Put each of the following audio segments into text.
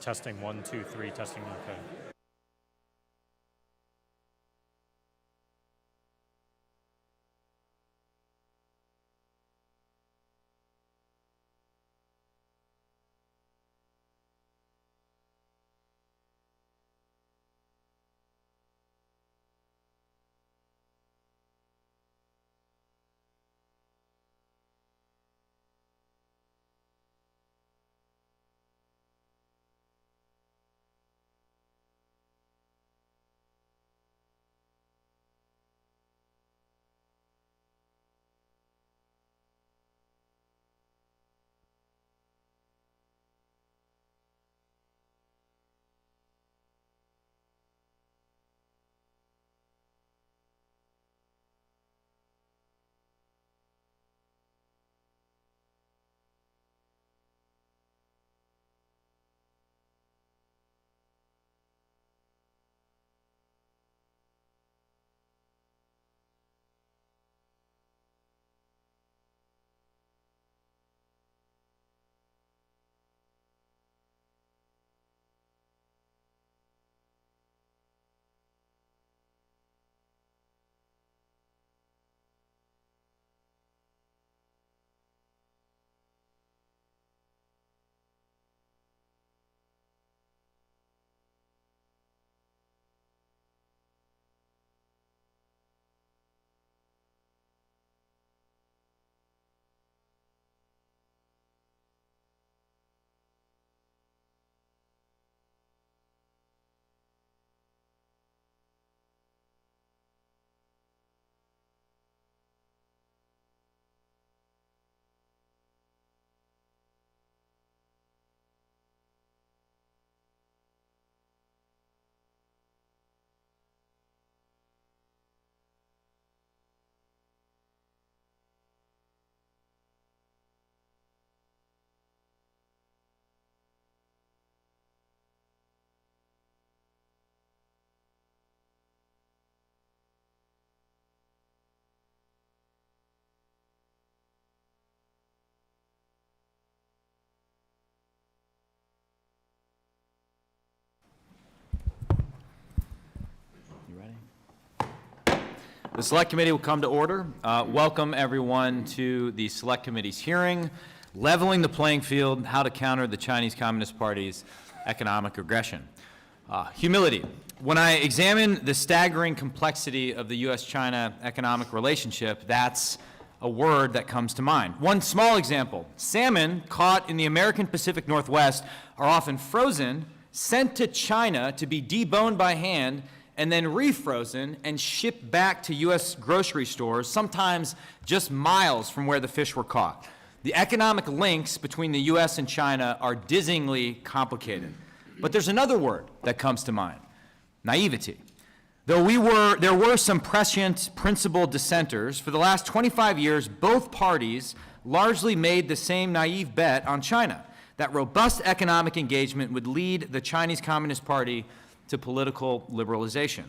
Testing 1, 2, 3, testing okay. The Select Committee will come to order. Welcome, everyone, to the Select Committee's hearing, Leveling the Playing Field, How to Counter the Chinese Communist Party's Economic Aggression. Humility. When I examine the staggering complexity of the U.S.-China economic relationship, that's a word that comes to mind. One small example, salmon caught in the American Pacific Northwest are often frozen, sent to China to be deboned by hand, and then refrozen and shipped back to U.S. grocery stores, sometimes just miles from where the fish were caught. The economic links between the U.S. and China are dizzyingly complicated. But there's another word that comes to mind, naivety. Though there were some prescient principled dissenters, for the last 25 years, both parties largely made the same naive bet on China, that robust economic engagement would lead the Chinese Communist Party to political liberalization.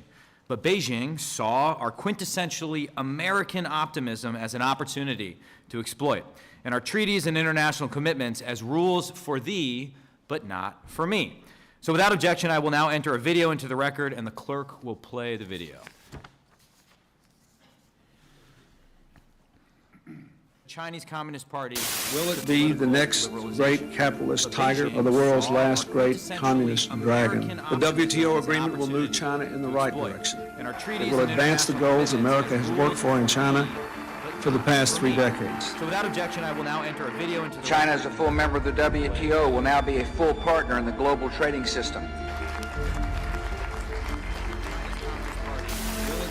But Beijing saw our quintessentially American optimism as an opportunity to exploit, and our treaties and international commitments as rules for thee, but not for me. So without objection, I will now enter a video into the record, and the clerk will play the video. Chinese Communist Party. Will it be the next great capitalist tiger or the world's last great communist dragon? The WTO agreement will move China in the right direction. It will advance the goals America has worked for in China for the past 3 decades. So without objection, I will now enter a video into the China, as a full member of the WTO, will now be a full partner in the global trading system.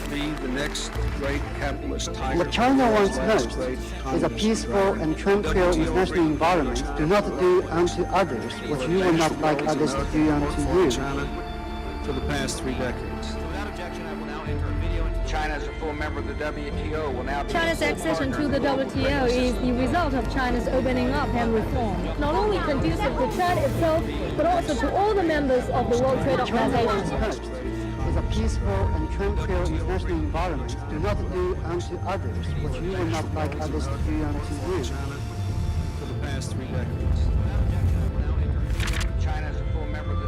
Be the next great capitalist tiger. What China wants most is a peaceful and tranquil international environment. Do not do unto others what you will not like others to do unto you. China for the past 3 decades. So without objection, I will now enter a video into China, as a full member of the WTO, will now be China's accession to the WTO is the result of China's opening up and reform, not only conducive to China itself, but also to all the members of the World Trade Organization. Is a peaceful and tranquil international environment. Do not do unto others what you will not like others to do unto you. China for the past 3 decades. China, as a full member of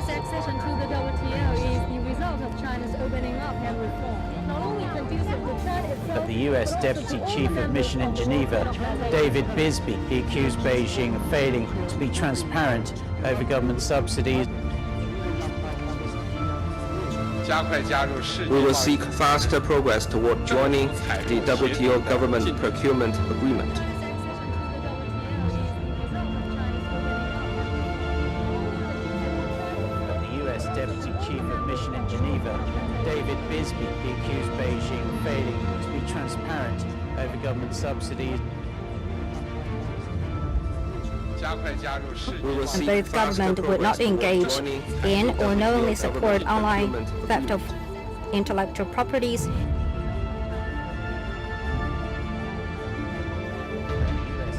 Accession to the WTO is the result of China's opening up and reform. Not only conducive to trade itself, Of the U.S. but also Deputy to all Chief the of members Mission in of the World Geneva, Trade Organization. David Bisbee. He accused Beijing of failing to be transparent over government subsidies. We will seek faster progress toward joining the WTO Government Procurement Agreement. Of the U.S. Deputy Chief of Mission in Geneva, David Bisbee. He accused Beijing of failing to be transparent over government subsidies. And both governments would not engage in or knowingly support online theft of intellectual properties. U.S.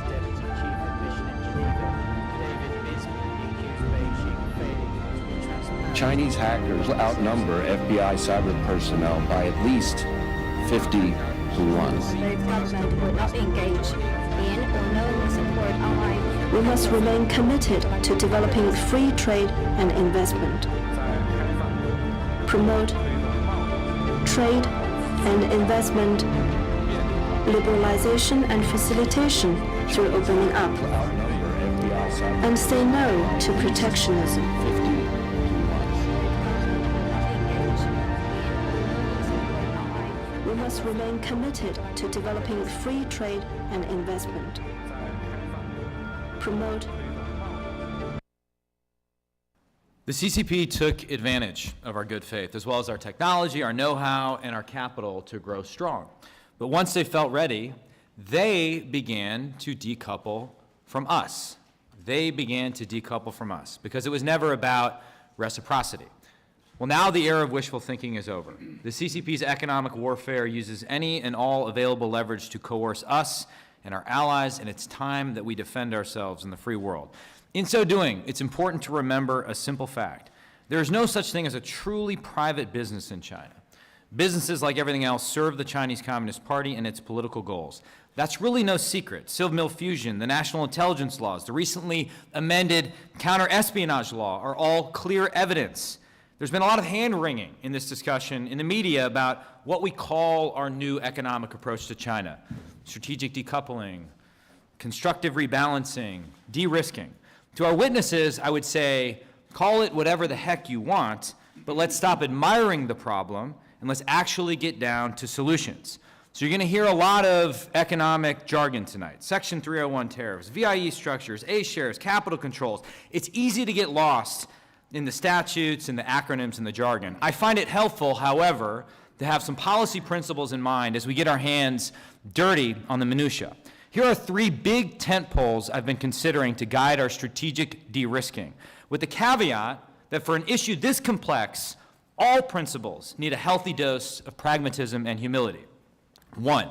Deputy Chief of Mission in Geneva, David Bisbee. He accused Beijing of failing to be transparent. Chinese hackers outnumber FBI cyber personnel by at least 50 to 1. Both governments would not engage in or knowingly support online. We must remain committed to developing free trade and investment. Promote trade and investment, liberalization and facilitation through opening up, and say no to protectionism. We must remain committed to developing free trade and investment. Promote. The CCP took advantage of our good faith, as well as our technology, our know-how, and our capital to grow strong. But once they felt ready, they began to decouple from us. They began to decouple from us because it was never about reciprocity. Well, now the era of wishful thinking is over. The CCP's economic warfare uses any and all available leverage to coerce us and our allies, and it's time that we defend ourselves in the free world. In so doing, it's important to remember a simple fact. There is no such thing as a truly private business in China. Businesses, like everything else, serve the Chinese Communist Party and its political goals. That's really no secret. Civil fusion, the national intelligence laws, the recently amended counter-espionage law are all clear evidence. There's been a lot of hand-wringing in this discussion in the media about what we call our new economic approach to China. Strategic decoupling, constructive rebalancing, de-risking. To our witnesses, I would say, call it whatever the heck you want, but let's stop admiring the problem and let's actually get down to solutions. So you're going to hear a lot of economic jargon tonight. Section 301 tariffs, VIE structures, A-shares, capital controls. It's easy to get lost in the statutes and the acronyms and the jargon. I find it helpful, however, to have some policy principles in mind as we get our hands dirty on the minutia. Here are 3 big tent poles I've been considering to guide our strategic de-risking, with the caveat that for an issue this complex, all principles need a healthy dose of pragmatism and humility. 1,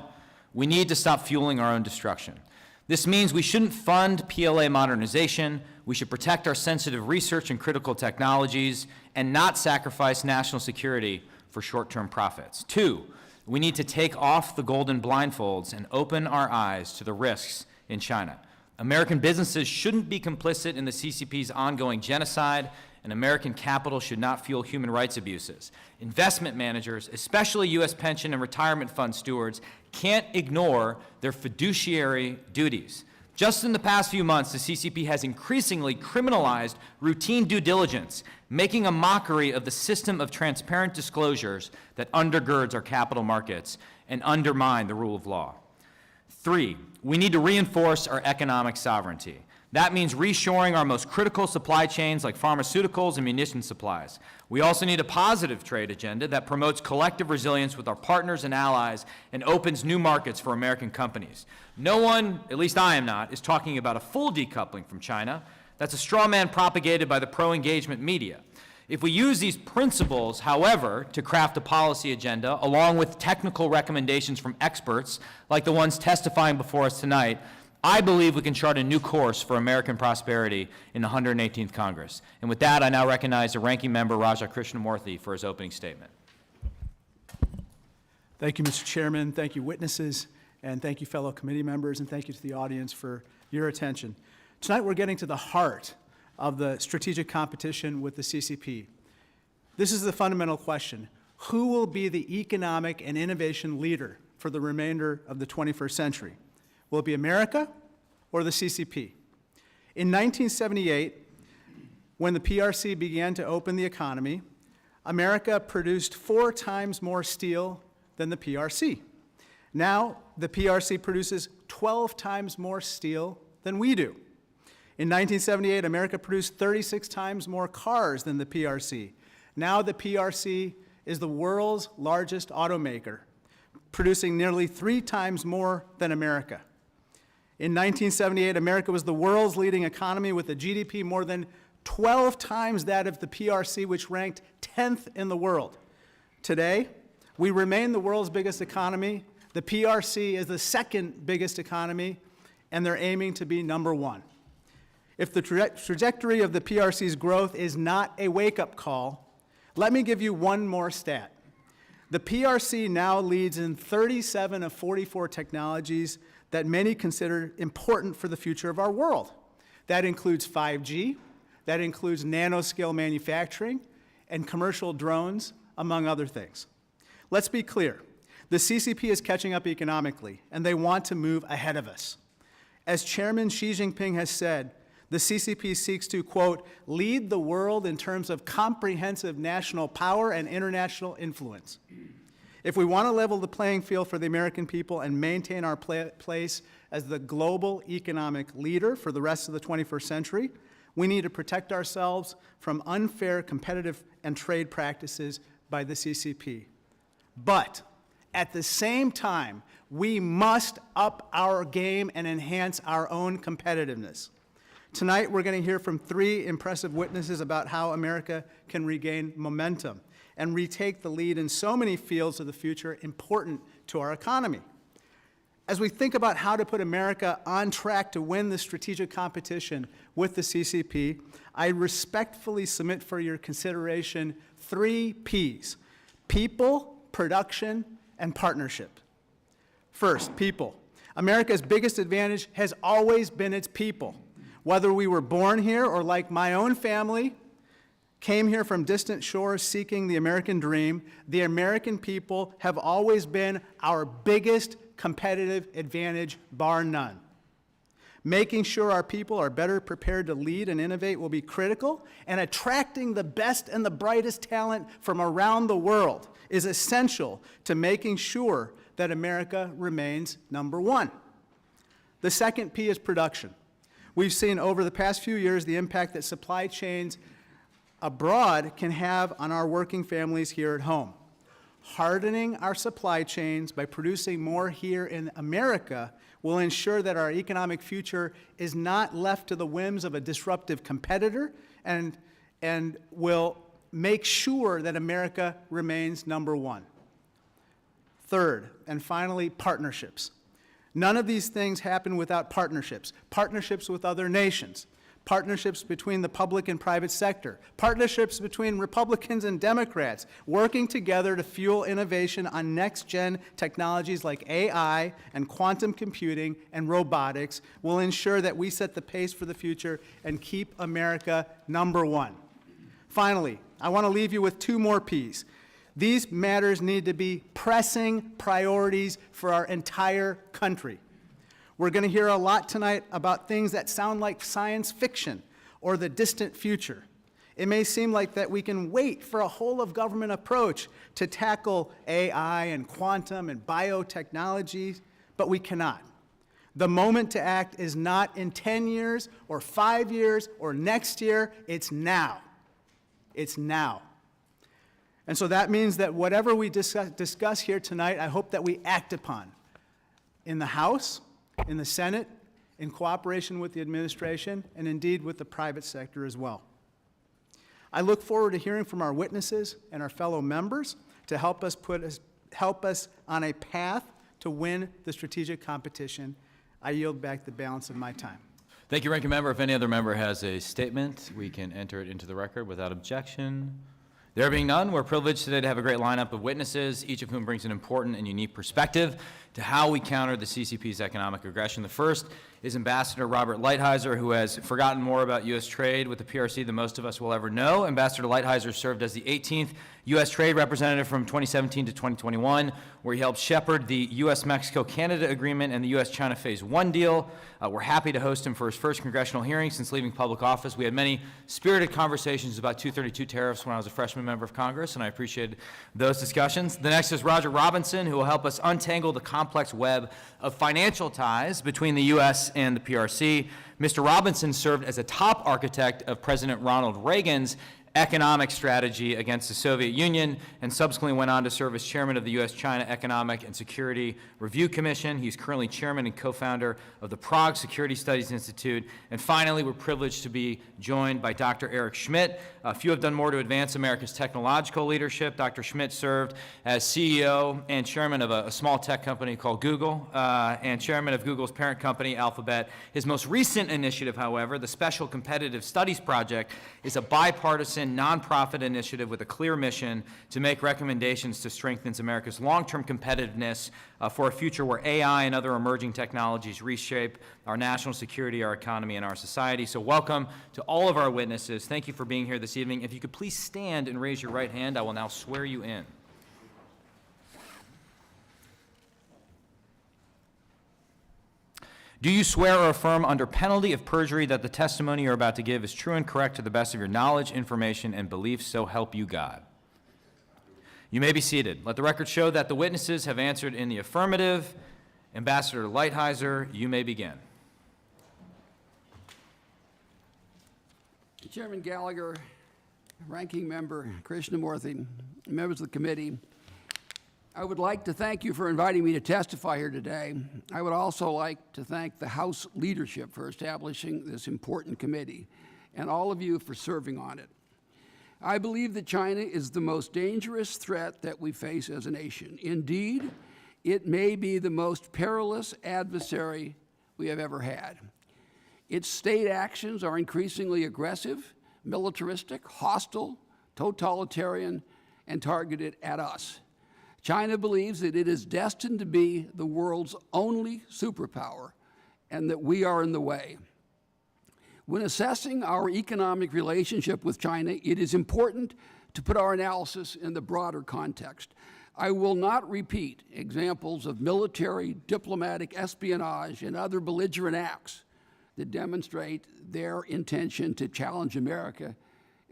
we need to stop fueling our own destruction. This means we shouldn't fund PLA modernization, we should protect our sensitive research and critical technologies, and not sacrifice national security for short-term profits. 2, we need to take off the golden blindfolds and open our eyes to the risks in China. American businesses shouldn't be complicit in the CCP's ongoing genocide, and American capital should not fuel human rights abuses. Investment managers, especially U.S. pension and retirement fund stewards, can't ignore their fiduciary duties. Just in the past few months, the CCP has increasingly criminalized routine due diligence, making a mockery of the system of transparent disclosures that undergirds our capital markets and undermine the rule of law. 3, we need to reinforce our economic sovereignty. That means reshoring our most critical supply chains like pharmaceuticals and munition supplies. We also need a positive trade agenda that promotes collective resilience with our partners and allies and opens new markets for American companies. No one, at least I am not, is talking about a full decoupling from China. That's a straw man propagated by the pro-engagement media. If we use these principles, however, to craft a policy agenda, along with technical recommendations from experts like the ones testifying before us tonight, I believe we can chart a new course for American prosperity in the 118th Congress. And with that, I now recognize the Ranking Member Raja Krishnamurthy for his opening statement. Thank you, Mr. Chairman. Thank you, witnesses, and thank you, fellow committee members, and thank you to the audience for your attention. Tonight, we're getting to the heart of the strategic competition with the CCP. This is the fundamental question. Who will be the economic and innovation leader for the remainder of the 21st century? Will it be America or the CCP? In 1978, when the PRC began to open the economy, America produced 4 times more steel than the PRC. Now, the PRC produces 12 times more steel than we do. In 1978, America produced 36 times more cars than the PRC. Now the PRC is the world's largest automaker, producing nearly 3 times more than America. In 1978, America was the world's leading economy with a GDP more than 12 times that of the PRC, which ranked 10th in the world. Today, we remain the world's biggest economy. The PRC is the second biggest economy, and they're aiming to be number 1. If the trajectory of the PRC's growth is not a wake-up call, let me give you one more stat. The PRC now leads in 37 of 44 technologies that many consider important for the future of our world. That includes 5G, that includes nanoscale manufacturing, and commercial drones, among other things. Let's be clear. The CCP is catching up economically, and they want to move ahead of us. As Chairman Xi Jinping has said, the CCP seeks to, quote, lead the world in terms of comprehensive national power and international influence. If we want to level the playing field for the American people and maintain our place as the global economic leader for the rest of the 21st century, we need to protect ourselves from unfair competitive and trade practices by the CCP. But at the same time, we must up our game and enhance our own competitiveness. Tonight, we're going to hear from 3 impressive witnesses about how America can regain momentum and retake the lead in so many fields of the future important to our economy. As we think about how to put America on track to win the strategic competition with the CCP, I respectfully submit for your consideration 3 Ps: people, production, and partnership. First, people. America's biggest advantage has always been its people. Whether we were born here or, like my own family, came here from distant shores seeking the American dream, the American people have always been our biggest competitive advantage, bar none. Making sure our people are better prepared to lead and innovate will be critical, and attracting the best and the brightest talent from around the world is essential to making sure that America remains number 1. The second P is production. We've seen over the past few years the impact that supply chains abroad can have on our working families here at home. Hardening our supply chains by producing more here in America will ensure that our economic future is not left to the whims of a disruptive competitor and will make sure that America remains number 1. Third, and finally, partnerships. None of these things happen without partnerships. Partnerships with other nations, partnerships between the public and private sector, partnerships between Republicans and Democrats, working together to fuel innovation on next-gen technologies like AI and quantum computing and robotics will ensure that we set the pace for the future and keep America number 1. Finally, I want to leave you with 2 more Ps. These matters need to be pressing priorities for our entire country. We're going to hear a lot tonight about things that sound like science fiction or the distant future. It may seem like that we can wait for a whole-of-government approach to tackle AI and quantum and biotechnology, but we cannot. The moment to act is not in 10 years or 5 years or next year. It's now. It's now. And so that means that whatever we discuss here tonight, I hope that we act upon in the House, in the Senate, in cooperation with the administration, and indeed with the private sector as well. I look forward to hearing from our witnesses and our fellow members to help us on a path to win the strategic competition. I yield back the balance of my time. Thank you, Ranking Member. If any other member has a statement, we can enter it into the record without objection. There being none, we're privileged today to have a great lineup of witnesses, each of whom brings an important and unique perspective to how we counter the CCP's economic aggression. The first is Ambassador Robert Lighthizer, who has forgotten more about U.S. trade with the PRC than most of us will ever know. Ambassador Lighthizer served as the 18th U.S. Trade Representative from 2017 to 2021, where he helped shepherd the U.S.-Mexico-Canada Agreement and the U.S.-China Phase 1 deal. We're happy to host him for his first congressional hearing since leaving public office. We had many spirited conversations about 232 tariffs when I was a freshman member of Congress, and I appreciated those discussions. The next is Roger Robinson, who will help us untangle the complex web of financial ties between the U.S. and the PRC. Mr. Robinson served as a top architect of President Ronald Reagan's economic strategy against the Soviet Union, and subsequently went on to serve as chairman of the U.S.-China Economic and Security Review Commission. He's currently chairman and co-founder of the Prague Security Studies Institute. And finally, we're privileged to be joined by Dr. Eric Schmidt. Few have done more to advance America's technological leadership. Dr. Schmidt served as CEO and chairman of a small tech company called Google, and chairman of Google's parent company, Alphabet. His most recent initiative, however, the Special Competitive Studies Project, is a bipartisan nonprofit initiative with a clear mission to make recommendations to strengthen America's long-term competitiveness for a future where AI and other emerging technologies reshape our national security, our economy, and our society. So welcome to all of our witnesses. Thank you for being here this evening. If you could please stand and raise your right hand, I will now swear you in. Do you swear or affirm under penalty of perjury that the testimony you're about to give is true and correct to the best of your knowledge, information, and beliefs, so help you God? You may be seated. Let the record show that the witnesses have answered in the affirmative. Ambassador Lighthizer, you may begin. Chairman Gallagher, Ranking Member Krishnamurthy, members of the committee, I would like to thank you for inviting me to testify here today. I would also like to thank the House leadership for establishing this important committee and all of you for serving on it. I believe that China is the most dangerous threat that we face as a nation. Indeed, it may be the most perilous adversary we have ever had. Its state actions are increasingly aggressive, militaristic, hostile, totalitarian, and targeted at us. China believes that it is destined to be the world's only superpower and that we are in the way. When assessing our economic relationship with China, it is important to put our analysis in the broader context. I will not repeat examples of military, diplomatic espionage, and other belligerent acts that demonstrate their intention to challenge America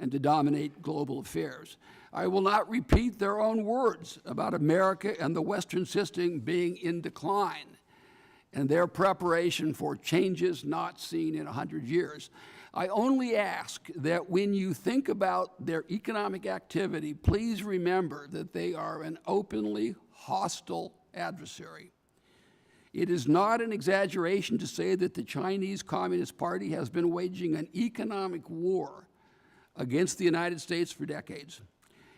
and to dominate global affairs. I will not repeat their own words about America and the Western system being in decline and their preparation for changes not seen in 100 years. I only ask that when you think about their economic activity, please remember that they are an openly hostile adversary. It is not an exaggeration to say that the Chinese Communist Party has been waging an economic war against the United States for decades.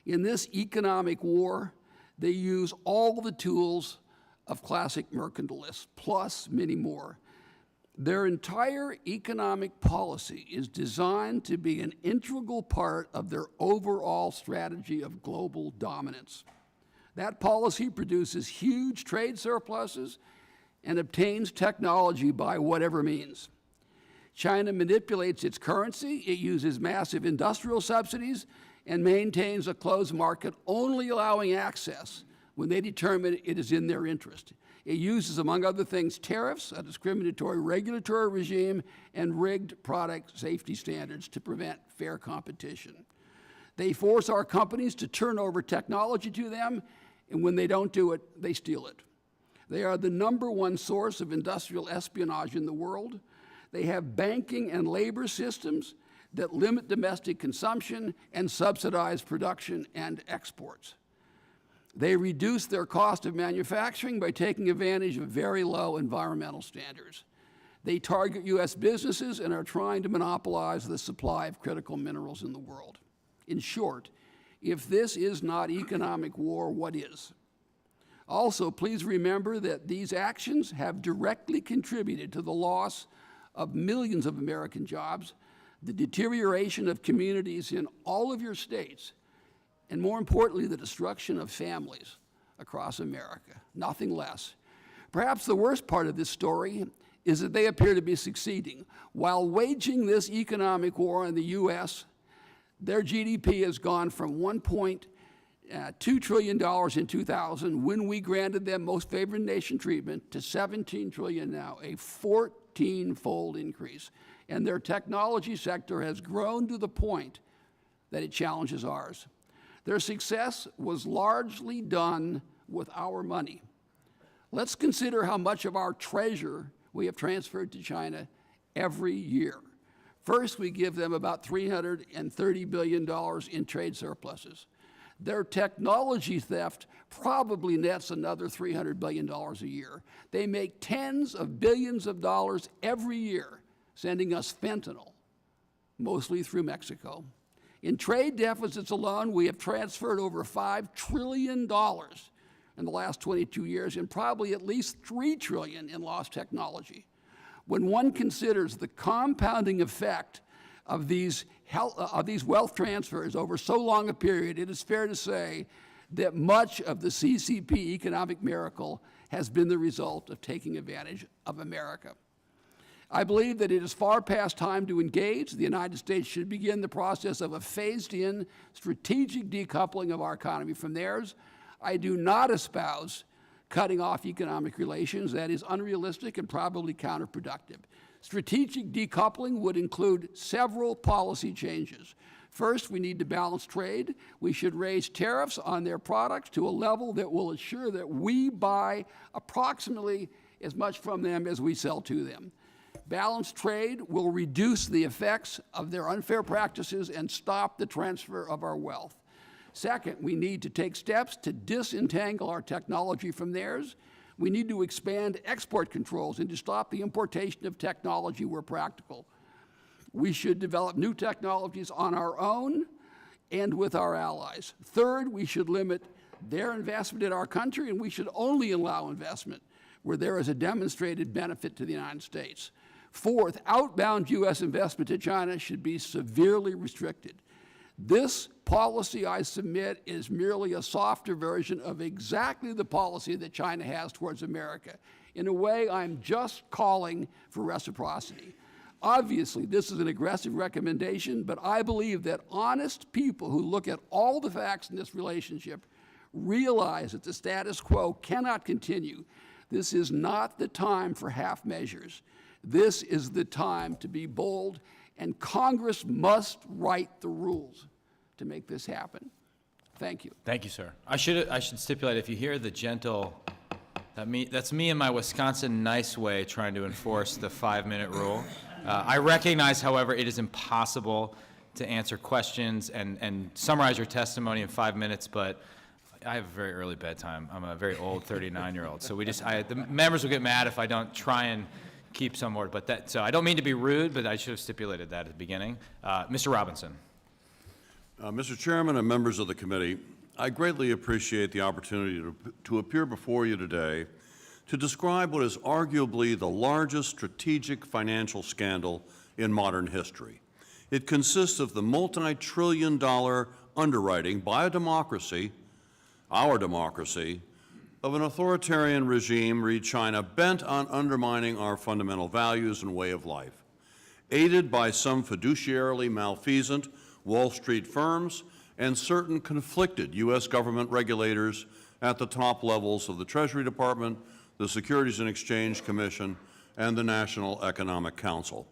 In this economic war, they use all the tools of classic mercantilists, plus many more. Their entire economic policy is designed to be an integral part of their overall strategy of global dominance. That policy produces huge trade surpluses and obtains technology by whatever means. China manipulates its currency, it uses massive industrial subsidies, and maintains a closed market, only allowing access when they determine it is in their interest. It uses, among other things, tariffs, a discriminatory regulatory regime, and rigged product safety standards to prevent fair competition. They force our companies to turn over technology to them, and when they don't do it, they steal it. They are the #1 source of industrial espionage in the world. They have banking and labor systems that limit domestic consumption and subsidize production and exports. They reduce their cost of manufacturing by taking advantage of very low environmental standards. They target U.S. businesses and are trying to monopolize the supply of critical minerals in the world. In short, if this is not economic war, what is? Also, please remember that these actions have directly contributed to the loss of millions of American jobs, the deterioration of communities in all of your states, and more importantly, the destruction of families across America, nothing less. Perhaps the worst part of this story is that they appear to be succeeding. While waging this economic war in the U.S., their GDP has gone from $1.2 trillion in 2000, when we granted them most favored nation treatment, to $17 trillion now, a 14-fold increase. And their technology sector has grown to the point that it challenges ours. Their success was largely done with our money. Let's consider how much of our treasure we have transferred to China every year. First, we give them about $330 billion in trade surpluses. Their technology theft probably nets another $300 billion a year. They make tens of billions of dollars every year sending us fentanyl, mostly through Mexico. In trade deficits alone, we have transferred over $5 trillion in the last 22 years, and probably at least $3 trillion in lost technology. When one considers the compounding effect of these wealth transfers over so long a period, it is fair to say that much of the CCP economic miracle has been the result of taking advantage of America. I believe that it is far past time to engage. The United States should begin the process of a phased-in strategic decoupling of our economy from theirs. I do not espouse cutting off economic relations. That is unrealistic and probably counterproductive. Strategic decoupling would include several policy changes. First, we need to balance trade. We should raise tariffs on their products to a level that will ensure that we buy approximately as much from them as we sell to them. Balanced trade will reduce the effects of their unfair practices and stop the transfer of our wealth. Second, we need to take steps to disentangle our technology from theirs. We need to expand export controls and to stop the importation of technology where practical. We should develop new technologies on our own and with our allies. Third, we should limit their investment in our country, and we should only allow investment where there is a demonstrated benefit to the United States. Fourth, outbound U.S. investment to China should be severely restricted. This policy I submit is merely a softer version of exactly the policy that China has towards America. In a way, I'm just calling for reciprocity. Obviously, this is an aggressive recommendation, but I believe that honest people who look at all the facts in this relationship realize that the status quo cannot continue. This is not the time for half measures. This is the time to be bold, and Congress must write the rules to make this happen. Thank you. Thank you, sir. I should stipulate, if you hear the gentle, that's me in my Wisconsin nice way trying to enforce the 5-minute rule. I recognize, however, it is impossible to answer questions and summarize your testimony in 5 minutes, but I have a very early bedtime. I'm a very old 39-year-old, so the members will get mad if I don't try and keep some order. But so I don't mean to be rude, but I should have stipulated that at the beginning. Mr. Robinson. Mr. Chairman and members of the committee, I greatly appreciate the opportunity to appear before you today to describe what is arguably the largest strategic financial scandal in modern history. It consists of the multi-trillion-dollar underwriting by a democracy, our democracy, of an authoritarian regime, read China, bent on undermining our fundamental values and way of life. Aided by some fiduciarily malfeasant Wall Street firms and certain conflicted U.S. government regulators at the top levels of the Treasury Department, the Securities and Exchange Commission, and the National Economic Council.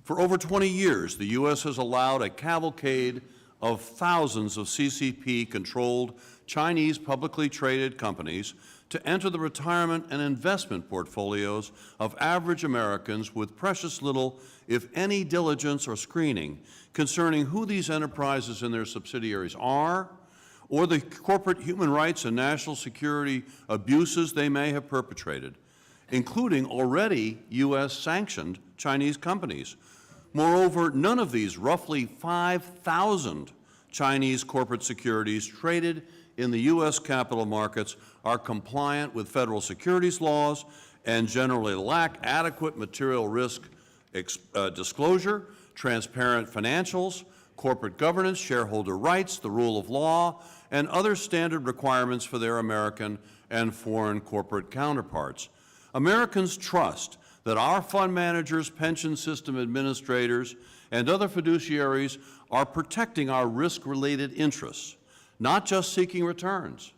For over 20 years, the U.S. has allowed a cavalcade of thousands of CCP-controlled Chinese publicly traded companies to enter the retirement and investment portfolios of average Americans with precious little, if any, diligence or screening concerning who these enterprises and their subsidiaries are, or the corporate human rights and national security abuses they may have perpetrated, including already U.S.-sanctioned Chinese companies. Moreover, none of these roughly 5,000 Chinese corporate securities traded in the U.S. capital markets are compliant with federal securities laws and generally lack adequate material risk disclosure, transparent financials, corporate governance, shareholder rights, the rule of law, and other standard requirements for their American and foreign corporate counterparts. Americans trust that our fund managers, pension system administrators, and other fiduciaries are protecting our risk-related interests, not just seeking returns.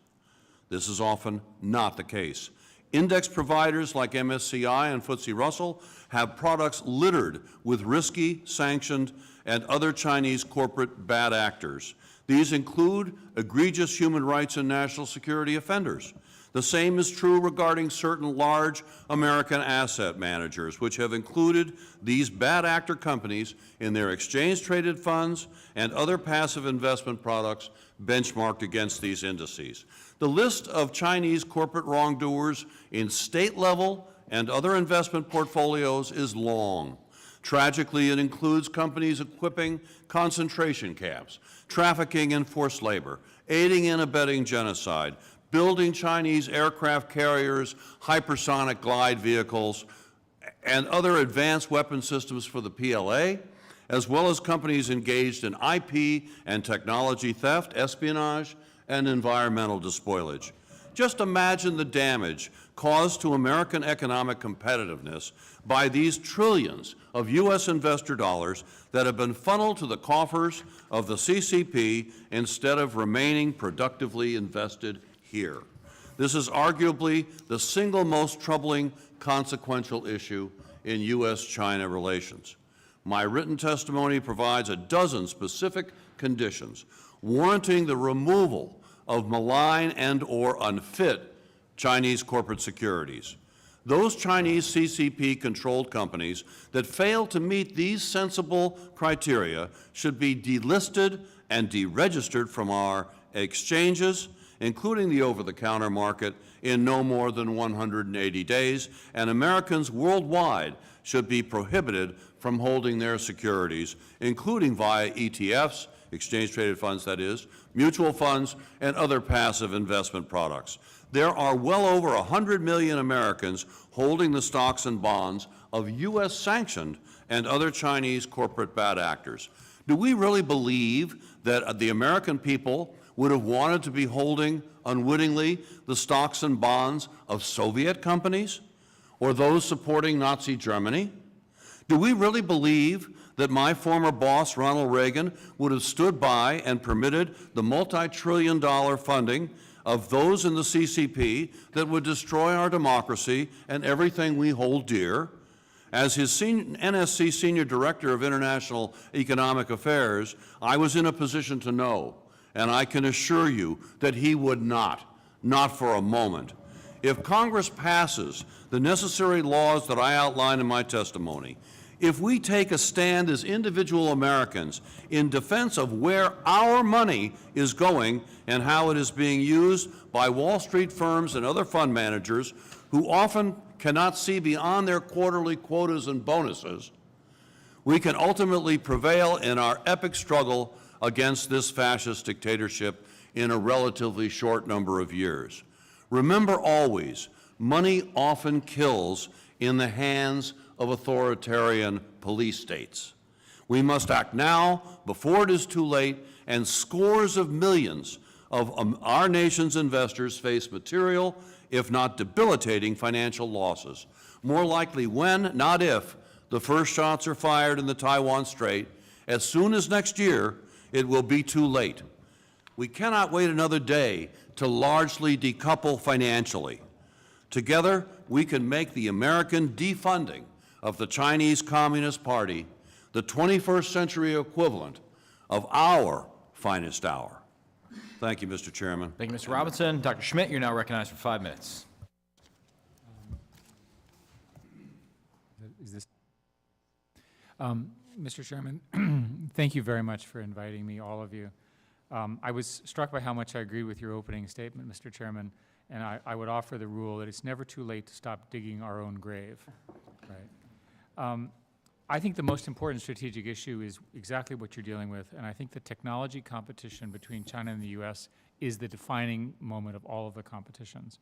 This is often not the case. Index providers like MSCI and FTSE Russell have products littered with risky, sanctioned, and other Chinese corporate bad actors. These include egregious human rights and national security offenders. The same is true regarding certain large American asset managers, which have included these bad actor companies in their exchange-traded funds and other passive investment products benchmarked against these indices. The list of Chinese corporate wrongdoers in state-level and other investment portfolios is long. Tragically, it includes companies equipping concentration camps, trafficking in forced labor, aiding and abetting genocide, building Chinese aircraft carriers, hypersonic glide vehicles, and other advanced weapon systems for the PLA, as well as companies engaged in IP and technology theft, espionage, and environmental despoilage. Just imagine the damage caused to American economic competitiveness by these trillions of U.S. investor dollars that have been funneled to the coffers of the CCP instead of remaining productively invested here. This is arguably the single most troubling consequential issue in U.S.-China relations. My written testimony provides a dozen specific conditions warranting the removal of malign and/or unfit Chinese corporate securities. Those Chinese CCP-controlled companies that fail to meet these sensible criteria should be delisted and deregistered from our exchanges, including the over-the-counter market, in no more than 180 days, and Americans worldwide should be prohibited from holding their securities, including via ETFs, exchange-traded funds that is, mutual funds, and other passive investment products. There are well over 100 million Americans holding the stocks and bonds of U.S.-sanctioned and other Chinese corporate bad actors. Do we really believe that the American people would have wanted to be holding unwittingly the stocks and bonds of Soviet companies or those supporting Nazi Germany? Do we really believe that my former boss, Ronald Reagan, would have stood by and permitted the multi-trillion-dollar funding of those in the CCP that would destroy our democracy and everything we hold dear? As his NSC Senior Director of International Economic Affairs, I was in a position to know, and I can assure you that he would not for a moment. If Congress passes the necessary laws that I outline in my testimony, if we take a stand as individual Americans in defense of where our money is going and how it is being used by Wall Street firms and other fund managers who often cannot see beyond their quarterly quotas and bonuses, we can ultimately prevail in our epic struggle against this fascist dictatorship in a relatively short number of years. Remember always, money often kills in the hands of authoritarian police states. We must act now before it is too late, and scores of millions of our nation's investors face material, if not debilitating, financial losses. More likely when, not if, the first shots are fired in the Taiwan Strait. As soon as next year, it will be too late. We cannot wait another day to largely decouple financially. Together, we can make the American defunding of the Chinese Communist Party the 21st century equivalent of our finest hour. Thank you, Mr. Chairman. Thank you, Mr. Robinson. Dr. Schmidt, you're now recognized for 5 minutes. Mr. Chairman, thank you very much for inviting me, all of you. I was struck by how much I agree with your opening statement, Mr. Chairman, and I would offer the rule that it's never too late to stop digging our own grave. Right. I think the most important strategic issue is exactly what you're dealing with, and I think the technology competition between China and the U.S. is the defining moment of all of the competitions.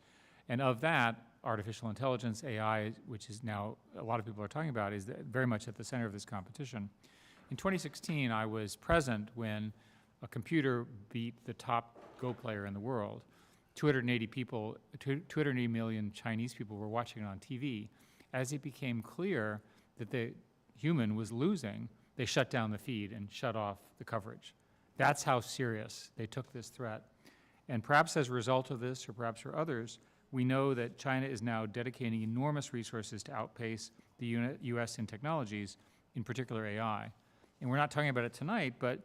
And of that, artificial intelligence, AI, which is now a lot of people are talking about, is very much at the center of this competition. In 2016, I was present when a computer beat the top Go player in the world, 280 million Chinese people were watching it on TV. As it became clear that the human was losing, they shut down the feed and shut off the coverage. That's how serious they took this threat. And perhaps as a result of this, or perhaps for others, we know that China is now dedicating enormous resources to outpace the U.S. in technologies, in particular AI. And we're not talking about it tonight, but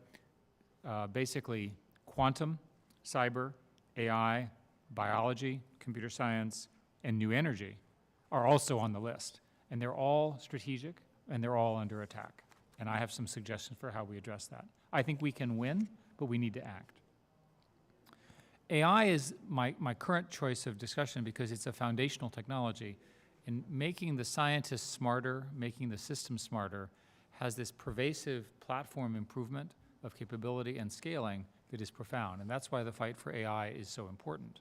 basically quantum, cyber, AI, biology, computer science, and new energy are also on the list. And they're all strategic, and they're all under attack. And I have some suggestions for how we address that. I think we can win, but we need to act. AI is my current choice of discussion because it's a foundational technology. And making the scientists smarter, making the system smarter, has this pervasive platform improvement of capability and scaling that is profound. And that's why the fight for AI is so important.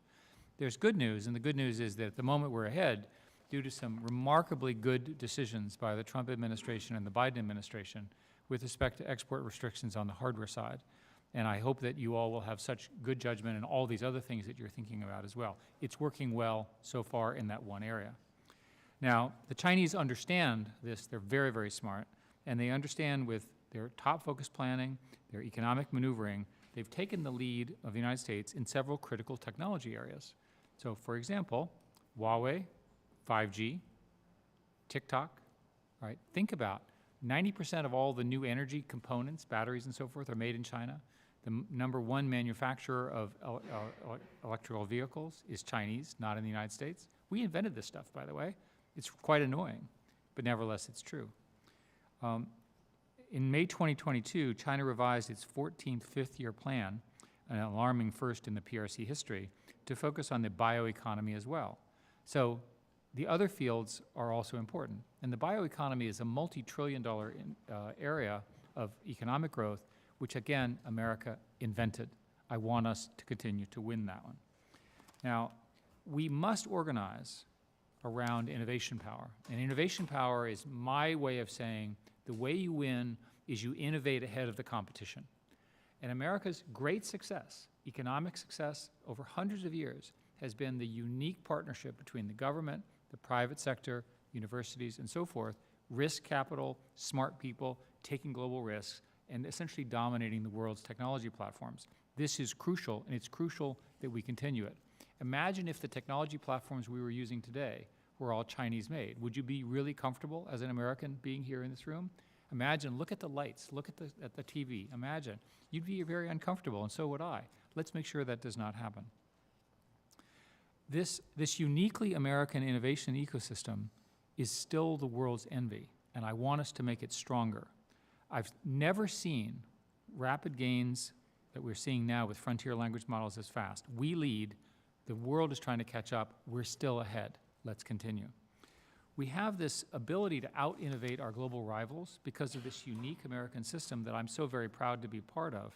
There's good news, and the good news is that at the moment we're ahead, due to some remarkably good decisions by the Trump administration and the Biden administration with respect to export restrictions on the hardware side. And I hope that you all will have such good judgment in all these other things that you're thinking about as well. It's working well so far in that one area. Now, the Chinese understand this. They're very, very smart. And they understand with their top focus planning, their economic maneuvering, they've taken the lead of the United States in several critical technology areas. So, for example, Huawei, 5G, TikTok, right? Think about 90% of all the new energy components, batteries and so forth, are made in China. The #1 manufacturer of electrical vehicles is Chinese, not in the United States. We invented this stuff, by the way. It's quite annoying, but nevertheless, it's true. In May 2022, China revised its 14th fifth-year plan, an alarming first in the PRC history, to focus on the bioeconomy as well. So the other fields are also important. And the bioeconomy is a multi-trillion-dollar area of economic growth, which, again, America invented. I want us to continue to win that one. Now, we must organize around innovation power. And innovation power is my way of saying the way you win is you innovate ahead of the competition. And America's great success, economic success over hundreds of years, has been the unique partnership between the government, the private sector, universities, and so forth, risk capital, smart people, taking global risks, and essentially dominating the world's technology platforms. This is crucial, and it's crucial that we continue it. Imagine if the technology platforms we were using today were all Chinese-made. Would you be really comfortable as an American being here in this room? Imagine, look at the lights, look at the TV. Imagine. You'd be very uncomfortable, and so would I. Let's make sure that does not happen. This uniquely American innovation ecosystem is still the world's envy, and I want us to make it stronger. I've never seen rapid gains that we're seeing now with frontier language models as fast. We lead. The world is trying to catch up. We're still ahead. Let's continue. We have this ability to out-innovate our global rivals because of this unique American system that I'm so very proud to be part of,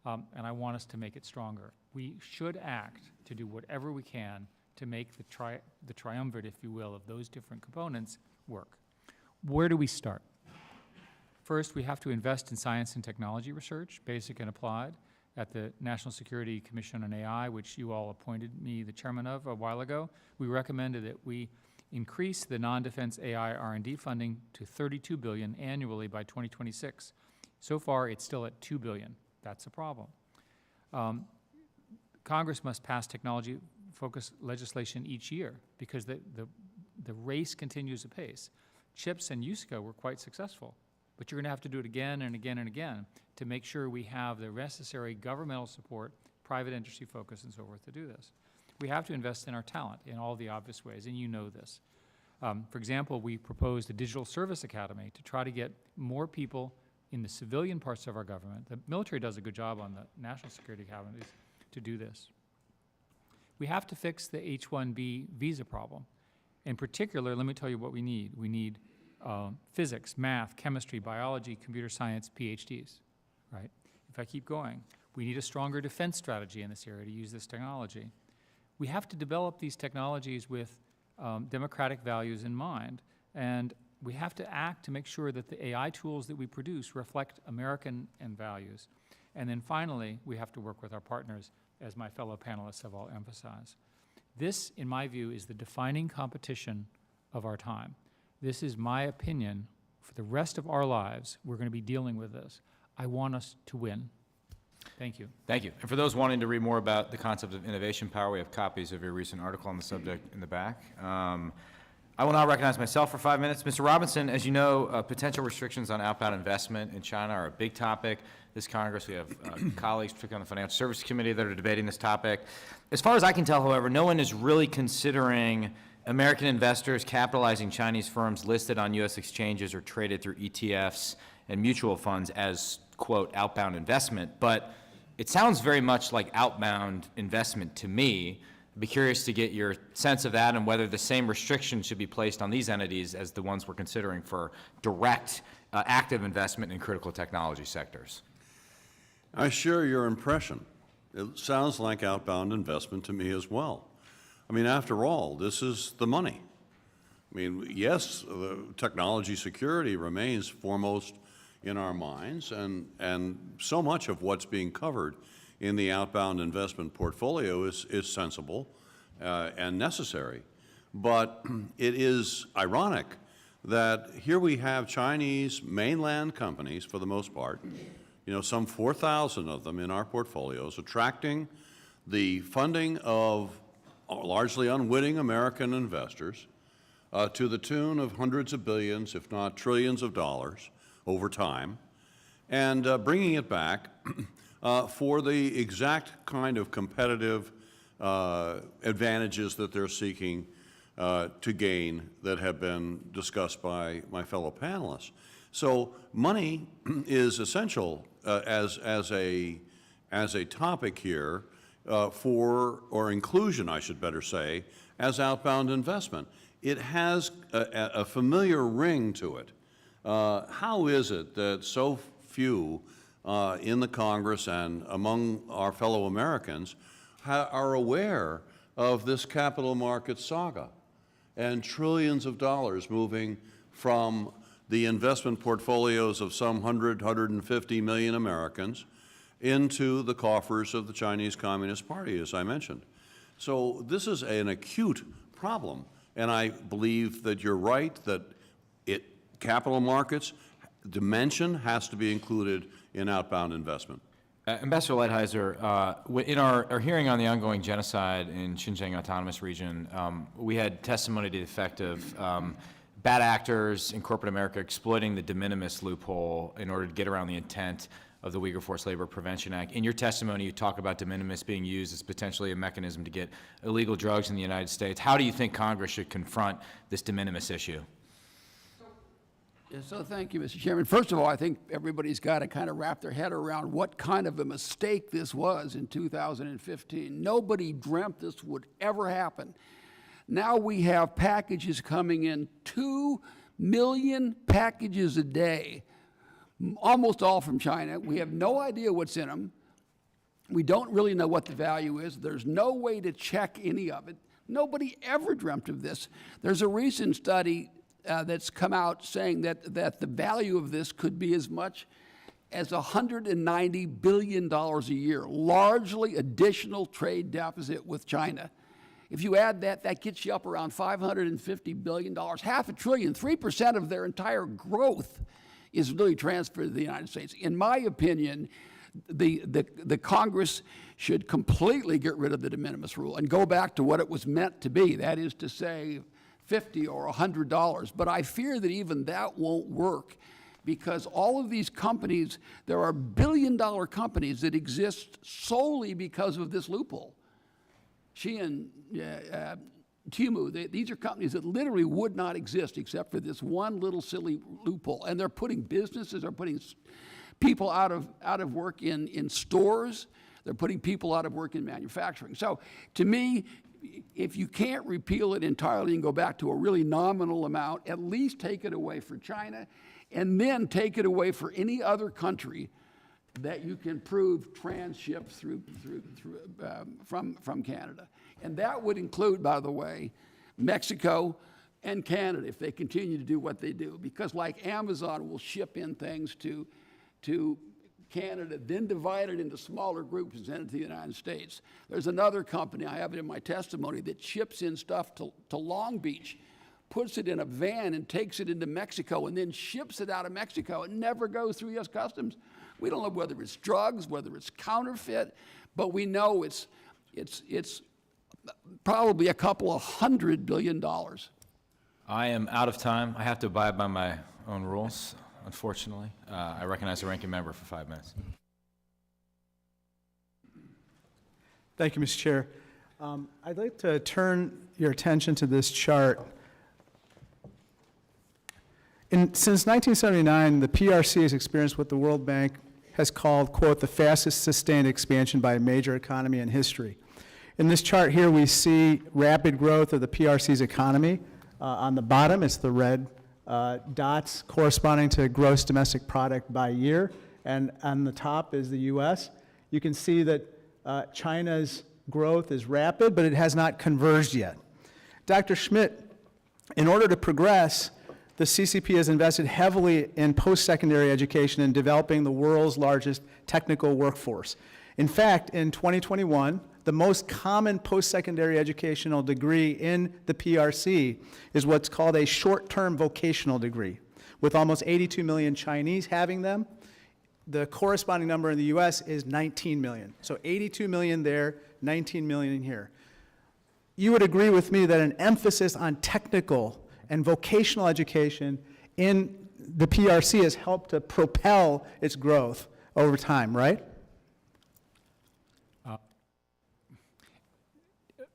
and I want us to make it stronger. We should act to do whatever we can to make the triumvirate, if you will, of those different components work. Where do we start? First, we have to invest in science and technology research, basic and applied, at the National Security Commission on AI, which you all appointed me the chairman of a while ago. We recommended that we increase the non-defense AI R&D funding to $32 billion annually by 2026. So far, it's still at $2 billion. That's a problem. Congress must pass technology-focused legislation each year because the race continues apace. CHIPS and USICA were quite successful, but you're going to have to do it again and again and again to make sure we have the necessary governmental support, private industry focus, and so forth to do this. We have to invest in our talent in all the obvious ways, and you know this. For example, we proposed a digital service academy to try to get more people in the civilian parts of our government. The military does a good job on the national security academies to do this. We have to fix the H-1B visa problem. In particular, let me tell you what we need. We need physics, math, chemistry, biology, computer science, PhDs, right? If I keep going, we need a stronger defense strategy in this area to use this technology. We have to develop these technologies with democratic values in mind, and we have to act to make sure that the AI tools that we produce reflect American values. And then finally, we have to work with our partners as my fellow panelists have all emphasized. This, in my view, is the defining competition of our time. This is my opinion. For the rest of our lives, we're going to be dealing with this. I want us to win. Thank you. Thank you. And for those wanting to read more about the concept of innovation power, we have copies of your recent article on the subject in the back. I will now recognize myself for 5 minutes. Mr. Robinson, as you know, potential restrictions on outbound investment in China are a big topic. This Congress, we have colleagues, particularly on the Financial Services Committee, that are debating this topic. As far as I can tell, however, no one is really considering American investors capitalizing Chinese firms listed on U.S. exchanges or traded through ETFs and mutual funds as, quote, outbound investment. But it sounds very much like outbound investment to me. I'd be curious to get your sense of that and whether the same restrictions should be placed on these entities as the ones we're considering for direct, active investment in critical technology sectors. I share your impression. It sounds like outbound investment to me as well. I mean, after all, this is the money. I mean, yes, the technology security remains foremost in our minds, and so much of what's being covered in the outbound investment portfolio is sensible and necessary. But it is ironic that here we have Chinese mainland companies, for the most part, some 4,000 of them in our portfolios, attracting the funding of largely unwitting American investors to the tune of hundreds of billions, if not trillions of dollars over time, and bringing it back for the exact kind of competitive advantages that they're seeking to gain that have been discussed by my fellow panelists. So money is essential as a topic here or inclusion, I should better say, as outbound investment. It has a familiar ring to it. How is it that so few in the Congress and among our fellow Americans are aware of this capital market saga and trillions of dollars moving from the investment portfolios of some 150 million Americans into the coffers of the Chinese Communist Party, as I mentioned? So this is an acute problem, and I believe that you're right that capital markets dimension has to be included in outbound investment. Ambassador Lighthizer, in our hearing on the ongoing genocide in Xinjiang Autonomous Region, we had testimony to the effect of bad actors in corporate America exploiting the de minimis loophole in order to get around the intent of the Uyghur Forced Labor Prevention Act. In your testimony, you talk about de minimis being used as potentially a mechanism to get illegal drugs in the United States. How do you think Congress should confront this de minimis issue? So thank you, Mr. Chairman. First of all, I think everybody's got to kind of wrap their head around what kind of a mistake this was in 2015. Nobody dreamt this would ever happen. Now we have packages coming in, 2 million packages a day, almost all from China. We have no idea what's in them. We don't really know what the value is. There's no way to check any of it. Nobody ever dreamt of this. There's a recent study that's come out saying that the value of this could be as much as $190 billion a year, largely additional trade deficit with China. If you add that, that gets you up around $550 billion, half a trillion, 3% of their entire growth is really transferred to the United States. In my opinion, the Congress should completely get rid of the de minimis rule and go back to what it was meant to be, that is to say, $50 or $100, but I fear that even that won't work because all of these companies, there are billion-dollar companies that exist solely because of this loophole. Shein, Temu, these are companies that literally would not exist except for this one little silly loophole, and they're putting businesses, they're putting people out of work in stores, they're putting people out of work in manufacturing. So to me, if you can't repeal it entirely and go back to a really nominal amount, at least take it away for China, and then take it away for any other country that you can prove transshipped from Canada. And that would include, by the way, Mexico and Canada if they continue to do what they do. Because like Amazon will ship in things to Canada, then divided into smaller groups and sent it to the United States. There's another company, I have it in my testimony, that ships in stuff to Long Beach, puts it in a van and takes it into Mexico and then ships it out of Mexico. It never goes through U.S. Customs. We don't know whether it's drugs, whether it's counterfeit, but we know it's probably a couple of $100 billion. I am out of time. I have to abide by my own rules, unfortunately. I recognize the ranking member for 5 minutes. Thank you, Mr. Chair. I'd like to turn your attention to this chart. Since 1979, the PRC has experienced what the World Bank has called, quote, the fastest sustained expansion by a major economy in history. In this chart here, we see rapid growth of the PRC's economy. On the bottom, it's the red dots corresponding to gross domestic product by year. And on the top is the U.S. You can see that China's growth is rapid, but it has not converged yet. Dr. Schmidt, in order to progress, the CCP has invested heavily in post-secondary education and developing the world's largest technical workforce. In fact, in 2021, the most common post-secondary educational degree in the PRC is what's called a short-term vocational degree, with almost 82 million Chinese having them. The corresponding number in the U.S. is 19 million. So 82 million there, 19 million here. You would agree with me that an emphasis on technical and vocational education in the PRC has helped to propel its growth over time, right?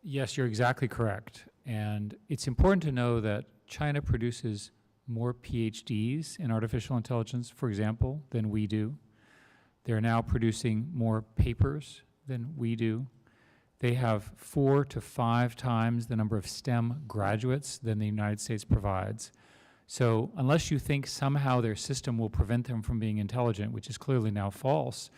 Yes, you're exactly correct. And it's important to know that China produces more PhDs in artificial intelligence, for example, than we do. They're now producing more papers than we do. They have 4 to 5 times the number of STEM graduates than the United States provides. So unless you think somehow their system will prevent them from being intelligent, which is clearly now false,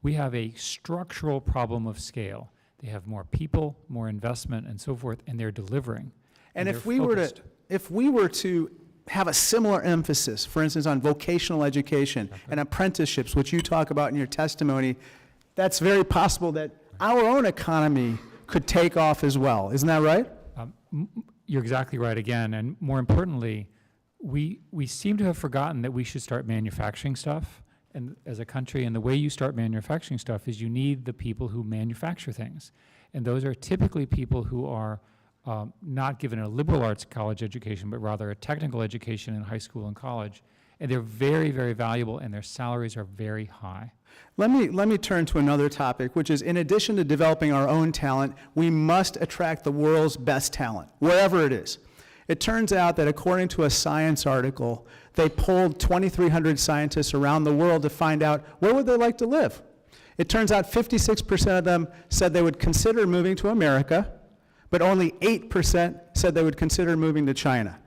we have a structural problem of scale. They have more people, more investment, and so forth, and they're delivering. And if we were to have a similar emphasis, for instance, on vocational education and apprenticeships, which you talk about in your testimony, that's very possible that our own economy could take off as well. Isn't that right? You're exactly right again. And more importantly, we seem to have forgotten that we should start manufacturing stuff and as a country. And the way you start manufacturing stuff is you need the people who manufacture things. And those are typically people who are not given a liberal arts college education, but rather a technical education in high school and college. And they're very, very valuable, and their salaries are very high. Let me turn to another topic, which is in addition to developing our own talent, we must attract the world's best talent, wherever it is. It turns out that according to a Science article, they polled 2,300 scientists around the world to find out where would they like to live. It turns out 56% of them said they would consider moving to America, but only 8% said they would consider moving to China.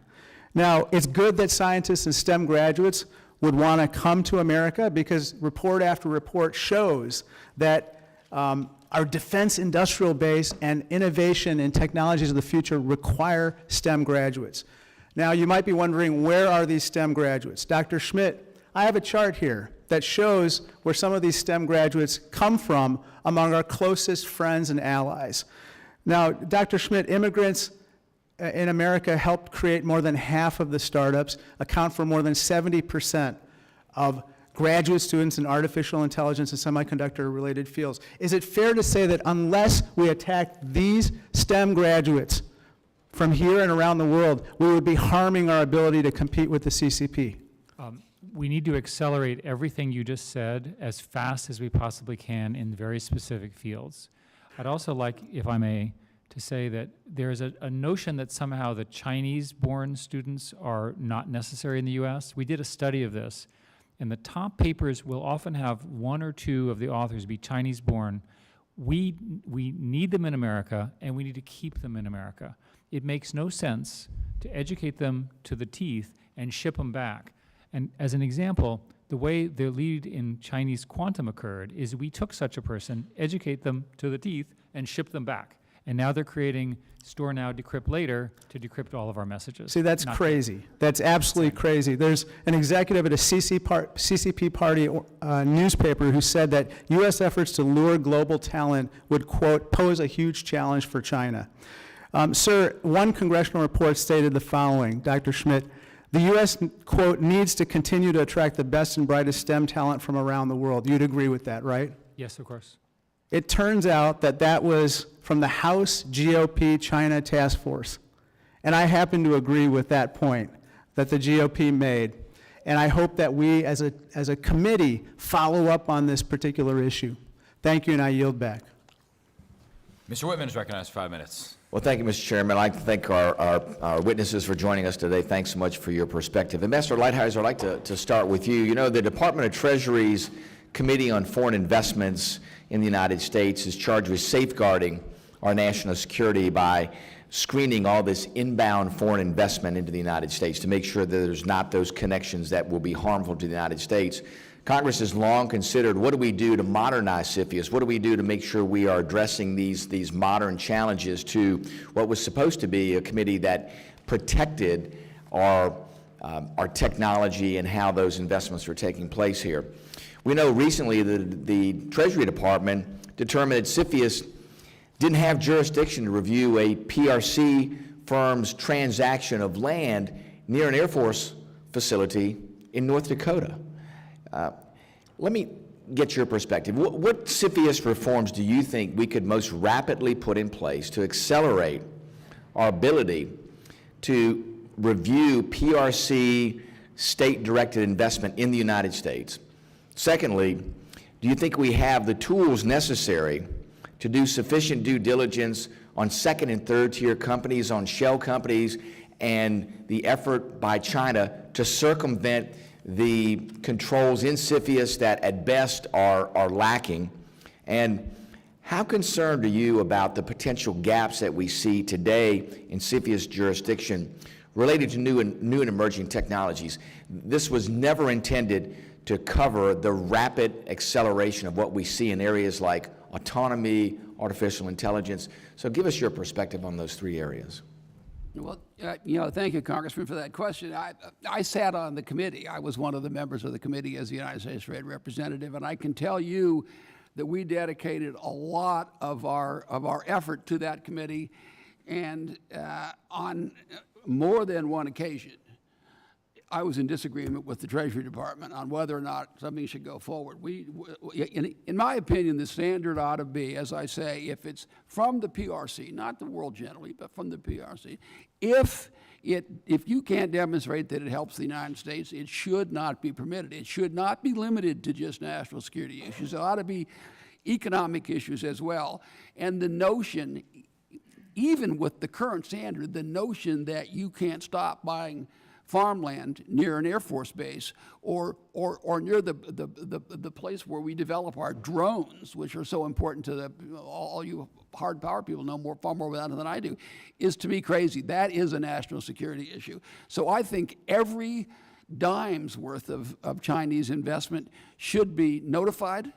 Now, it's good that scientists and STEM graduates would want to come to America because report after report shows that our defense industrial base and innovation and technologies of the future require STEM graduates. Now, you might be wondering, where are these STEM graduates? Dr. Schmidt, I have a chart here that shows where some of these STEM graduates come from among our closest friends and allies. Now, Dr. Schmidt, immigrants in America helped create more than half of the startups, account for more than 70% of graduate students in artificial intelligence and semiconductor-related fields. Is it fair to say that unless we attack these STEM graduates from here and around the world, we would be harming our ability to compete with the CCP? We need to accelerate everything you just said as fast as we possibly can in very specific fields. I'd also like, if I may, to say that there's a notion that somehow the Chinese-born students are not necessary in the U.S. We did a study of this, and the top papers will often have 1 or 2 of the authors be Chinese-born. We need them in America, and we need to keep them in America. It makes no sense to educate them to the teeth and ship them back. And as an example, the way the lead in Chinese quantum occurred is we took such a person, educate them to the teeth, and ship them back. And now they're creating store now, decrypt later to decrypt all of our messages. See, that's crazy. That's absolutely crazy. There's an executive at a CCP party newspaper who said that U.S. efforts to lure global talent would, quote, pose a huge challenge for China. Sir, one congressional report stated the following, Dr. Schmidt, the U.S., quote, needs to continue to attract the best and brightest STEM talent from around the world. You'd agree with that, right? Yes, of course. It turns out that that was from the House GOP China Task Force. And I happen to agree with that point that the GOP made. And I hope that we, as a committee, follow up on this particular issue. Thank you, and I yield back. Mr. Whitman is recognized for 5 minutes. Well, thank you, Mr. Chairman. I'd like to thank our witnesses for joining us today. Thanks so much for your perspective. Ambassador Lighthizer, I'd like to start with you. You know, the Department of Treasury's Committee on Foreign Investments in the United States is charged with safeguarding our national security by screening all this inbound foreign investment into the United States to make sure that there's not those connections that will be harmful to the United States. Congress has long considered, what do we do to modernize CFIUS? What do we do to make sure we are addressing these modern challenges to what was supposed to be a committee that protected our technology and how those investments are taking place here? We know recently the Treasury Department determined that CFIUS didn't have jurisdiction to review a PRC firm's transaction of land near an Air Force facility in North Dakota. Let me get your perspective. What CFIUS reforms do you think we could most rapidly put in place to accelerate our ability to review PRC state-directed investment in the United States? Secondly, do you think we have the tools necessary to do sufficient due diligence on second and third tier companies, on shell companies, and the effort by China to circumvent the controls in CFIUS that at best are lacking? And how concerned are you about the potential gaps that we see today in CFIUS jurisdiction related to new and emerging technologies? This was never intended to cover the rapid acceleration of what we see in areas like autonomy, artificial intelligence. So give us your perspective on those three areas. Well, thank you, Congressman, for that question. I sat on the committee. I was one of the members of the committee as the United States Trade Representative, and I can tell you that we dedicated a lot of our effort to that committee, and on more than one occasion, I was in disagreement with the Treasury Department on whether or not something should go forward. In my opinion, the standard ought to be, as I say, if it's from the PRC, not the world generally, but from the PRC, if you can't demonstrate that it helps the United States, it should not be permitted. It should not be limited to just national security issues. It ought to be economic issues as well. And the notion, even with the current standard, the notion that you can't stop buying farmland near an Air Force base or near the place where we develop our drones, which are so important to all you hard power people know far more about it than I do, is to me crazy. That is a national security issue. So I think every dime's worth of Chinese investment should be notified,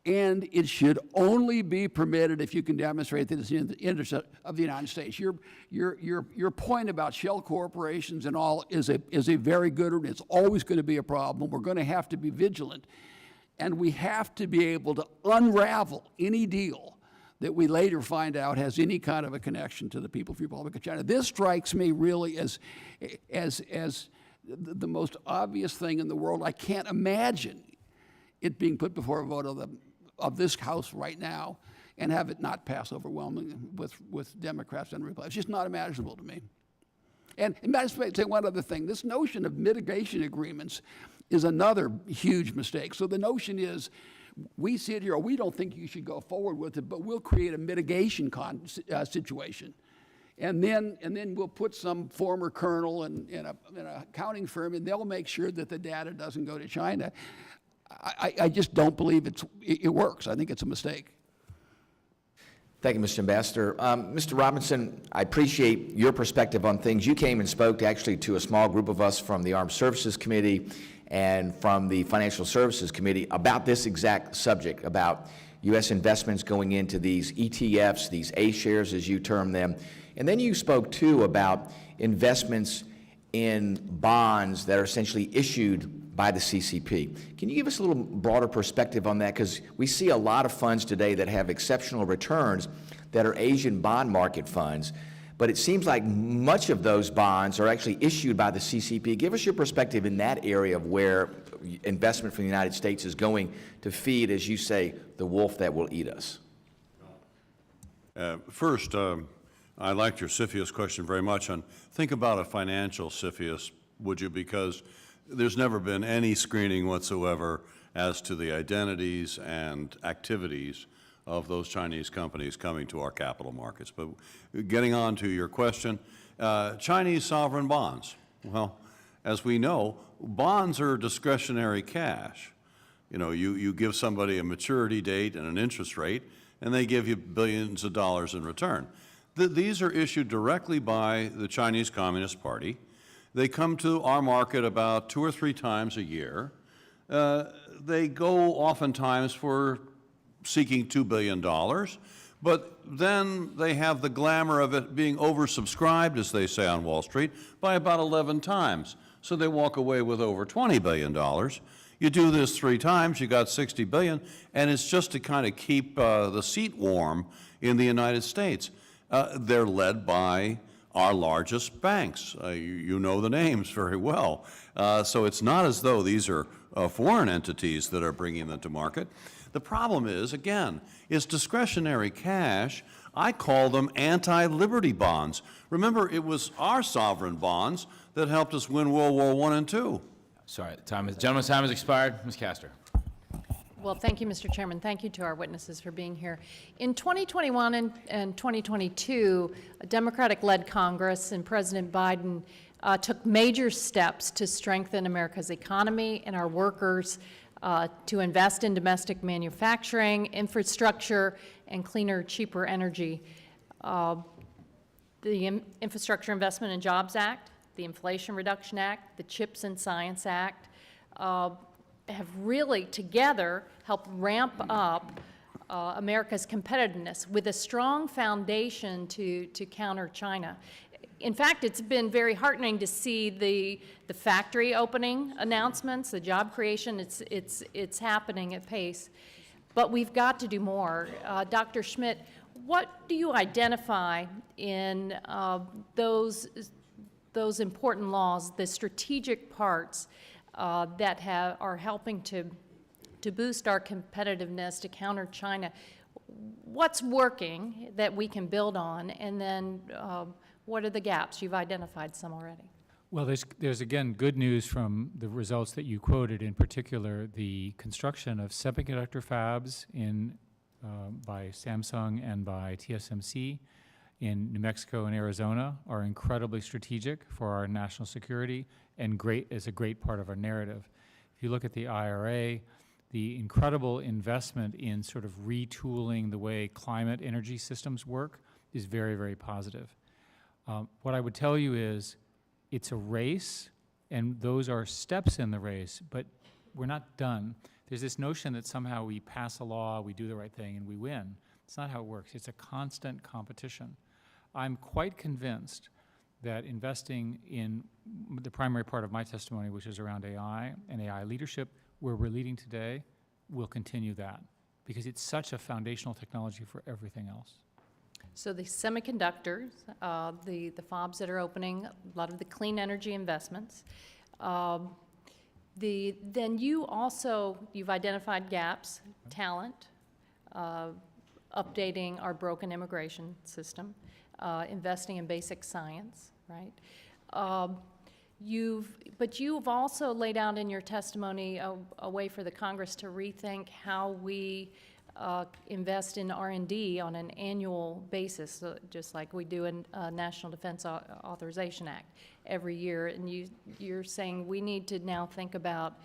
and it should only be permitted if you can demonstrate that it's in the interest of the United States. Your point about shell corporations and all is a very good one. It's always going to be a problem. We're going to have to be vigilant, and we have to be able to unravel any deal that we later find out has any kind of a connection to the People's Republic of China. This strikes me really as the most obvious thing in the world. I can't imagine it being put before a vote of this House right now and have it not pass overwhelmingly with Democrats and Republicans. It's just not imaginable to me. And I just say one other thing. This notion of mitigation agreements is another huge mistake. So the notion is, we sit here, we don't think you should go forward with it, but we'll create a mitigation situation. And then we'll put some former colonel in an accounting firm, and they'll make sure that the data doesn't go to China. I just don't believe it works. I think it's a mistake. Thank you, Mr. Ambassador. Mr. Robinson, I appreciate your perspective on things. You came and spoke actually to a small group of us from the Armed Services Committee and from the Financial Services Committee about this exact subject, about U.S. investments going into these ETFs, these A-shares as you term them. And then you spoke, too, about investments in bonds that are essentially issued by the CCP. Can you give us a little broader perspective on that? Because we see a lot of funds today that have exceptional returns that are Asian bond market funds, but it seems like much of those bonds are actually issued by the CCP. Give us your perspective in that area of where investment from the United States is going to feed, as you say, the wolf that will eat us. First, I liked your CFIUS question very much, and think about a financial CFIUS, would you? Because there's never been any screening whatsoever as to the identities and activities of those Chinese companies coming to our capital markets. But getting on to your question, Chinese sovereign bonds. Well, as we know, bonds are discretionary cash. You know, you give somebody a maturity date and an interest rate, and they give you billions of dollars in return. These are issued directly by the Chinese Communist Party. They come to our market about 2 or 3 times a year. They go oftentimes for seeking $2 billion, but then they have the glamour of it being oversubscribed, as they say on Wall Street, by about 11 times. So they walk away with over $20 billion. You do this 3 times, you got $60 billion, and it's just to kind of keep the seat warm in the United States. They're led by our largest banks. You know the names very well. So it's not as though these are foreign entities that are bringing them to market. The problem is, again, it's discretionary cash. I call them anti-liberty bonds. Remember, it was our sovereign bonds that helped us win World War I and II. Sorry, gentleman's time has expired. Ms. Castor. Well, thank you, Mr. Chairman. Thank you to our witnesses for being here. In 2021 and 2022, a Democratic-led Congress and President Biden took major steps to strengthen America's economy and our workers, to invest in domestic manufacturing, infrastructure, and cleaner, cheaper energy. The Infrastructure Investment and Jobs Act, the Inflation Reduction Act, the CHIPS and Science Act have really together helped ramp up America's competitiveness with a strong foundation to counter China. In fact, it's been very heartening to see the factory opening announcements, the job creation. It's happening at pace, but we've got to do more. Dr. Schmidt, what do you identify in those important laws, the strategic parts that are helping to boost our competitiveness, to counter China? What's working that we can build on, and then what are the gaps? You've identified some already. Well, there's again good news from the results that you quoted, in particular the construction of semiconductor fabs by Samsung and by TSMC in New Mexico and Arizona are incredibly strategic for our national security and is a great part of our narrative. If you look at the IRA, the incredible investment in sort of retooling the way climate energy systems work is very, very positive. What I would tell you is it's a race, and those are steps in the race, but we're not done. There's this notion that somehow we pass a law, we do the right thing, and we win. It's not how it works. It's a constant competition. I'm quite convinced that investing in the primary part of my testimony, which is around AI and AI leadership, where we're leading today, will continue that, because it's such a foundational technology for everything else. So the semiconductors, the fobs that are opening, a lot of the clean energy investments. Then you've identified gaps, talent, updating our broken immigration system, investing in basic science, right? But you've also laid out in your testimony a way for the Congress to rethink how we invest in R&D on an annual basis, just like we do in National Defense Authorization Act every year. And you're saying we need to now think about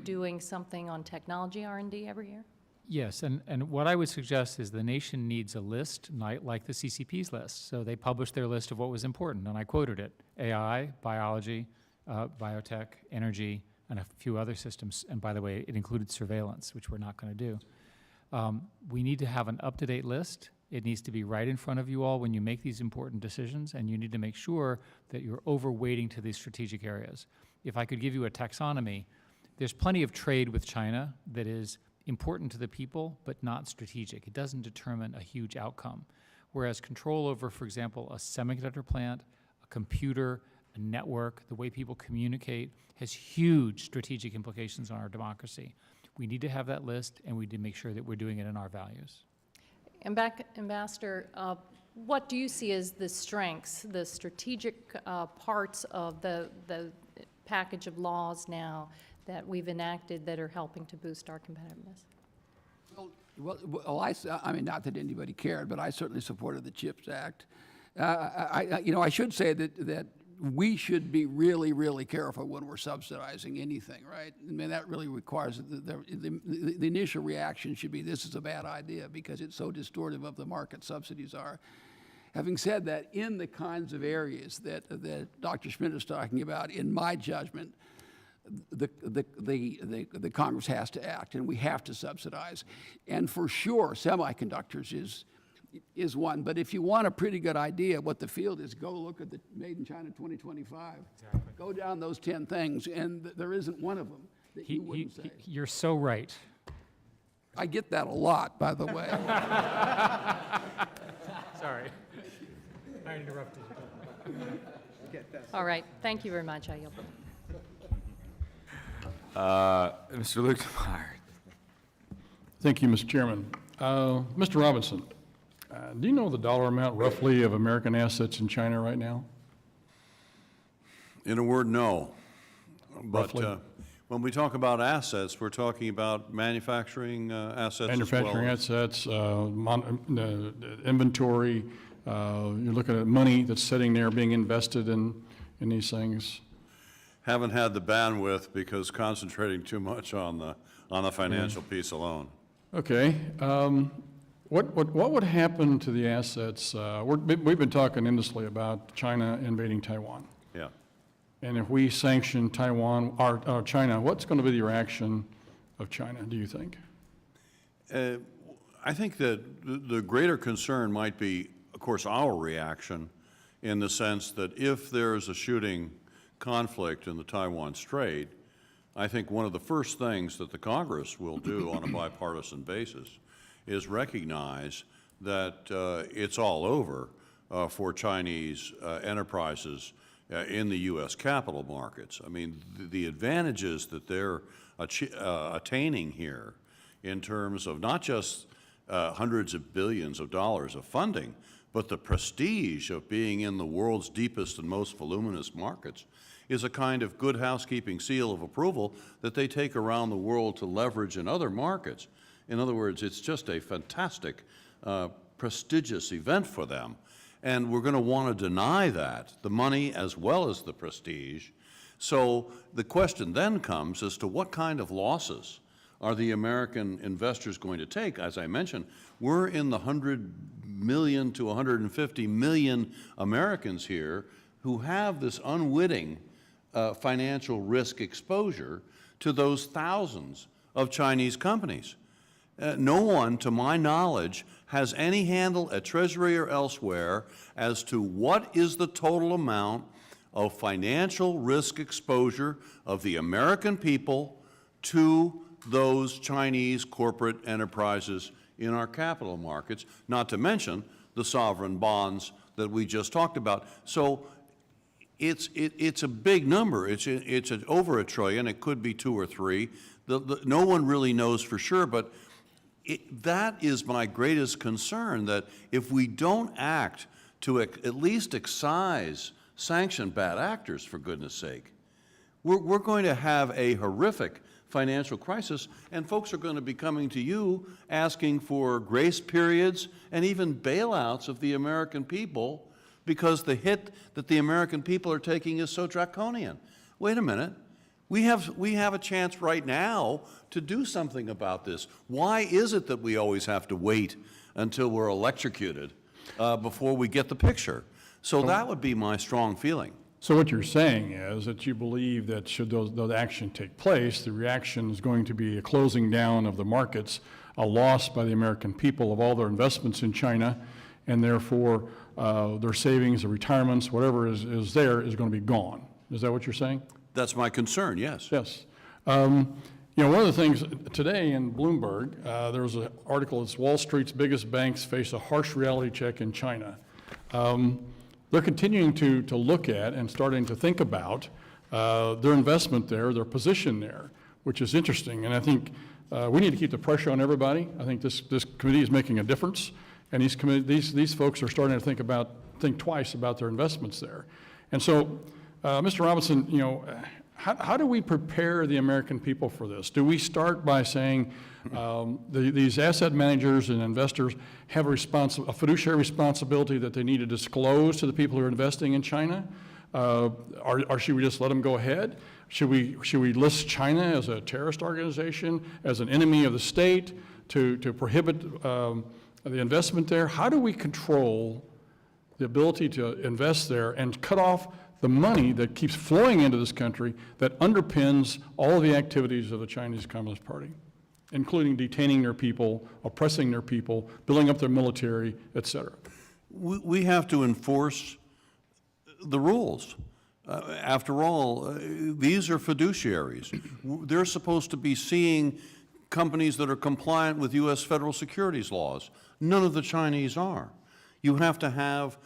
doing something on technology R&D every year? Yes, and what I would suggest is the nation needs a list like the CCP's list. So they published their list of what was important, and I quoted it: AI, biology, biotech, energy, and a few other systems. And by the way, it included surveillance, which we're not going to do. We need to have an up-to-date list. It needs to be right in front of you all when you make these important decisions, and you need to make sure that you're overweighting to these strategic areas. If I could give you a taxonomy, there's plenty of trade with China that is important to the people, but not strategic. It doesn't determine a huge outcome. Whereas control over, for example, a semiconductor plant, a computer, a network, the way people communicate, has huge strategic implications on our democracy. We need to have that list, and we need to make sure that we're doing it in our values. Ambassador, what do you see as the strengths, the strategic parts of the package of laws now that we've enacted that are helping to boost our competitiveness? Well, I mean, not that anybody cared, but I certainly supported the CHIPS Act. I should say that we should be really, really careful when we're subsidizing anything, right? I mean, that really requires, the initial reaction should be, this is a bad idea, because it's so distortive of the market subsidies are. Having said that, in the kinds of areas that Dr. Schmidt is talking about, in my judgment, the Congress has to act, and we have to subsidize. And for sure, semiconductors is one. But if you want a pretty good idea what the field is, go look at the Made in China 2025. Exactly. Go down those 10 things, and there isn't one of them that you wouldn't say. You're so right. I get that a lot, by the way. Sorry. I interrupted you. All right. Thank you very much. I yield. Mr. Lukemeyer. Thank you, Mr. Chairman. Mr. Robinson, do you know the dollar amount roughly of American assets in China right now? In a word, no. But when we talk about assets, we're talking about manufacturing assets Manufacturing as well. assets, inventory. You're looking at money that's sitting there being invested in these things. Haven't had the bandwidth because concentrating too much on the financial piece alone. Okay. What would happen to the assets? We've been talking endlessly about China invading Taiwan. Yeah. And if we sanction Taiwan or China, what's going to be the reaction of China, do you think? I think that the greater concern might be, of course, our reaction in the sense that if there's a shooting conflict in the Taiwan Strait, I think one of the first things that the Congress will do on a bipartisan basis is recognize that it's all over for Chinese enterprises in the U.S. capital markets. I mean, the advantages that they're attaining here in terms of not just hundreds of billions of dollars of funding, but the prestige of being in the world's deepest and most voluminous markets is a kind of good housekeeping seal of approval that they take around the world to leverage in other markets. In other words, it's just a fantastic, prestigious event for them. And we're going to want to deny that, the money as well as the prestige. So the question then comes as to what kind of losses are the American investors going to take? As I mentioned, we're in the 100 million to 150 million Americans here who have this unwitting financial risk exposure to those thousands of Chinese companies. No one, to my knowledge, has any handle at Treasury or elsewhere as to what is the total amount of financial risk exposure of the American people to those Chinese corporate enterprises in our capital markets, not to mention the sovereign bonds that we just talked about. So it's a big number. It's over $1 trillion. It could be 2 or 3. No one really knows for sure, but that is my greatest concern, that if we don't act to at least excise, sanction bad actors, for goodness sake, we're going to have a horrific financial crisis, and folks are going to be coming to you asking for grace periods and even bailouts of the American people because the hit that the American people are taking is so draconian. Wait a minute. We have a chance right now to do something about this. Why is it that we always have to wait until we're electrocuted before we get the picture? So that would be my strong feeling. So what you're saying is that you believe that should those actions take place, the reaction is going to be a closing down of the markets a loss by the American people of all their investments in China, and therefore their savings, their retirements, whatever is there is going to be gone. Is that what you're saying? That's my concern, yes. Yes. You know, one of the things today in Bloomberg, there was an article, it's Wall Street's biggest banks face a harsh reality check in China. They're continuing to look at and starting to think about their investment there, their position there, which is interesting. And I think we need to keep the pressure on everybody. I think this committee is making a difference, and these folks are starting to think twice about their investments there. And so, Mr. Robinson, you know, how do we prepare the American people for this? Do we start by saying these asset managers and investors have a fiduciary responsibility that they need to disclose to the people who are investing in China? Or should we just let them go ahead? Should we list China as a terrorist organization, as an enemy of the state, to prohibit the investment there? How do we control the ability to invest there and cut off the money that keeps flowing into this country that underpins all of the activities of the Chinese Communist Party, including detaining their people, oppressing their people, building up their military, et cetera? We have to enforce the rules. After all, these are fiduciaries. They're supposed to be seeing companies that are compliant with U.S. federal securities laws. None of the Chinese are. You have to have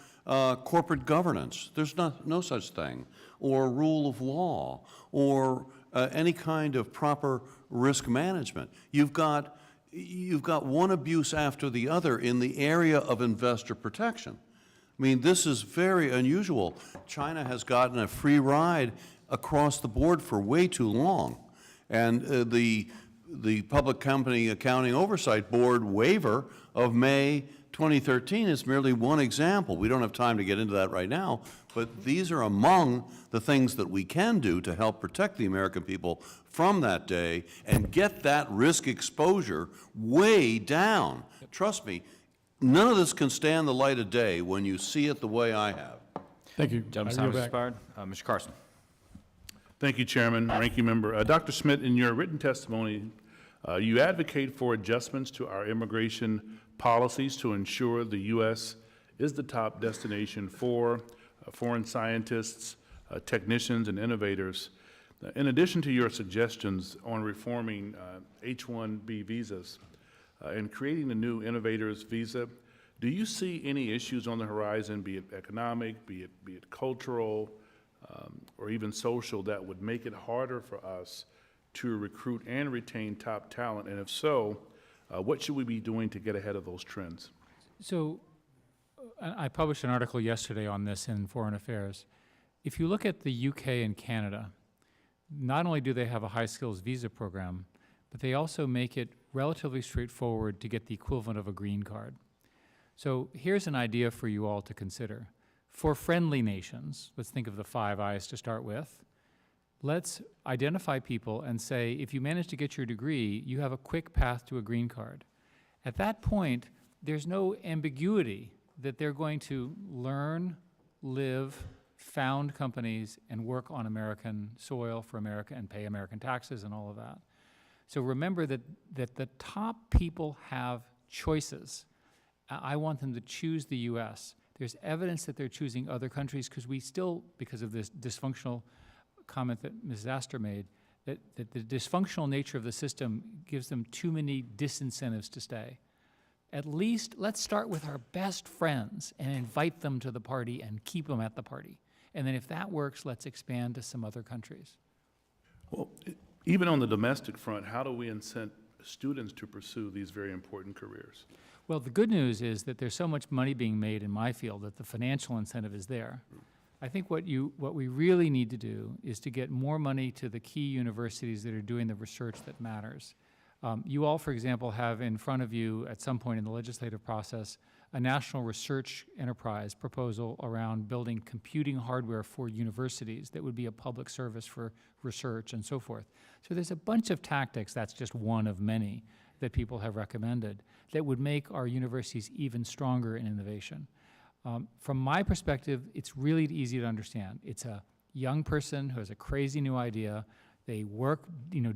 corporate governance. There's no such thing, or rule of law, or any kind of proper risk management. You've got one abuse after the other in the area of investor protection. I mean, this is very unusual. China has gotten a free ride across the board for way too long, and the Public Company Accounting Oversight Board waiver of May 2013 is merely one example. We don't have time to get into that right now, but these are among the things that we can do to help protect the American people from that day and get that risk exposure way down. Trust me, none of this can stand the light of day when you see it the way I have. Thank you. Gentleman's time has expired. Mr. Carson. Thank you, Chairman, Ranking Member. Dr. Schmidt, in your written testimony, you advocate for adjustments to our immigration policies to ensure the U.S. is the top destination for foreign scientists, technicians, and innovators. In addition to your suggestions on reforming H-1B visas and creating the new innovators visa, do you see any issues on the horizon, be it economic, be it cultural, or even social, that would make it harder for us to recruit and retain top talent? And if so, what should we be doing to get ahead of those trends? So I published an article yesterday on this in Foreign Affairs. If you look at the UK and Canada, not only do they have a high skills visa program, but they also make it relatively straightforward to get the equivalent of a green card. So here's an idea for you all to consider. For friendly nations, let's think of the Five Eyes to start with, let's identify people and say, if you manage to get your degree, you have a quick path to a green card. At that point, there's no ambiguity that they're going to learn, live, found companies, and work on American soil for America and pay American taxes and all of that. So remember that the top people have choices. I want them to choose the U.S. There's evidence that they're choosing other countries because we still, because of this dysfunctional comment that Ms. Astor made, that the dysfunctional nature of the system gives them too many disincentives to stay. At least let's start with our best friends and invite them to the party and keep them at the party. And then if that works, let's expand to some other countries. Well, even on the domestic front, how do we incent students to pursue these very important careers? Well, the good news is that there's so much money being made in my field that the financial incentive is there. I think what we really need to do is to get more money to the key universities that are doing the research that matters. You all, for example, have in front of you at some point in the legislative process a national research enterprise proposal around building computing hardware for universities that would be a public service for research and so forth. So there's a bunch of tactics, that's just one of many, that people have recommended that would make our universities even stronger in innovation. From my perspective, it's really easy to understand. It's a young person who has a crazy new idea. They work,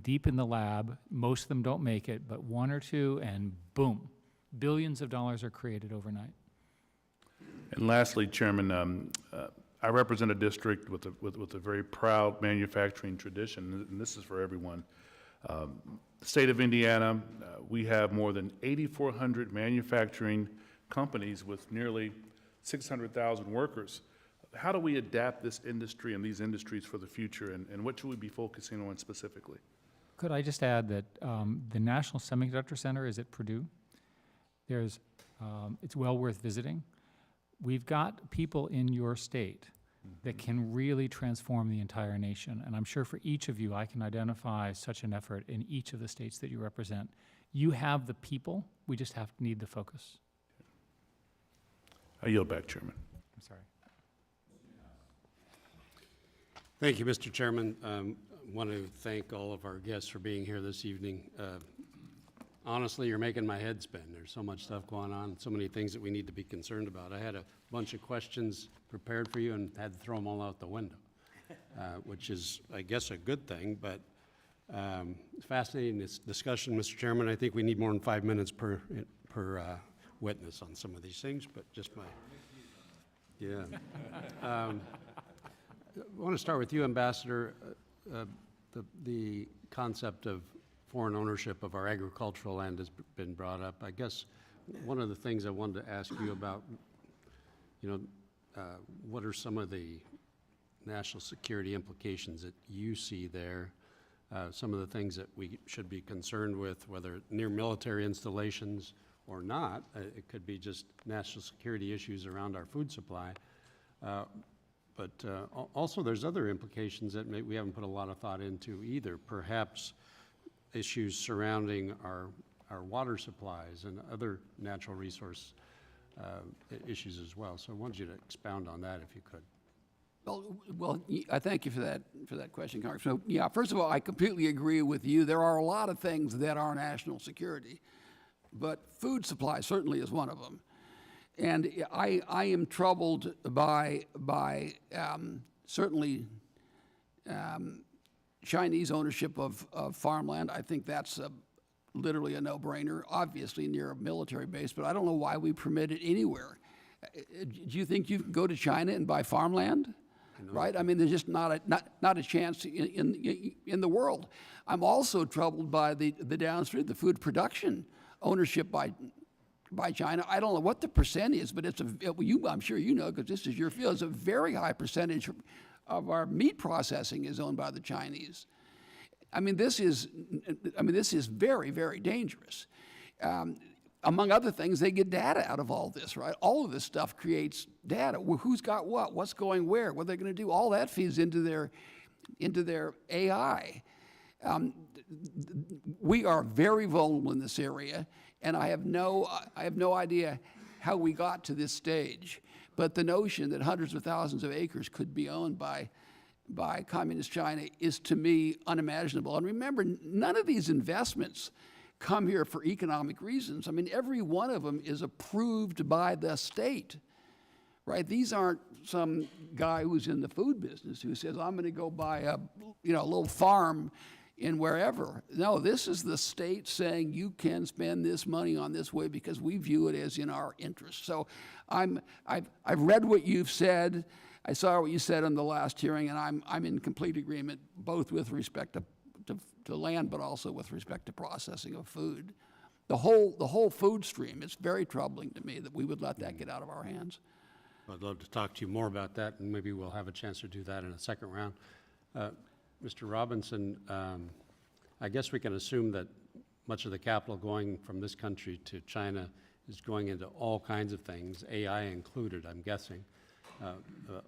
deep in the lab. Most of them don't make it, but one or two, and boom, billions of dollars are created overnight. And lastly, Chairman, I represent a district with a very proud manufacturing tradition, and this is for everyone. The state of Indiana, we have more than 8,400 manufacturing companies with nearly 600,000 workers. How do we adapt this industry and these industries for the future, and what should we be focusing on specifically? Could I just add that the National Semiconductor Center is at Purdue. It's well worth visiting. We've got people in your state that can really transform the entire nation, and I'm sure for each of you, I can identify such an effort in each of the states that you represent. You have the people, we just need the focus. I yield back, Chairman. I'm sorry. Thank you, Mr. Chairman. I want to thank all of our guests for being here this evening. Honestly, you're making my head spin. There's so much stuff going on, so many things that we need to be concerned about. I had a bunch of questions prepared for you and had to throw them all out the window, which is, I guess, a good thing, but fascinating discussion, Mr. Chairman. I think we need more than 5 minutes per witness on some of these things, but just my, yeah. I want to start with you, Ambassador. The concept of foreign ownership of our agricultural land has been brought up. I guess one of the things I wanted to ask you about, what are some of the national security implications that you see there? Some of the things that we should be concerned with, whether near military installations or not. It could be just national security issues around our food supply. But also there's other implications that we haven't put a lot of thought into either. Perhaps issues surrounding our water supplies and other natural resource issues as well. So I wanted you to expound on that if you could. Well, I thank you for that question, Congressman. So, yeah, first of all, I completely agree with you. There are a lot of things that are national security, but food supply certainly is one of them. And I am troubled by certainly Chinese ownership of farmland. I think that's literally a no-brainer, obviously near a military base, but I don't know why we permit it anywhere. Do you think you can go to China and buy farmland? Right? I mean, there's just not a chance in the world. I'm also troubled by the downstream, the food production ownership by China. I don't know what the percent is, but I'm sure you know, because this is your field. It's a very high percentage of our meat processing is owned by the Chinese. I mean, this is very, very dangerous. Among other things, they get data out of all this, right? All of this stuff creates data. Who's got what? What's going where? What are they going to do? All that feeds into their AI. We are very vulnerable in this area, and I have no idea how we got to this stage. But the notion that hundreds of thousands of acres could be owned by communist China is, to me, unimaginable. And remember, none of these investments come here for economic reasons. I mean, every one of them is approved by the state, right? These aren't some guy who's in the food business who says, I'm going to go buy a little farm in wherever. No, this is the state saying you can spend this money on this way because we view it as in our interest. So I've read what you've said. I saw what you said in the last hearing, and I'm in complete agreement, both with respect to land, but also with respect to processing of food. The whole food stream, it's very troubling to me that we would let that get out of our hands. I'd love to talk to you more about that, and maybe we'll have a chance to do that in a second round. Mr. Robinson, I guess we can assume that much of the capital going from this country to China is going into all kinds of things, AI included, I'm guessing,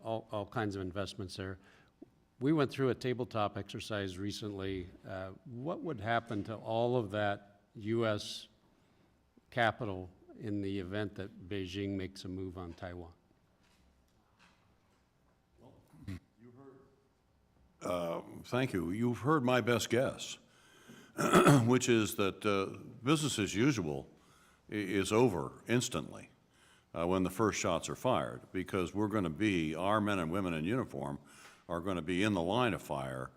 all kinds of investments there. We went through a tabletop exercise recently. What would happen to all of that U.S. capital in the event that Beijing makes a move on Taiwan? Thank you. You've heard my best guess, which is that business as usual is over instantly when the first shots are fired, because we're going to be, our men and women in uniform are going to be in the line of fire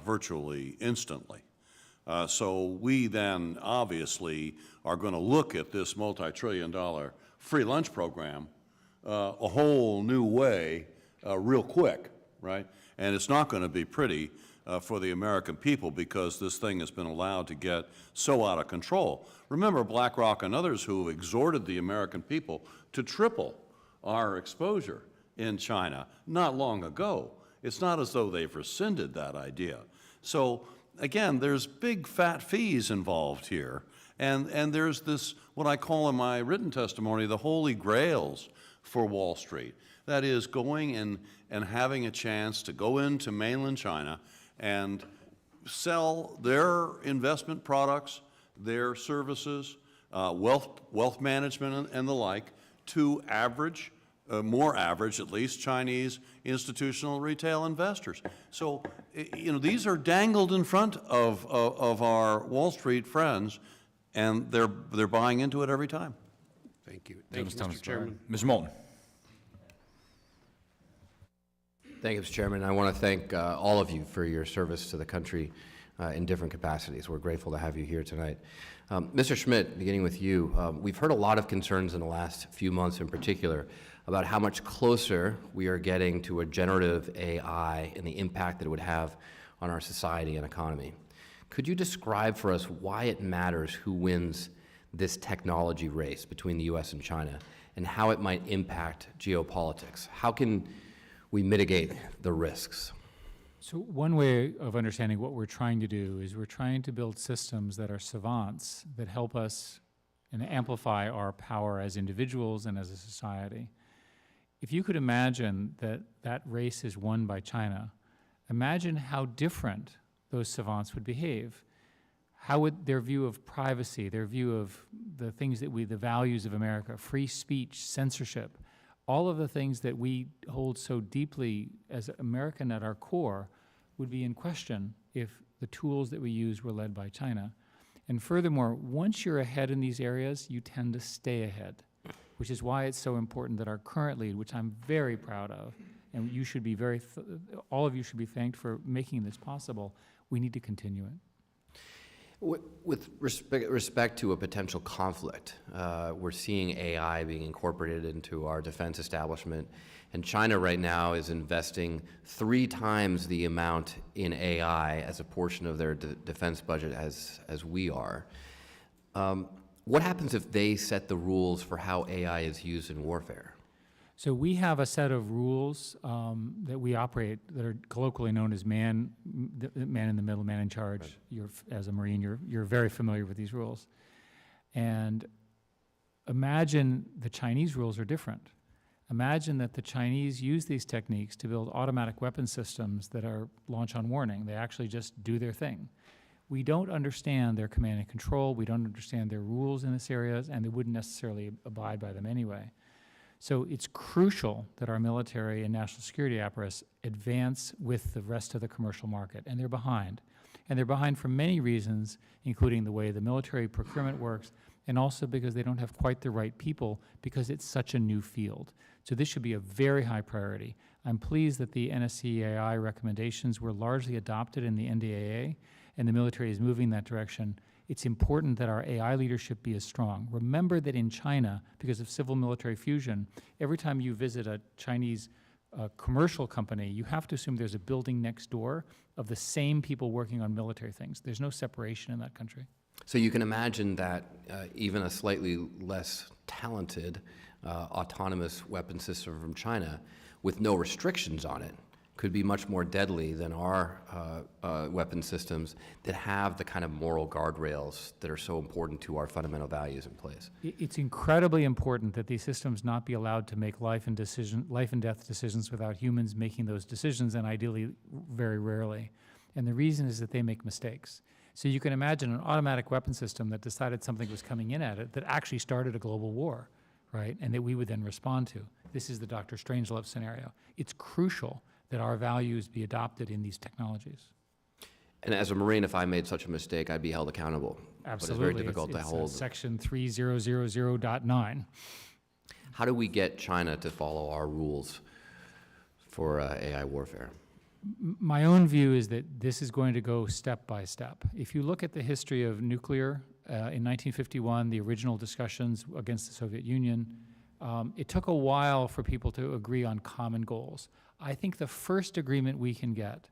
virtually instantly. So we then obviously are going to look at this multi-trillion-dollar free lunch program a whole new way real quick, right? And it's not going to be pretty for the American people because this thing has been allowed to get so out of control. Remember BlackRock and others who exhorted the American people to triple our exposure in China not long ago. It's not as though they've rescinded that idea. So again, there's big fat fees involved here. And there's this, what I call in my written testimony, the holy grails for Wall Street. That is going and having a chance to go into mainland China and sell their investment products, their services, wealth management and the like to average, more average at least, Chinese institutional retail investors. So, you know, these are dangled in front of our Wall Street friends, and they're buying into it every time. Thank you. Thank you, Mr. Chairman. Mr. Moulton. Thank you, Mr. Chairman. I want to thank all of you for your service to the country in different capacities. We're grateful to have you here tonight. Mr. Schmidt, beginning with you, we've heard a lot of concerns in the last few months in particular about how much closer we are getting to a generative AI and the impact that it would have on our society and economy. Could you describe for us why it matters who wins this technology race between the U.S. and China and how it might impact geopolitics? How can we mitigate the risks? So one way of understanding what we're trying to do is we're trying to build systems that are savants that help us and amplify our power as individuals and as a society. If you could imagine that that race is won by China, imagine how different those savants would behave. How would their view of privacy, their view of the things that the values of America, free speech, censorship, all of the things that we hold so deeply as American at our core would be in question if the tools that we use were led by China. And furthermore, once you're ahead in these areas, you tend to stay ahead, which is why it's so important that our current lead, which I'm very proud of, and you should be all of you should be thanked for making this possible, we need to continue it. With respect to a potential conflict, we're seeing AI being incorporated into our defense establishment, and China right now is investing 3 times the amount in AI as a portion of their defense budget as we are. What happens if they set the rules for how AI is used in warfare? So we have a set of rules that we operate that are colloquially known as man in the middle, man in charge. Right. You're, as a Marine, you're very familiar with these rules. And imagine the Chinese rules are different. Imagine that the Chinese use these techniques to build automatic weapon systems that are launch on warning. They actually just do their thing. We don't understand their command and control. We don't understand their rules in this area, and they wouldn't necessarily abide by them anyway. So it's crucial that our military and national security apparatus advance with the rest of the commercial market, and they're behind. And they're behind for many reasons, including the way the military procurement works, and also because they don't have quite the right people because it's such a new field. So this should be a very high priority. I'm pleased that the NSCAI recommendations were largely adopted in the NDAA, and the military is moving in that direction. It's important that our AI leadership be as strong. Remember that in China, because of civil-military fusion, every time you visit a Chinese commercial company, you have to assume there's a building next door of the same people working on military things. There's no separation in that country. So you can imagine that even a slightly less talented autonomous weapon system from China with no restrictions on it could be much more deadly than our weapon systems that have the kind of moral guardrails that are so important to our fundamental values in place. It's incredibly important that these systems not be allowed to make life and death decisions without humans making those decisions, and ideally very rarely. And the reason is that they make mistakes. So you can imagine an automatic weapon system that decided something was coming in at it that actually started a global war, right? And that we would then respond to. This is the Dr. Strangelove scenario. It's crucial that our values be adopted in these technologies. And as a Marine, if I made such a mistake, I'd be held accountable. Absolutely. But it's very difficult to hold. Section 3000.9. How do we get China to follow our rules for AI warfare? My own view is that this is going to go step by step. If you look at the history of nuclear, in 1951, the original discussions against the Soviet Union, it took a while for people to agree on common goals. I think the first agreement we can get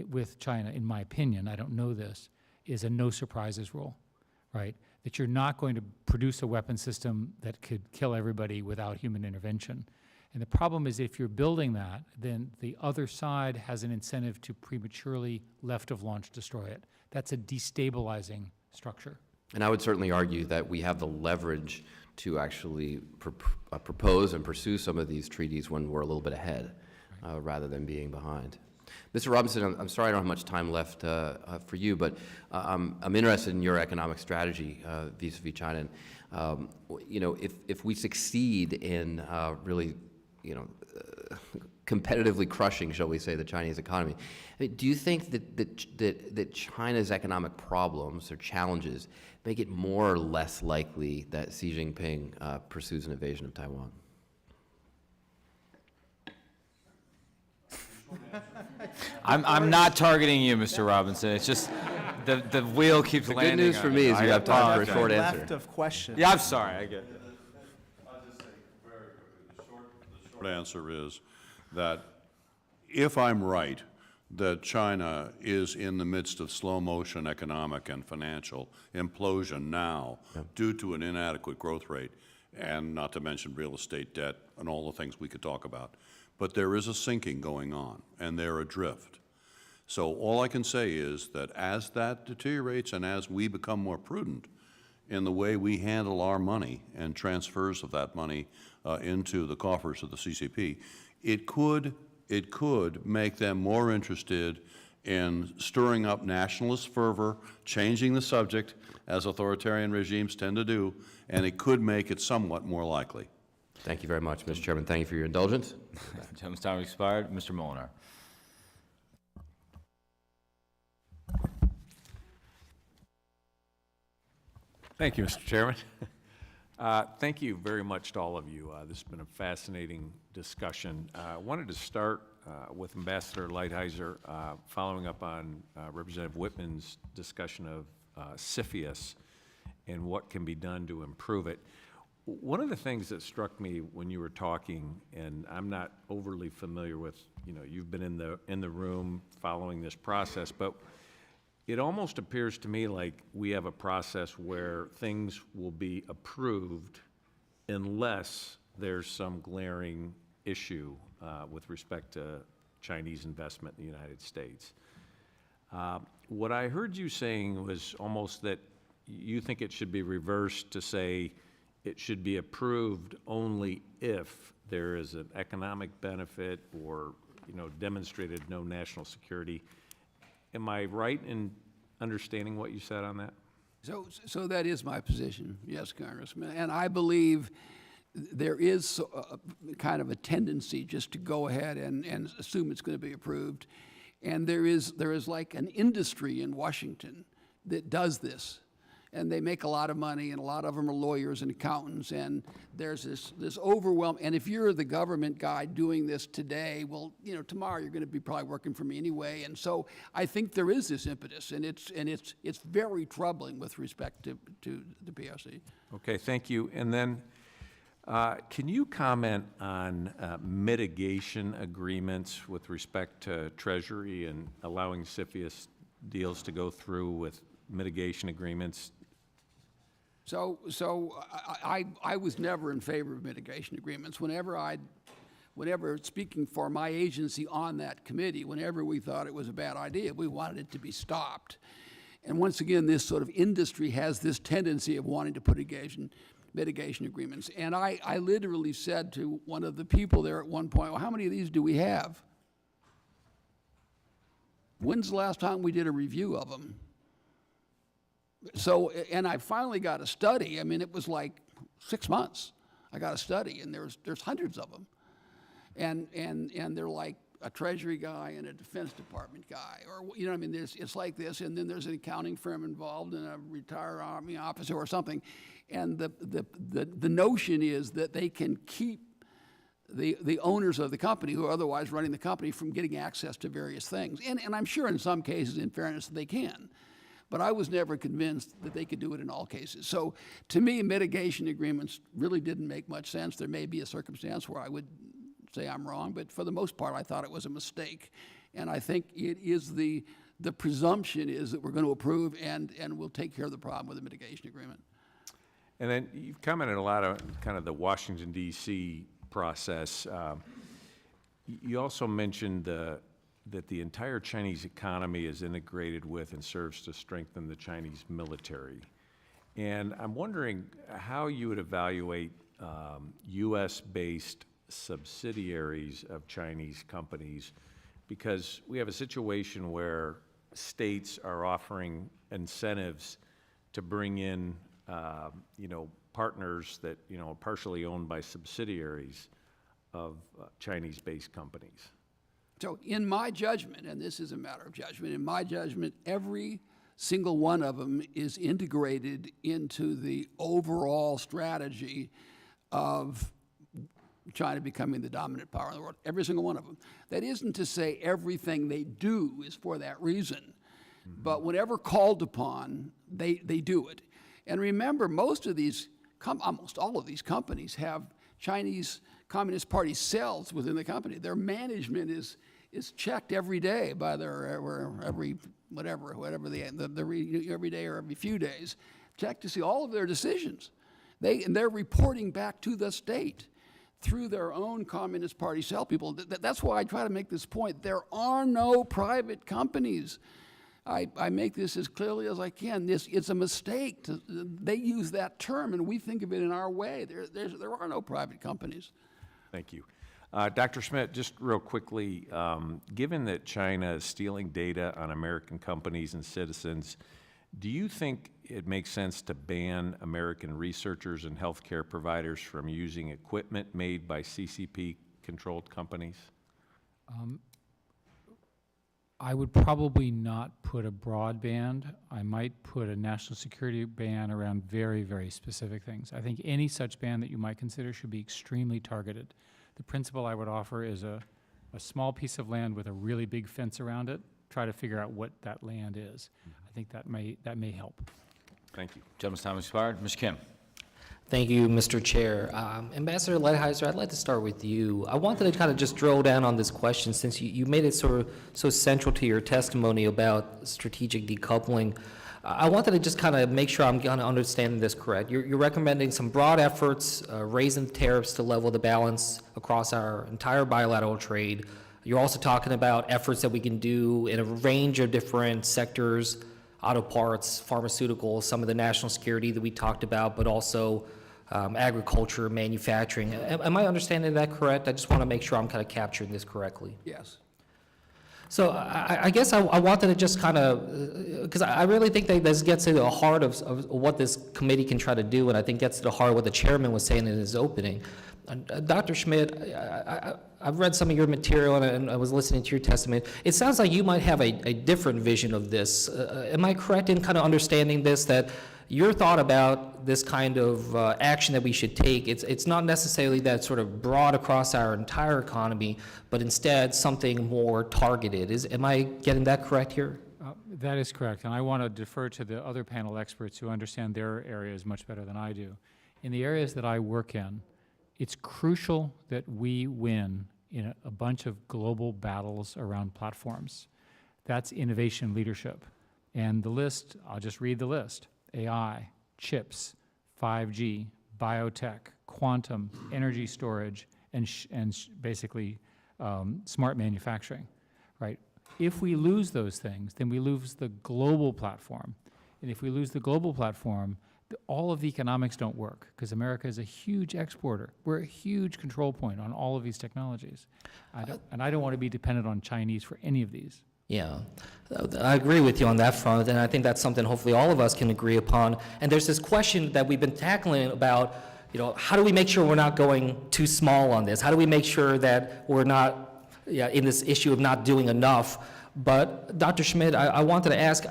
with China, in my opinion, I don't know this, is a no surprises rule, right? That you're not going to produce a weapon system that could kill everybody without human intervention. And the problem is if you're building that, then the other side has an incentive to prematurely left of launch destroy it. That's a destabilizing structure. And I would certainly argue that we have the leverage to actually propose and pursue some of these treaties when we're a little bit ahead, rather than being behind. Mr. Robinson, I'm sorry I don't have much time left for you, but I'm interested in your economic strategy vis-a-vis China. And, you know, if we succeed in really, you know, competitively crushing, shall we say, the Chinese economy, I mean, do you think that China's economic problems or challenges make it more or less likely that Xi Jinping pursues an invasion of Taiwan? I'm not targeting you, Mr. Robinson. It's just the wheel keeps landing. The good news for me is you have time for a short answer. Left of question. Yeah, I'm sorry. I get it. I'll just say very quickly, the short answer is that if I'm right that China is in the midst of slow motion economic and financial implosion now due to an inadequate growth rate, and not to mention real estate debt and all the things we could talk about. But there is a sinking going on, and they're adrift. So all I can say is that as that deteriorates and as we become more prudent in the way we handle our money and transfers of that money into the coffers of the CCP, it could make them more interested in stirring up nationalist fervor, changing the subject, as authoritarian regimes tend to do, and it could make it somewhat more likely. Thank you very much, Mr. Chairman. Thank you for your indulgence. Gentleman's time expired. Mr. Molinar. Thank you, Mr. Chairman. Thank you very much to all of you. This has been a fascinating discussion. I wanted to start with Ambassador Lighthizer, following up on Representative Whitman's discussion of CFIUS and what can be done to improve it. One of the things that struck me when you were talking, and I'm not overly familiar with, you know, you've been in the room following this process, but it almost appears to me like we have a process where things will be approved unless there's some glaring issue with respect to Chinese investment in the United States. What I heard you saying was almost that you think it should be reversed to say it should be approved only if there is an economic benefit or, you know, demonstrated no national security. Am I right in understanding what you said on that? So that is my position, yes, Congressman. And I believe there is kind of a tendency just to go ahead and assume it's going to be approved. And there is like an industry in Washington that does this. And they make a lot of money, and a lot of them are lawyers and accountants, and there's this overwhelm. And if you're the government guy doing this today, well, you know, tomorrow you're going to be probably working for me anyway. And so I think there is this impetus, and it's very troubling with respect to the PRC. Okay, thank you. And then can you comment on mitigation agreements with respect to Treasury and allowing CFIUS deals to go through with mitigation agreements? So I was never in favor of mitigation agreements. Whenever speaking for my agency on that committee, whenever we thought it was a bad idea, we wanted it to be stopped. And once again, this sort of industry has this tendency of wanting to put mitigation agreements. And I literally said to one of the people there at one point, well, how many of these do we have? When's the last time we did a review of them? So, and I finally got a study. I mean, it was like 6 months. I got a study, and there's hundreds of them. And they're like a Treasury guy and a Defense Department guy, or, you know what I mean? It's like this, and then there's an accounting firm involved and a retired Army officer or something. And the notion is that they can keep the owners of the company who are otherwise running the company from getting access to various things. And I'm sure in some cases, in fairness, they can. But I was never convinced that they could do it in all cases. So to me, mitigation agreements really didn't make much sense. There may be a circumstance where I would say I'm wrong, but for the most part, I thought it was a mistake. And I think it is the presumption is that we're going to approve and we'll take care of the problem with a mitigation agreement. And then you've commented a lot on kind of the Washington, D.C. process. You also mentioned that the entire Chinese economy is integrated with and serves to strengthen the Chinese military. And I'm wondering how you would evaluate U.S.-based subsidiaries of Chinese companies, because we have a situation where states are offering incentives to bring in partners that, are partially owned by subsidiaries of Chinese-based companies. So in my judgment, and this is a matter of judgment, in my judgment, every single one of them is integrated into the overall strategy of China becoming the dominant power in the world, every single one of them. That isn't to say everything they do is for that reason, but whenever called upon, they do it. And remember, most of these, almost all of these companies have Chinese Communist Party cells within the company. Their management is checked every day by their, every day or every few days, checked to see all of their decisions. And they're reporting back to the state through their own Communist Party cell people. That's why I try to make this point. There are no private companies. I make this as clearly as I can. It's a mistake. They use that term, and we think of it in our way. There are no private companies. Thank you. Dr. Schmidt, just real quickly, given that China is stealing data on American companies and citizens, do you think it makes sense to ban American researchers and healthcare providers from using equipment made by CCP-controlled companies? I would probably not put a broad ban. I might put a national security ban around very, very specific things. I think any such ban that you might consider should be extremely targeted. The principle I would offer is a small piece of land with a really big fence around it. Try to figure out what that land is. I think that may help. Thank you. Gentleman's time expired. Ms. Kim. Thank you, Mr. Chair. Ambassador Lighthizer, I'd like to start with you. I wanted to kind of just drill down on this question since you made it so central to your testimony about strategic decoupling. I wanted to just kind of make sure I'm kind of understanding this correct. You're recommending some broad efforts, raising tariffs to level the balance across our entire bilateral trade. You're also talking about efforts that we can do in a range of different sectors, auto parts, pharmaceuticals, some of the national security that we talked about, but also agriculture, manufacturing. Am I understanding that correct? I just want to make sure I'm kind of capturing this correctly. Yes. So I guess I wanted to just kind of, because I really think that this gets to the heart of what this committee can try to do, and I think gets to the heart of what the chairman was saying in his opening. Dr. Schmidt, I've read some of your material and I was listening to your testimony. It sounds like you might have a different vision of this. Am I correct in kind of understanding this, that your thought about this kind of action that we should take, it's not necessarily that sort of broad across our entire economy, but instead something more targeted? Am I getting that correct here? That is correct, and I want to defer to the other panel experts who understand their areas much better than I do. In the areas that I work in, it's crucial that we win in a bunch of global battles around platforms. That's innovation leadership. And the list, I'll just read the list: AI, chips, 5G, biotech, quantum, energy storage, and basically smart manufacturing, right? If we lose those things, then we lose the global platform. And if we lose the global platform, all of the economics don't work, because America is a huge exporter. We're a huge control point on all of these technologies. And I don't want to be dependent on Chinese for any of these. Yeah, I agree with you on that front, and I think that's something hopefully all of us can agree upon. And there's this question that we've been tackling about, how do we make sure we're not going too small on this? How do we make sure that we're not in this issue of not doing enough? But Dr. Schmidt, I wanted to ask,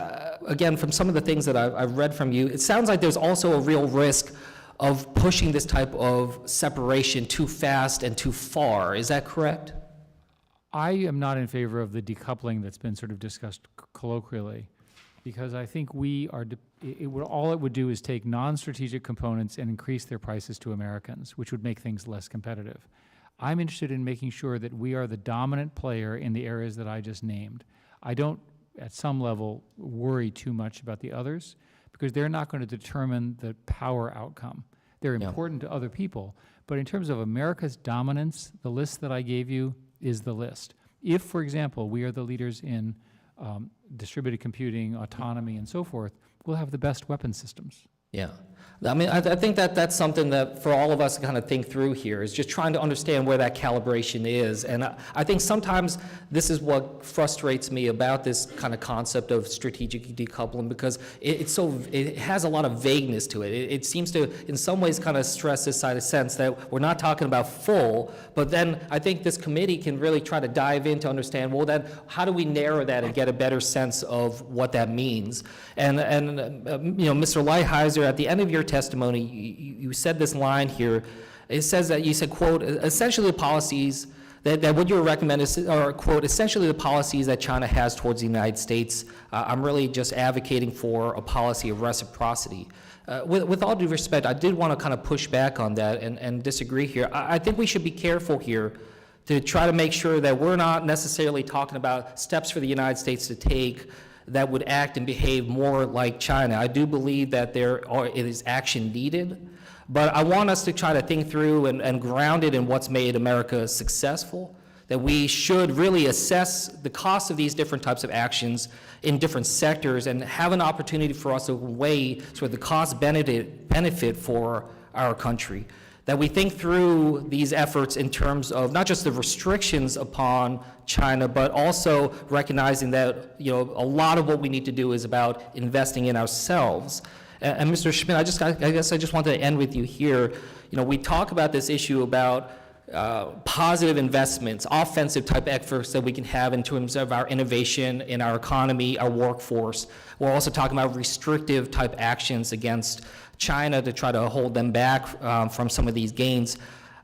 again, from some of the things that I've read from you, it sounds like there's also a real risk of pushing this type of separation too fast and too far. Is that correct? I am not in favor of the decoupling that's been sort of discussed colloquially, because I think all it would do is take non-strategic components and increase their prices to Americans, which would make things less competitive. I'm interested in making sure that we are the dominant player in the areas that I just named. I don't, at some level, worry too much about the others, because they're not going to determine the power outcome. They're important to other people, but in terms of America's dominance, the list that I gave you is the list. If, for example, we are the leaders in distributed computing, autonomy, and so forth, we'll have the best weapon systems. Yeah. I mean, I think that that's something that for all of us to kind of think through here is just trying to understand where that calibration is. And I think sometimes this is what frustrates me about this kind of concept of strategic decoupling, because it has a lot of vagueness to it. It seems to, in some ways, kind of stress this side of sense that we're not talking about full, but then I think this committee can really try to dive in to understand, well, then how do we narrow that and get a better sense of what that means? And you know, Mr. Lighthizer, at the end of your testimony, you said this line here. It says that you said, quote, essentially the policies that what you recommend is, or quote, essentially the policies that China has towards the United States, I'm really just advocating for a policy of reciprocity. With all due respect, I did want to kind of push back on that and disagree here. I think we should be careful here to try to make sure that we're not necessarily talking about steps for the United States to take that would act and behave more like China. I do believe that it is action needed, but I want us to try to think through and ground it in what's made America successful, that we should really assess the cost of these different types of actions in different sectors and have an opportunity for us to weigh sort of the cost benefit for our country. That we think through these efforts in terms of not just the restrictions upon China, but also recognizing that, you know, a lot of what we need to do is about investing in ourselves. And Mr. Schmidt, I guess I just wanted to end with you here. You know, we talk about this issue about positive investments, offensive type efforts that we can have in terms of our innovation in our economy, our workforce. We're also talking about restrictive type actions against China to try to hold them back from some of these gains.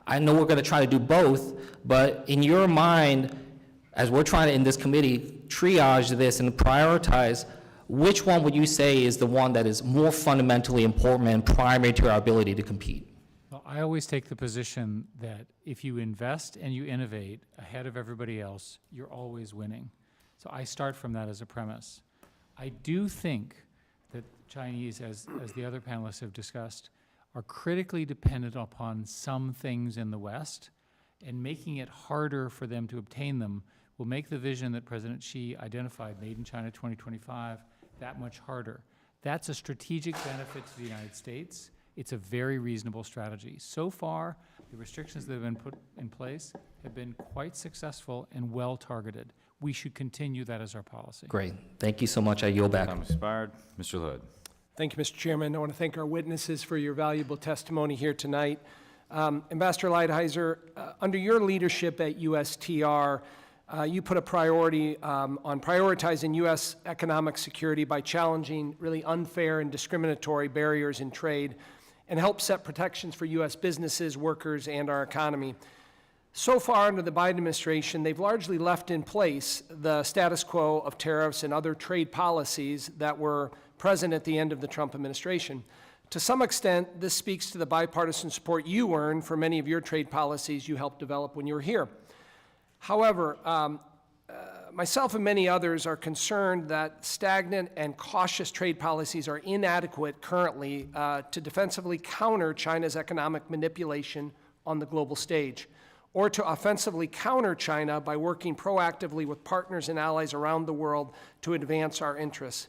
I know we're going to try to do both, but in your mind, as we're trying to, in this committee, triage this and prioritize, which one would you say is the one that is more fundamentally important and primary to our ability to compete? Well, I always take the position that if you invest and you innovate ahead of everybody else, you're always winning. So I start from that as a premise. I do think that Chinese, as the other panelists have discussed, are critically dependent upon some things in the West, and making it harder for them to obtain them will make the vision that President Xi identified, Made in China 2025, that much harder. That's a strategic benefit to the United States. It's a very reasonable strategy. So far, the restrictions that have been put in place have been quite successful and well targeted. We should continue that as our policy. Great. Thank you so much. I yield back. Time expired. Mr. Hood. Thank you, Mr. Chairman. I want to thank our witnesses for your valuable testimony here tonight. Ambassador Lighthizer, under your leadership at USTR, you put a priority on prioritizing U.S. economic security by challenging really unfair and discriminatory barriers in trade and help set protections for U.S. businesses, workers, and our economy. So far under the Biden administration, they've largely left in place the status quo of tariffs and other trade policies that were present at the end of the Trump administration. To some extent, this speaks to the bipartisan support you earned for many of your trade policies you helped develop when you were here. However, myself and many others are concerned that stagnant and cautious trade policies are inadequate currently to defensively counter China's economic manipulation on the global stage, or to offensively counter China by working proactively with partners and allies around the world to advance our interests.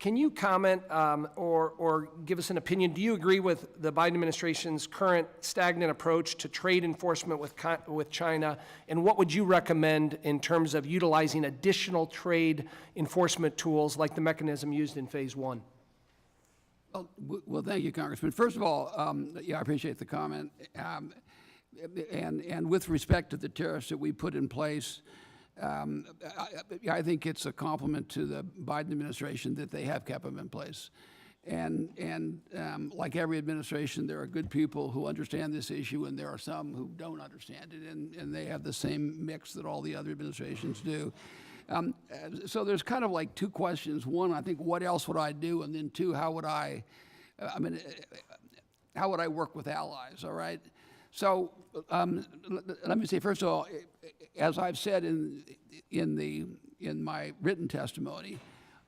Can you comment or give us an opinion? Do you agree with the Biden administration's current stagnant approach to trade enforcement with China? And what would you recommend in terms of utilizing additional trade enforcement tools like the mechanism used in Phase 1? Well, thank you, Congressman. First of all, yeah, I appreciate the comment. And with respect to the tariffs that we put in place, I think it's a compliment to the Biden administration that they have kept them in place. Like every administration, there are good people who understand this issue, and there are some who don't understand it, and they have the same mix that all the other administrations do. So there's kind of like two questions. One, I think, what else would I do? And then two, how would I work with allies, all right? So let me say, first of all, as I've said in my written testimony,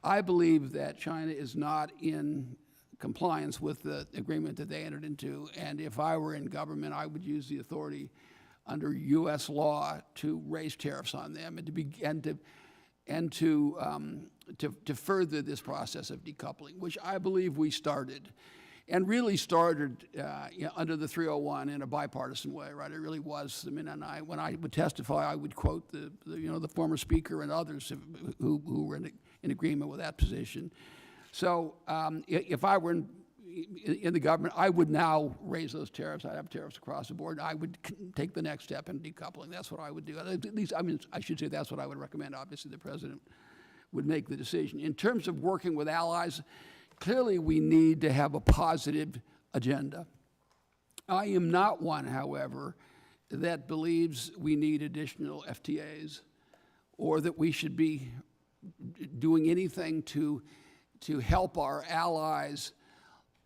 I believe that China is not in compliance with the agreement that they entered into, and if I were in government, I would use the authority under U.S. law to raise tariffs on them and to further this process of decoupling, which I believe we started, and really started under the 301 in a bipartisan way, right? It really was. I mean, and when I would testify, I would quote the former speaker and others who were in agreement with that position. So if I were in the government, I would now raise those tariffs. I'd have tariffs across the board. I would take the next step in decoupling. That's what I would do. At least, I mean, I should say that's what I would recommend. Obviously, the president would make the decision. In terms of working with allies, clearly we need to have a positive agenda. I am not one, however, that believes we need additional FTAs or that we should be doing anything to help our allies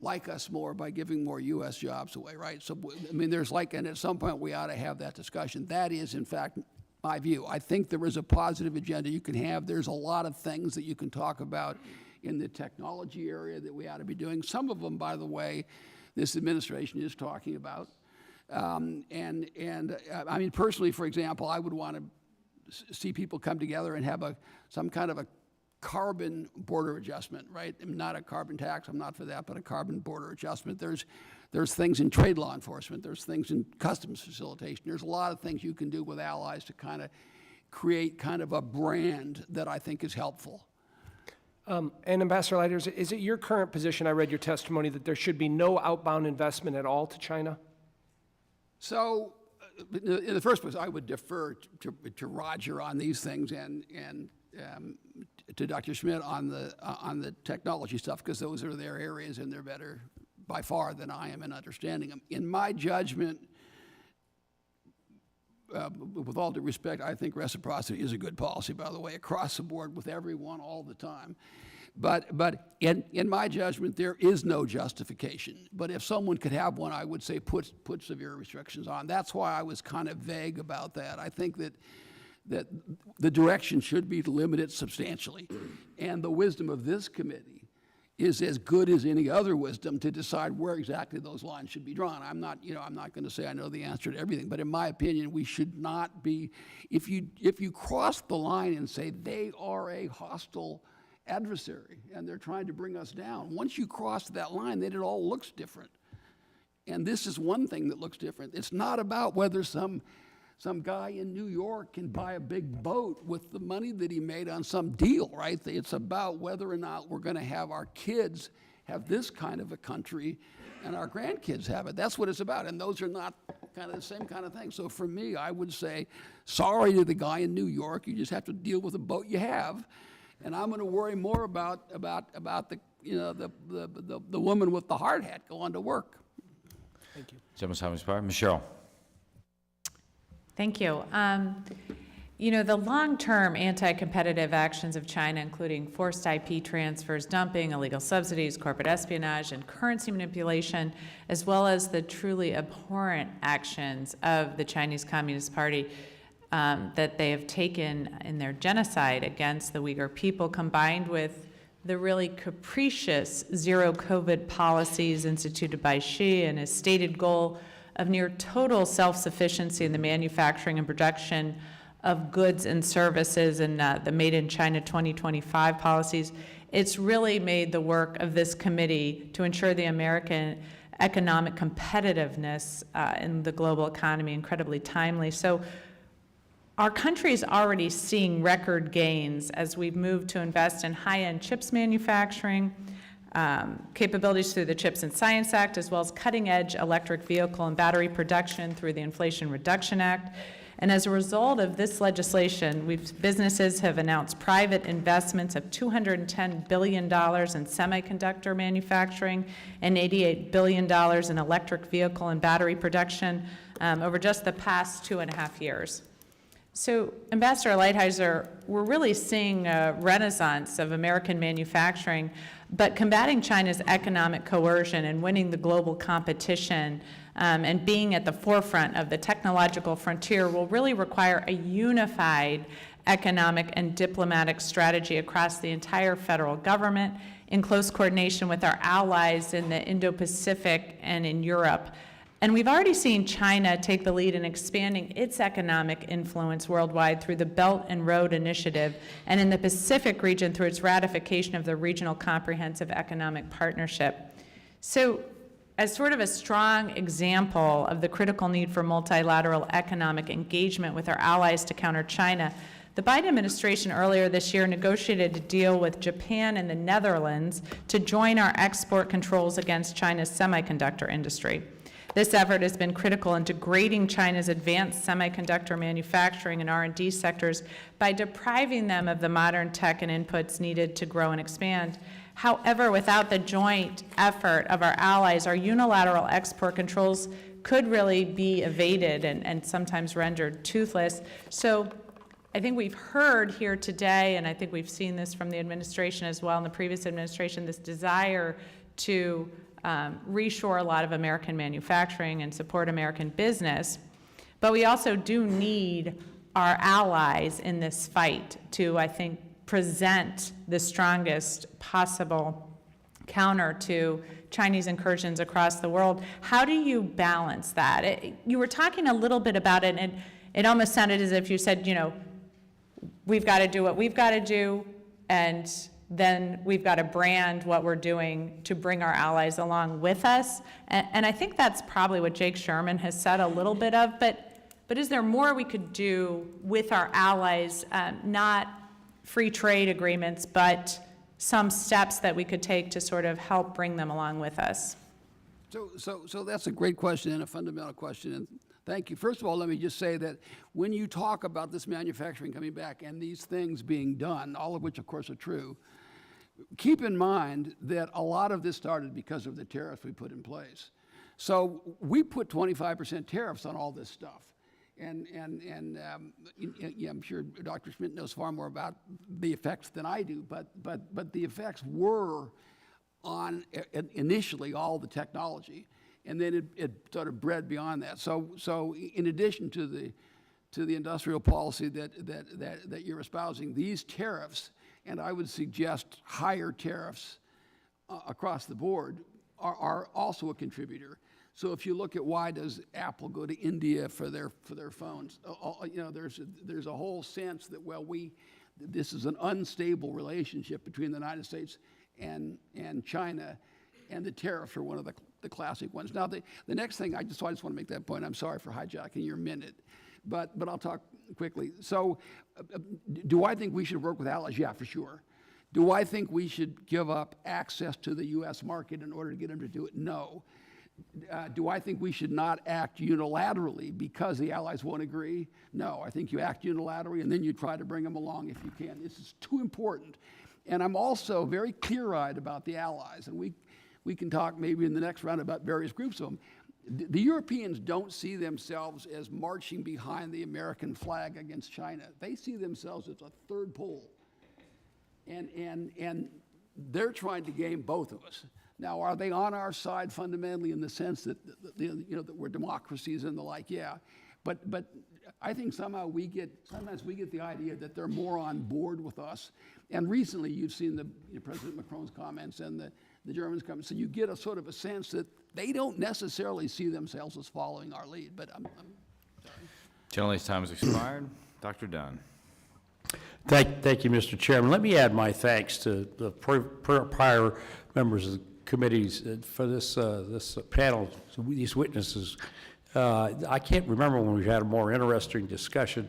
like us more by giving more U.S. jobs away, right? So, I mean, and at some point we ought to have that discussion. That is, in fact, my view. I think there is a positive agenda you can have. There's a lot of things that you can talk about in the technology area that we ought to be doing. Some of them, by the way, this administration is talking about. I mean, personally, for example, I would want to see people come together and have some kind of a carbon border adjustment, right? Not a carbon tax, I'm not for that, but a carbon border adjustment. There's things in trade law enforcement, there's things in customs facilitation, there's a lot of things you can do with allies to kind of create kind of a brand that I think is helpful. And Ambassador Lighthizer, is it your current position, I read your testimony, that there should be no outbound investment at all to China? So, in the first place, I would defer to Roger on these things and to Dr. Schmidt on the technology stuff, because those are their areas and they're better by far than I am in understanding them. In my judgment, with all due respect, I think reciprocity is a good policy, by the way, across the board with everyone all the time. But in my judgment, there is no justification. But if someone could have one, I would say put severe restrictions on. That's why I was kind of vague about that. I think that the direction should be to limit it substantially. And the wisdom of this committee is as good as any other wisdom to decide where exactly those lines should be drawn. I'm not going to say I know the answer to everything, but in my opinion, we should not be, if you cross the line and say they are a hostile adversary and they're trying to bring us down, once you cross that line, then it all looks different. And this is one thing that looks different. It's not about whether some guy in New York can buy a big boat with the money that he made on some deal, right? It's about whether or not we're going to have our kids have this kind of a country and our grandkids have it. That's what it's about, and those are not kind of the same kind of thing. So for me, I would say, sorry to the guy in New York, you just have to deal with the boat you have, and I'm going to worry more about the woman with the hard hat going to work. Thank you. Michelle. Thank you. The long-term anti-competitive actions of China, including forced IP transfers, dumping, illegal subsidies, corporate espionage, and currency manipulation, as well as the truly abhorrent actions of the Chinese Communist Party that they have taken in their genocide against the Uyghur people, combined with the really capricious zero-COVID policies instituted by Xi and his stated goal of near total self-sufficiency in the manufacturing and production of goods and services and the Made in China 2025 policies, it's really made the work of this committee to ensure the American economic competitiveness in the global economy incredibly timely. So our country is already seeing record gains as we've moved to invest in high-end chips manufacturing, capabilities through the Chips and Science Act, as well as cutting-edge electric vehicle and battery production through the Inflation Reduction Act. And as a result of this legislation, businesses have announced private investments of $210 billion in semiconductor manufacturing and $88 billion in electric vehicle and battery production over just the past 2.5 years. So, Ambassador Lighthizer, we're really seeing a renaissance of American manufacturing, but combating China's economic coercion and winning the global competition and being at the forefront of the technological frontier will really require a unified economic and diplomatic strategy across the entire federal government in close coordination with our allies in the Indo-Pacific and in Europe. And we've already seen China take the lead in expanding its economic influence worldwide through the Belt and Road Initiative, and in the Pacific region through its ratification of the Regional Comprehensive Economic Partnership. So, as sort of a strong example of the critical need for multilateral economic engagement with our allies to counter China, the Biden administration earlier this year negotiated a deal with Japan and the Netherlands to join our export controls against China's semiconductor industry. This effort has been critical in degrading China's advanced semiconductor manufacturing and R&D sectors by depriving them of the modern tech and inputs needed to grow and expand. However, without the joint effort of our allies, our unilateral export controls could really be evaded and sometimes rendered toothless. So I think we've heard here today, and I think we've seen this from the administration as well, in the previous administration, this desire to reshore a lot of American manufacturing and support American business. But we also do need our allies in this fight to, I think, present the strongest possible counter to Chinese incursions across the world. How do you balance that? You were talking a little bit about it, and it almost sounded as if you said, you know, we've got to do what we've got to do, and then we've got to brand what we're doing to bring our allies along with us. And I think that's probably what Jake Sherman has said a little bit of, but is there more we could do with our allies, not free trade agreements, but some steps that we could take to sort of help bring them along with us? So that's a great question and a fundamental question, and thank you. First of all, let me just say that when you talk about this manufacturing coming back and these things being done, all of which of course are true, keep in mind that a lot of this started because of the tariffs we put in place. So we put 25% tariffs on all this stuff. And I'm sure Dr. Schmidt knows far more about the effects than I do, but the effects were on initially all the technology, and then it sort of bred beyond that. So in addition to the industrial policy that you're espousing, these tariffs, and I would suggest higher tariffs across the board, are also a contributor. So if you look at why does Apple go to India for their phones, you know, there's a whole sense that, well, this is an unstable relationship between the United States and China, and the tariffs are one of the classic ones. Now, the next thing, I just want to make that point. I'm sorry for hijacking your minute, but I'll talk quickly. So do I think we should work with allies? Yeah, for sure. Do I think we should give up access to the U.S. market in order to get them to do it? No. Do I think we should not act unilaterally because the allies won't agree? No. I think you act unilaterally and then you try to bring them along if you can. This is too important. And I'm also very clear-eyed about the allies, and we can talk maybe in the next round about various groups of them. The Europeans don't see themselves as marching behind the American flag against China. They see themselves as a third pole. And they're trying to game both of us. Now, are they on our side fundamentally in the sense that, that we're democracies and the like? Yeah. But I think sometimes we get the idea that they're more on board with us. And recently you've seen President Macron's comments and the Germans' comments. So you get a sort of a sense that they don't necessarily see themselves as following our lead. But I'm sorry. Gentleman's time has expired. Dr. Dunn. Thank you, Mr. Chairman. Let me add my thanks to the prior members of the committees for this panel, these witnesses. I can't remember when we've had a more interesting discussion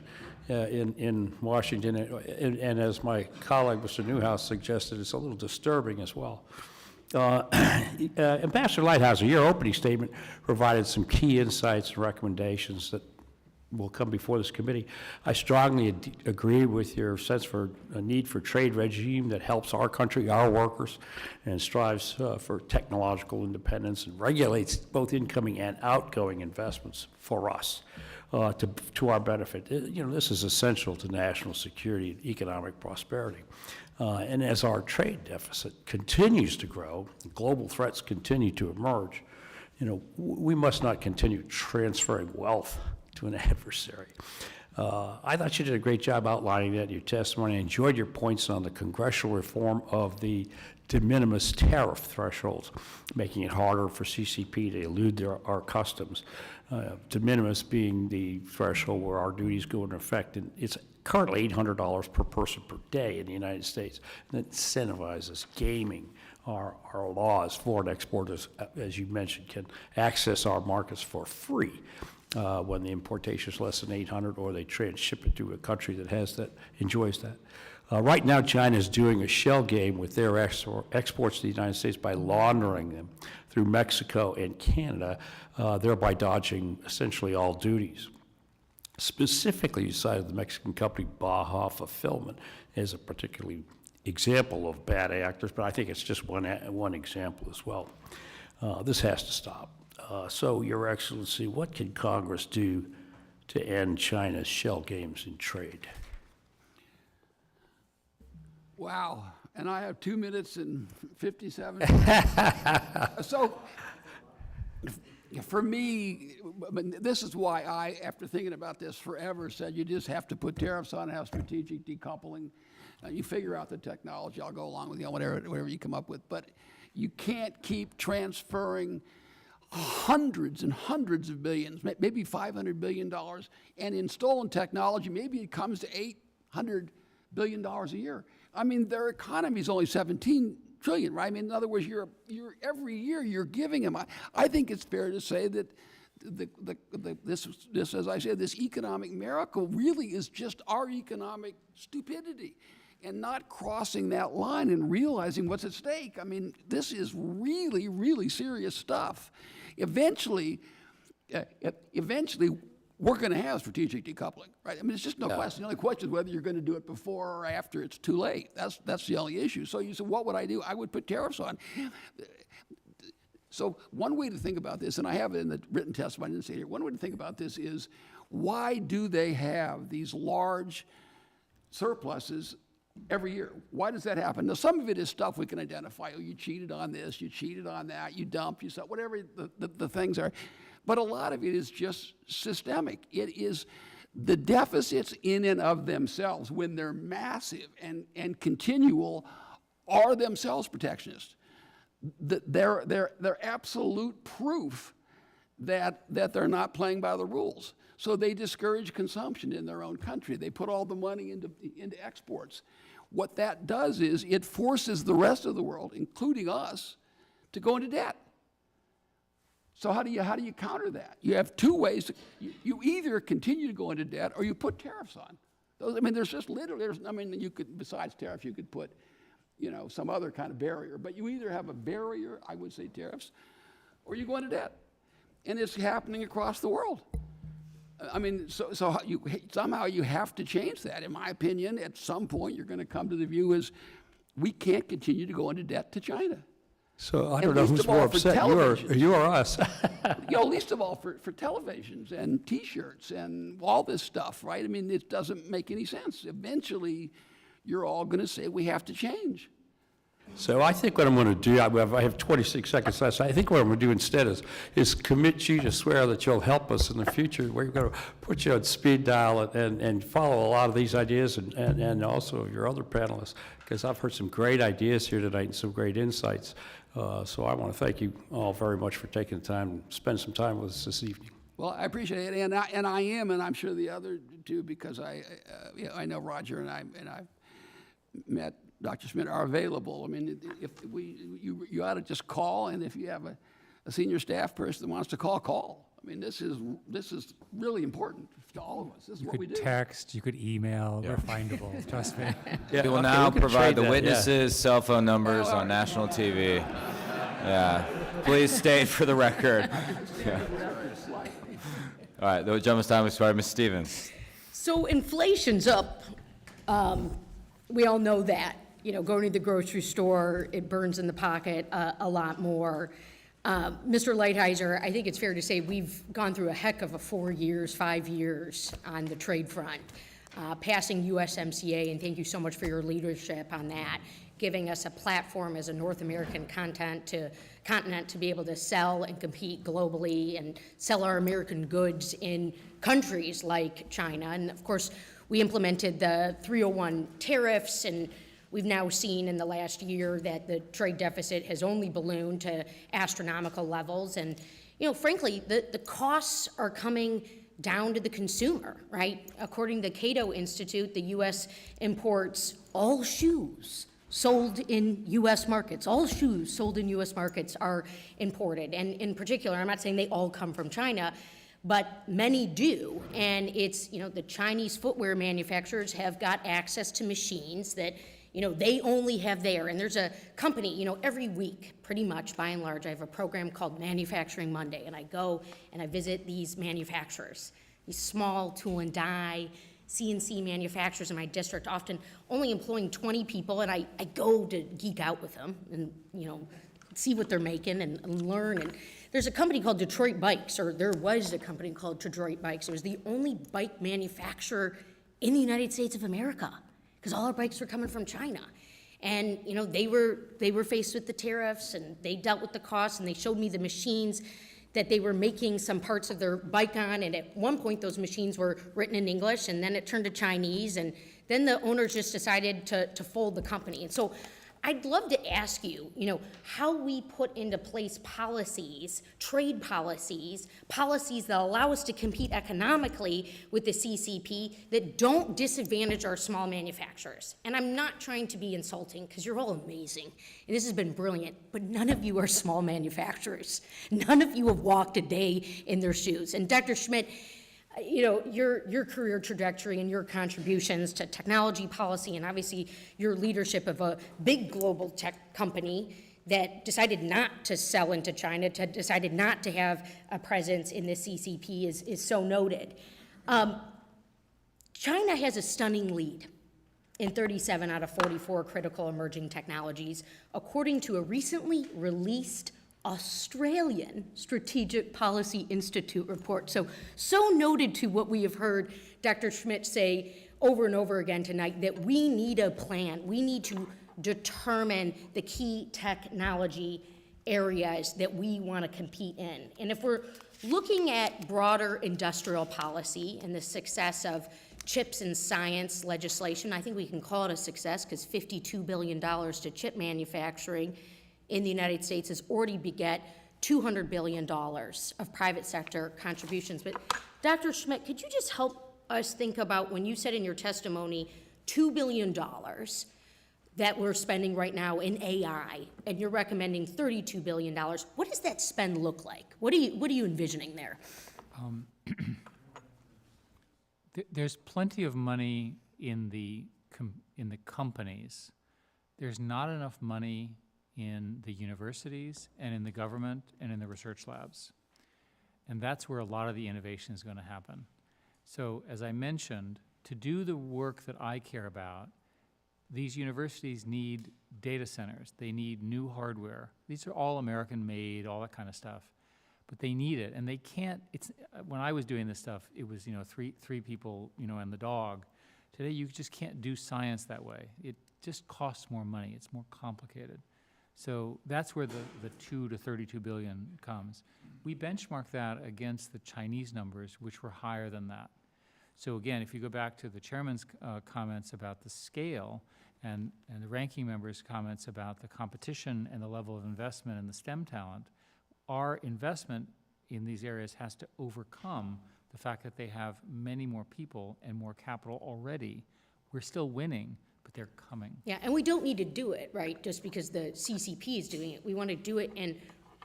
in Washington, and as my colleague, Mr. Newhouse, suggested, it's a little disturbing as well. Ambassador Lighthizer, your opening statement provided some key insights and recommendations that will come before this committee. I strongly agree with your sense for a need for trade regime that helps our country, our workers, and strives for technological independence and regulates both incoming and outgoing investments for us to our benefit. This is essential to national security and economic prosperity. And as our trade deficit continues to grow, global threats continue to emerge, we must not continue transferring wealth to an adversary. I thought you did a great job outlining that in your testimony. I enjoyed your points on the congressional reform of the de minimis tariff thresholds, making it harder for CCP to elude our customs. De minimis being the threshold where our duties go into effect, and it's currently $800 per person per day in the United States. And that incentivizes gaming our laws. Foreign exporters, as you mentioned, can access our markets for free when the importation is less than $800, or they transship it to a country that enjoys that. Right now, China is doing a shell game with their exports to the United States by laundering them through Mexico and Canada, thereby dodging essentially all duties. Specifically, you cited the Mexican company Baja Fulfillment as a particularly example of bad actors, but I think it's just one example as well. This has to stop. So, Your Excellency, what can Congress do to end China's shell games in trade? Wow, and I have 2 minutes and 57. So, for me, this is why I, after thinking about this forever, said you just have to put tariffs on and have strategic decoupling. You figure out the technology. I'll go along with you on whatever you come up with. But you can't keep transferring hundreds and hundreds of billions, maybe $500 billion, and in stolen technology, maybe it comes to $800 billion a year. I mean, their economy is only 17 trillion, right? I mean, in other words, you're every year you're giving them. I think it's fair to say that this, as I said, this economic miracle really is just our economic stupidity and not crossing that line and realizing what's at stake. I mean, this is really, really serious stuff. Eventually, we're going to have strategic decoupling, right? I mean, it's just no question. The only question is whether you're going to do it before or after it's too late. That's the only issue. So you said, what would I do? I would put tariffs on. So one way to think about this, and I have it in the written testimony, I didn't say it here, one way to think about this is, why do they have these large surpluses every year? Why does that happen? Now, some of it is stuff we can identify. Oh, you cheated on this, you cheated on that, you dumped, you said, whatever the things are. But a lot of it is just systemic. It is the deficits in and of themselves, when they're massive and continual, are themselves protectionist. They're absolute proof that they're not playing by the rules. So they discourage consumption in their own country. They put all the money into exports. What that does is it forces the rest of the world, including us, to go into debt. So how do you counter that? You have two ways. You either continue to go into debt or you put tariffs on. I mean, there's just literally, you could, besides tariffs, you could put, some other kind of barrier. But you either have a barrier, I would say tariffs, or you go into debt. And it's happening across the world. I mean, somehow you have to change that. In my opinion, at some point you're going to come to the view is we can't continue to go into debt to China. So I don't know who's more upset, you or us. Least of all for televisions and T-shirts and all this stuff, right? I mean, it doesn't make any sense. Eventually, you're all going to say we have to change. So I think what I'm going to do, I have 26 seconds left, so I think what I'm going to do instead is commit you to swear that you'll help us in the future. We're going to put you on speed dial and follow a lot of these ideas and also your other panelists, because I've heard some great ideas here tonight and some great insights. So I want to thank you all very much for taking the time to spend some time with us this evening. Well, I appreciate it, and I am, and I'm sure the other two, because I know Roger and I've met Dr. Schmidt, are available. I mean, if you ought to just call, and if you have a senior staff person that wants to call. I mean, this is really important to all of us. This is what we do. You could text, you could email, we're findable, trust me. We will now provide the witnesses' cell phone numbers on national TV. Yeah, please state for the record. Yeah. All right, the gentleman's time is started. Ms. Stevens. So inflation's up. We all know that. You know, going to the grocery store, it burns in the pocket a lot more. Mr. Lighthizer, I think it's fair to say we've gone through a heck of a 4 years, 5 years on the trade front, passing USMCA, and thank you so much for your leadership on that, giving us a platform as a North American continent to be able to sell and compete globally and sell our American goods in countries like China. And of course, we implemented the 301 tariffs, and we've now seen in the last year that the trade deficit has only ballooned to astronomical levels. And, you know, frankly, the costs are coming down to the consumer, right? According to the Cato Institute, the U.S. imports all shoes sold in U.S. markets. All shoes sold in U.S. markets are imported. And in particular, I'm not saying they all come from China, but many do. And it's, you know, the Chinese footwear manufacturers have got access to machines that, you know, they only have there. And there's a company, you know, every week, pretty much, by and large, I have a program called Manufacturing Monday, and I go and I visit these manufacturers, these small tool and die, CNC manufacturers in my district, often only employing 20 people, and I go to geek out with them and, you know, see what they're making and learn. And there's a company called Detroit Bikes, or there was a company called Detroit Bikes. It was the only bike manufacturer in the United States of America, because all our bikes were coming from China. And, you know, they were faced with the tariffs, and they dealt with the costs, and they showed me the machines that they were making some parts of their bike on, and at one point those machines were written in English, and then it turned to Chinese, and then the owners just decided to fold the company. And so I'd love to ask you, you know, how we put into place policies, trade policies, policies that allow us to compete economically with the CCP that don't disadvantage our small manufacturers. And I'm not trying to be insulting, because you're all amazing, and this has been brilliant, but none of you are small manufacturers. None of you have walked a day in their shoes. And Dr. Schmidt, you know, your career trajectory and your contributions to technology policy, and obviously your leadership of a big global tech company that decided not to sell into China, decided not to have a presence in the CCP is so noted. China has a stunning lead in 37 out of 44 critical emerging technologies, according to a recently released Australian Strategic Policy Institute report. So noted to what we have heard Dr. Schmidt say over and over again tonight, that we need a plan. We need to determine the key technology areas that we want to compete in. And if we're looking at broader industrial policy and the success of chips and science legislation, I think we can call it a success, because $52 billion to chip manufacturing in the United States has already beget $200 billion of private sector contributions. But Dr. Schmidt, could you just help us think about, when you said in your testimony, $2 billion that we're spending right now in AI, and you're recommending $32 billion, what does that spend look like? What are you envisioning there? There's plenty of money in the companies. There's not enough money in the universities and in the government and in the research labs. And that's where a lot of the innovation is going to happen. So as I mentioned, to do the work that I care about, these universities need data centers. They need new hardware. These are all American made, all that kind of stuff. But they need it, and they can't, when I was doing this stuff, it was, you know, three people, you know, and the dog. Today, you just can't do science that way. It just costs more money. It's more complicated. So that's where the 2 to 32 billion comes. We benchmark that against the Chinese numbers, which were higher than that. So again, if you go back to the chairman's comments about the scale and the ranking member's comments about the competition and the level of investment in the STEM talent, our investment in these areas has to overcome the fact that they have many more people and more capital already. We're still winning, but they're coming. Yeah, and we don't need to do it, right, just because the CCP is doing it. We want to do it in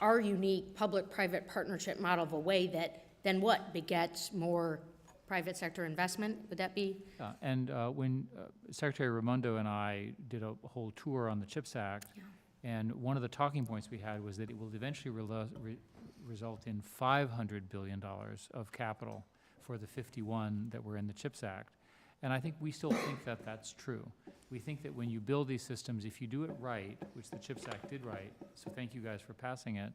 our unique public-private partnership model of a way that then what? Begets more private sector investment? Would that be? Yeah, and when Secretary Raimondo and I did a whole tour on the CHIPS Act, and one of the talking points we had was that it will eventually result in $500 billion of capital for the 51 that were in the CHIPS Act. And I think we still think that that's true. We think that when you build these systems, if you do it right, which the CHIPS Act did right, so thank you guys for passing it,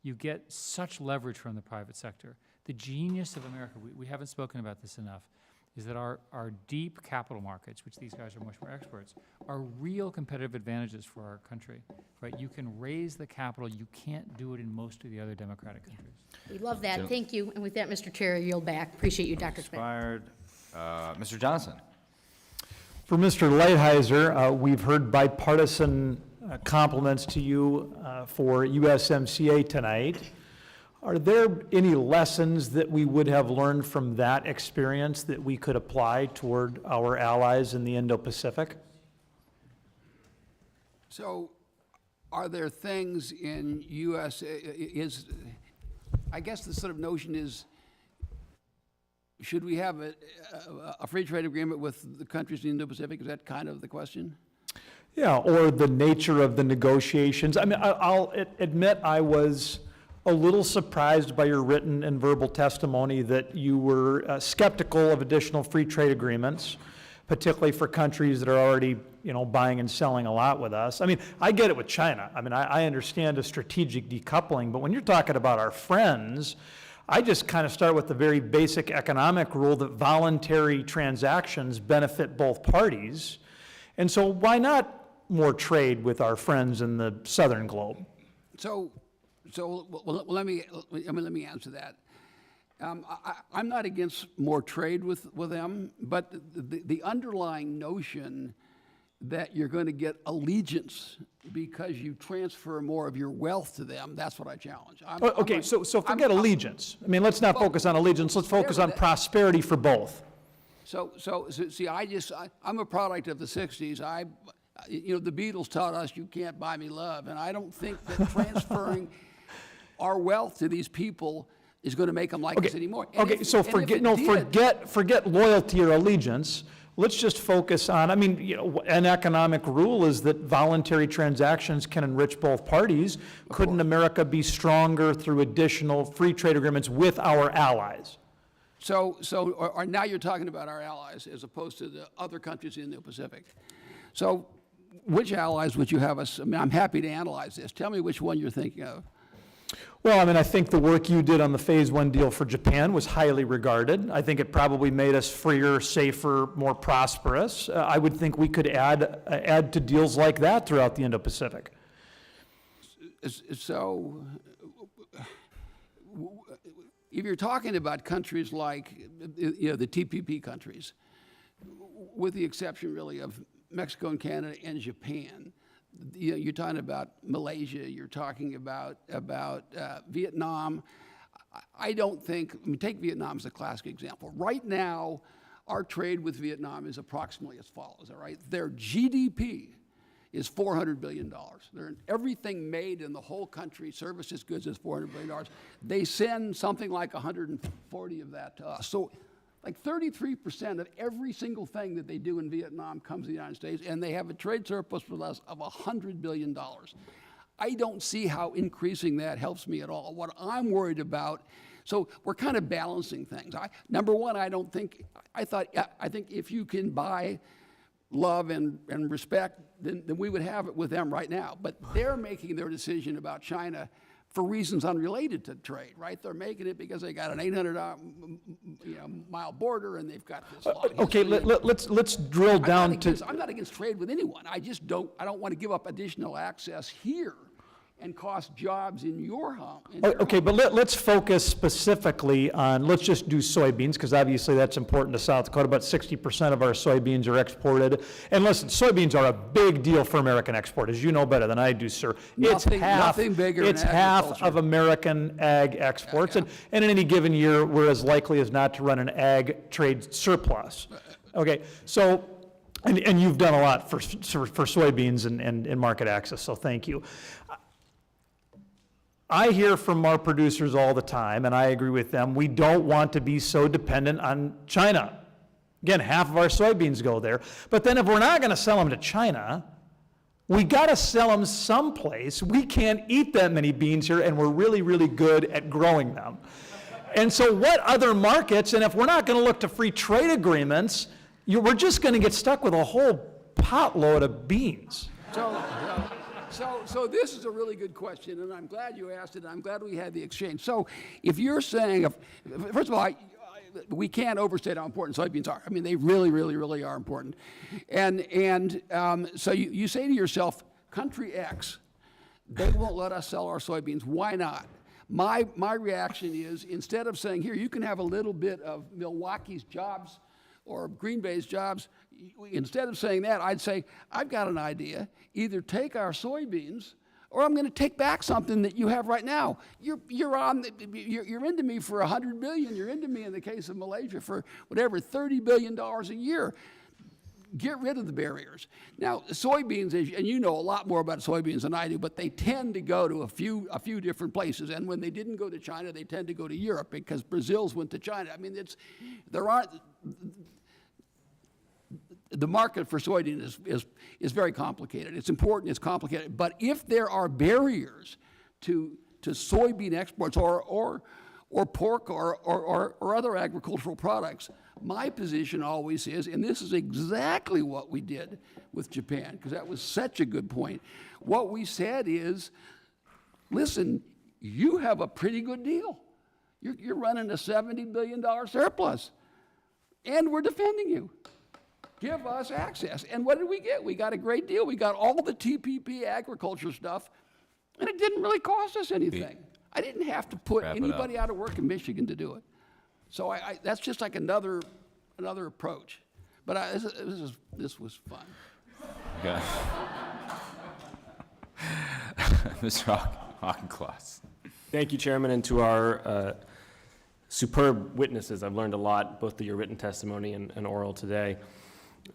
you get such leverage from the private sector. The genius of America, we haven't spoken about this enough, is that our deep capital markets, which these guys are much more experts, are real competitive advantages for our country, right? You can raise the capital. You can't do it in most of the other democratic countries. We love that. Thank you. And with that, Mr. Chair, I yield back. Appreciate you, Dr. Schmidt. Mr. Johnson. For Mr. Lighthizer, we've heard bipartisan compliments to you for USMCA tonight. Are there any lessons that we would have learned from that experience that we could apply toward our allies in the Indo-Pacific? So are there things in I guess the sort of notion is, should we have a free trade agreement with the countries in the Indo-Pacific? Is that kind of the question? Yeah, or the nature of the negotiations. I mean, I'll admit I was a little surprised by your written and verbal testimony that you were skeptical of additional free trade agreements, particularly for countries that are already, buying and selling a lot with us. I mean, I get it with China. I mean, I understand a strategic decoupling, but when you're talking about our friends, I just kind of start with the very basic economic rule that voluntary transactions benefit both parties. And so why not more trade with our friends in the southern globe? Let me answer that. I'm not against more trade with them, but the underlying notion that you're going to get allegiance because you transfer more of your wealth to them, that's what I challenge. So forget allegiance. I mean, let's not focus on allegiance. Let's focus on prosperity for both. So see, I'm a product of the 60s. The Beatles taught us you can't buy me love, and I don't think that transferring our wealth to these people is going to make them like us anymore. Forget loyalty or allegiance. Let's just focus on, an economic rule is that voluntary transactions can enrich both parties. Couldn't America be stronger through additional free trade agreements with our allies? So now you're talking about our allies as opposed to the other countries in the Pacific. So which allies would you have us? I'm happy to analyze this. Tell me which one you're thinking of. Well, I think the work you did on the Phase 1 deal for Japan was highly regarded. I think it probably made us freer, safer, more prosperous. I would think we could add to deals like that throughout the Indo-Pacific. So, if you're talking about countries like, the TPP countries, with the exception really of Mexico and Canada and Japan, you're talking about Malaysia, you're talking about Vietnam. I don't think, take Vietnam as a classic example. Right now, our trade with Vietnam is approximately as follows, all right? Their GDP is $400 billion. Everything made in the whole country, services, goods, is $400 billion. They send something like 140 of that to us. So like 33% of every single thing that they do in Vietnam comes to the United States, and they have a trade surplus with us of $100 billion. I don't see how increasing that helps me at all. What I'm worried about, so we're kind of balancing things. Number one, I think if you can buy love and respect, then we would have it with them right now. But they're making their decision about China for reasons unrelated to trade, right? They're making it because they got an 800-mile border, and they've got this long okay, let's drill down to. I'm not against trade with anyone. I don't want to give up additional access here and cost jobs in your home. Okay, but let's focus specifically on, let's just do soybeans, because obviously that's important to South Dakota. About 60% of our soybeans are exported. And listen, soybeans are a big deal for American export, as you know better than I do, sir. Nothing bigger it's than half of American ag exports. And in any given year, we're as likely as not to run an ag trade surplus. Okay, so, and you've done a lot for soybeans and market access, so thank you. I hear from our producers all the time, and I agree with them, we don't want to be so dependent on China. Again, half of our soybeans go there. But then if we're not going to sell them to China, We got to sell them someplace. We can't eat that many beans here, and we're really, really good at growing them. And so what other markets, and if we're not going to look to free trade agreements, we're just going to get stuck with a whole potload of beans. So this is a really good question, and I'm glad you asked it, and I'm glad we had the exchange. So if you're saying, first of all, we can't overstate how important soybeans are. I mean, they really, really, really are important. And so you say to yourself, country X, they won't let us sell our soybeans. Why not? My reaction is, instead of saying, here, you can have a little bit of Milwaukee's jobs or Green Bay's jobs, instead of saying that, I'd say, I've got an idea. Either take our soybeans, or I'm going to take back something that you have right now. You're into me for $100 billion. You're into me in the case of Malaysia for whatever, $30 billion a year. Get rid of the barriers. Now, soybeans, and you know a lot more about soybeans than I do, but they tend to go to a few different places. And when they didn't go to China, they tend to go to Europe because Brazil's went to China. I mean, the market for soybean is very complicated. It's important, it's complicated. But if there are barriers to soybean exports or pork or other agricultural products, my position always is, and this is exactly what we did with Japan, because that was such a good point. What we said is, listen, you have a pretty good deal. You're running a $70 billion surplus, and we're defending you. Give us access. And what did we get? We got a great deal. We got all the TPP agriculture stuff, and it didn't really cost us anything. I didn't have to put anybody out of work in Michigan to do it. So that's just like another approach. But this was fun. Okay. Mr. Auchincloss. Thank you, Chairman, and to our superb witnesses. I've learned a lot, both through your written testimony and oral today.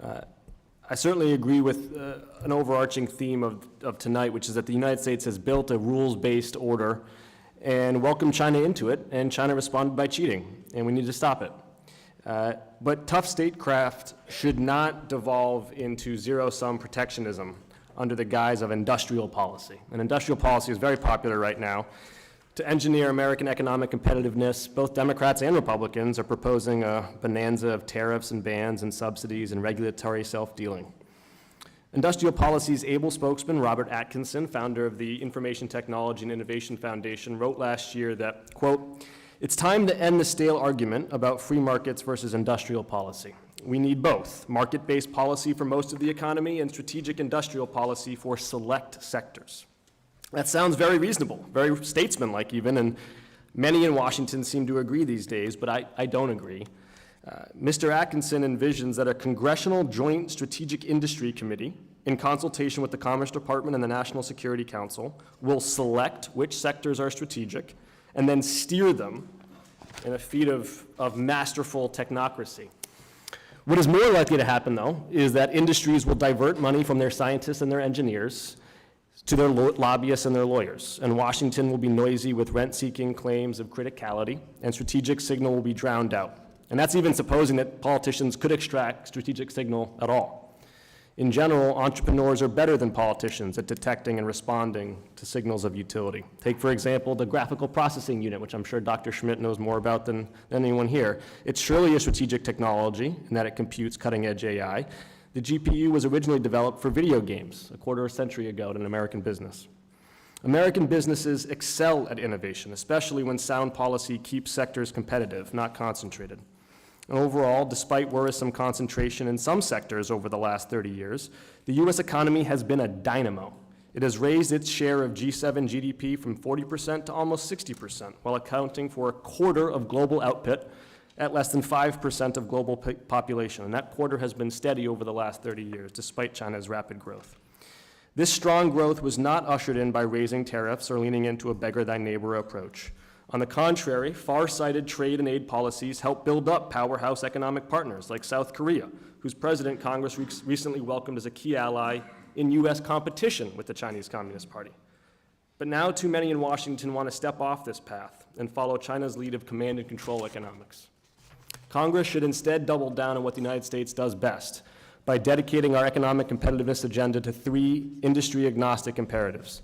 I certainly agree with an overarching theme of tonight, which is that the United States has built a rules-based order and welcomed China into it, and China responded by cheating, and we need to stop it. But tough statecraft should not devolve into zero-sum protectionism under the guise of industrial policy. And industrial policy is very popular right now. To engineer American economic competitiveness, both Democrats and Republicans are proposing a bonanza of tariffs and bans and subsidies and regulatory self-dealing. Industrial Policy's able spokesman, Robert Atkinson, founder of the Information Technology and Innovation Foundation, wrote last year that, quote, "It's time to end the stale argument about free markets versus industrial policy. We need both, market-based policy for most of the economy and strategic industrial policy for select sectors." That sounds very reasonable, very statesmanlike even, and many in Washington seem to agree these days, but I don't agree. Mr. Atkinson envisions that a Congressional Joint Strategic Industry Committee, in consultation with the Commerce Department and the National Security Council, will select which sectors are strategic and then steer them in a feat of masterful technocracy. What is more likely to happen, though, is that industries will divert money from their scientists and their engineers to their lobbyists and their lawyers, and Washington will be noisy with rent-seeking claims of criticality, and strategic signal will be drowned out. And that's even supposing that politicians could extract strategic signal at all. In general, entrepreneurs are better than politicians at detecting and responding to signals of utility. Take, for example, the graphical processing unit, which I'm sure Dr. Schmidt knows more about than anyone here. It's surely a strategic technology in that it computes cutting-edge AI. The GPU was originally developed for video games a quarter century ago in American business. American businesses excel at innovation, especially when sound policy keeps sectors competitive, not concentrated. And overall, despite worrisome concentration in some sectors over the last 30 years, the U.S. economy has been a dynamo. It has raised its share of G7 GDP from 40% to almost 60%, while accounting for a quarter of global output at less than 5% of global population, and that quarter has been steady over the last 30 years, despite China's rapid growth. This strong growth was not ushered in by raising tariffs or leaning into a beggar-thy-neighbor approach. On the contrary, far-sighted trade and aid policies helped build up powerhouse economic partners like South Korea, whose president Congress recently welcomed as a key ally in U.S. competition with the Chinese Communist Party. But now too many in Washington want to step off this path and follow China's lead of command and control economics. Congress should instead double down on what the United States does best, by dedicating our economic competitiveness agenda to 3 industry-agnostic imperatives.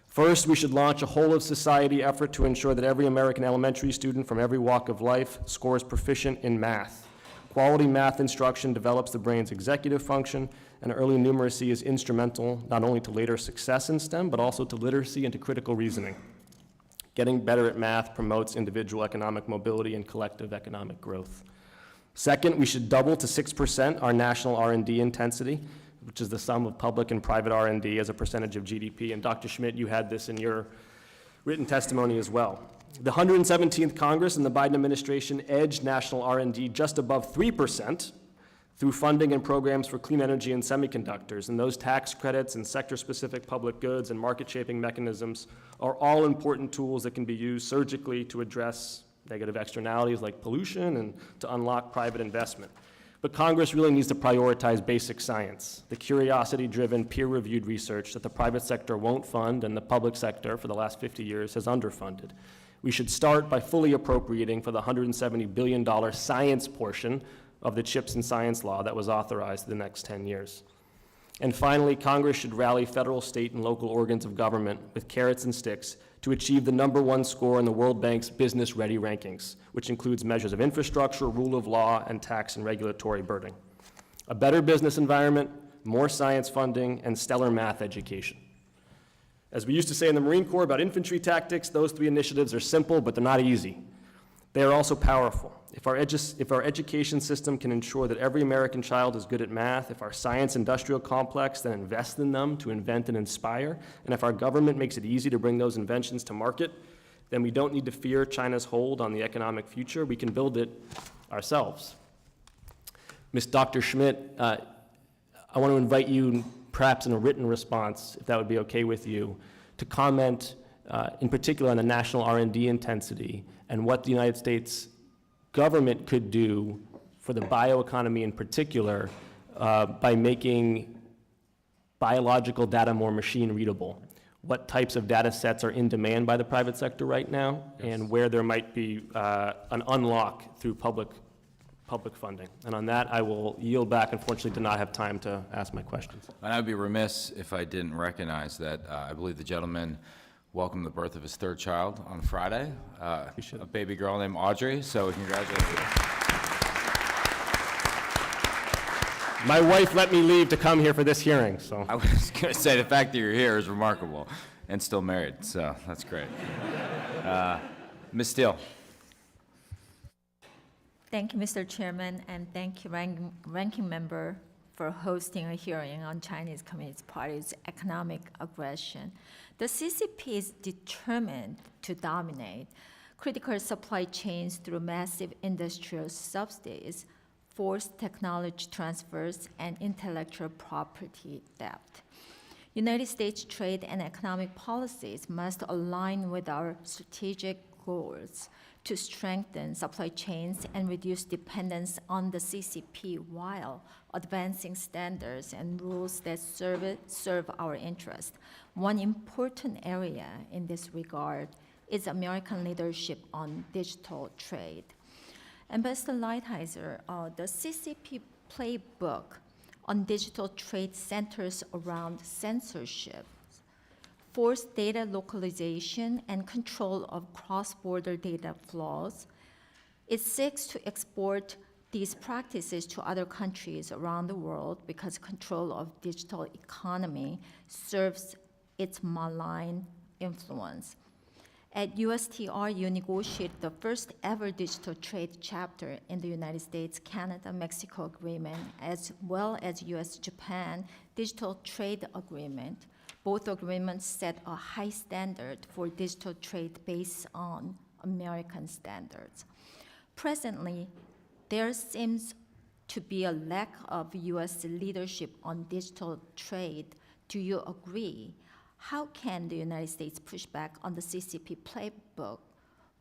First, we should launch a whole-of-society effort to ensure that every American elementary student from every walk of life scores proficient in math. Quality math instruction develops the brain's executive function, and early numeracy is instrumental not only to later success in STEM, but also to literacy and to critical reasoning. Getting better at math promotes individual economic mobility and collective economic growth. Second, we should double to 6% our national R&D intensity, which is the sum of public and private R&D as a percentage of GDP. And Dr. Schmidt, you had this in your written testimony as well. The 117th Congress and the Biden administration edged national R&D just above 3% through funding and programs for clean energy and semiconductors. And those tax credits and sector-specific public goods and market-shaping mechanisms are all important tools that can be used surgically to address negative externalities like pollution and to unlock private investment. But Congress really needs to prioritize basic science, the curiosity-driven, peer-reviewed research that the private sector won't fund and the public sector for the last 50 years has underfunded. We should start by fully appropriating for the $170 billion science portion of the CHIPS and Science Law that was authorized the next 10 years. And finally, Congress should rally federal, state, and local organs of government with carrots and sticks to achieve the #1 score in the World Bank's Business Ready rankings, which includes measures of infrastructure, rule of law, and tax and regulatory burden. A better business environment, more science funding, and stellar math education. As we used to say in the Marine Corps about infantry tactics, those 3 initiatives are simple, but they're not easy. They are also powerful. If our education system can ensure that every American child is good at math, if our science industrial complex then invests in them to invent and inspire, and if our government makes it easy to bring those inventions to market, then we don't need to fear China's hold on the economic future. We can build it ourselves. Dr. Schmidt, I want to invite you, perhaps in a written response, if that would be okay with you, to comment in particular on the national R&D intensity and what the United States government could do for the bioeconomy in particular by making biological data more machine readable. What types of data sets are in demand by the private sector right now, and where there might be an unlock through public funding. And on that, I will yield back. Unfortunately, did not have time to ask my questions. And I'd be remiss if I didn't recognize that I believe the gentleman welcomed the birth of his 3rd child on Friday, a baby girl named Audrey, so congratulations. My wife let me leave to come here for this hearing, so. I was going to say, the fact that you're here is remarkable, and still married, so that's great. Ms. Steele. Thank you, Mr. Chairman, and thank you, Ranking Member, for hosting a hearing on Chinese Communist Party's economic aggression. The CCP is determined to dominate critical supply chains through massive industrial subsidies, forced technology transfers, and intellectual property theft. United States trade and economic policies must align with our strategic goals to strengthen supply chains and reduce dependence on the CCP while advancing standards and rules that serve our interest. One important area in this regard is American leadership on digital trade. Ambassador Lighthizer, the CCP playbook on digital trade centers around censorship, forced data localization, and control of cross-border data flows. It seeks to export these practices to other countries around the world because control of digital economy serves its malign influence. At USTR, you negotiated the first ever digital trade chapter in the United States, Canada, Mexico agreement, as well as US-Japan digital trade agreement. Both agreements set a high standard for digital trade based on American standards. Presently, there seems to be a lack of US leadership on digital trade. Do you agree? How can the United States push back on the CCP playbook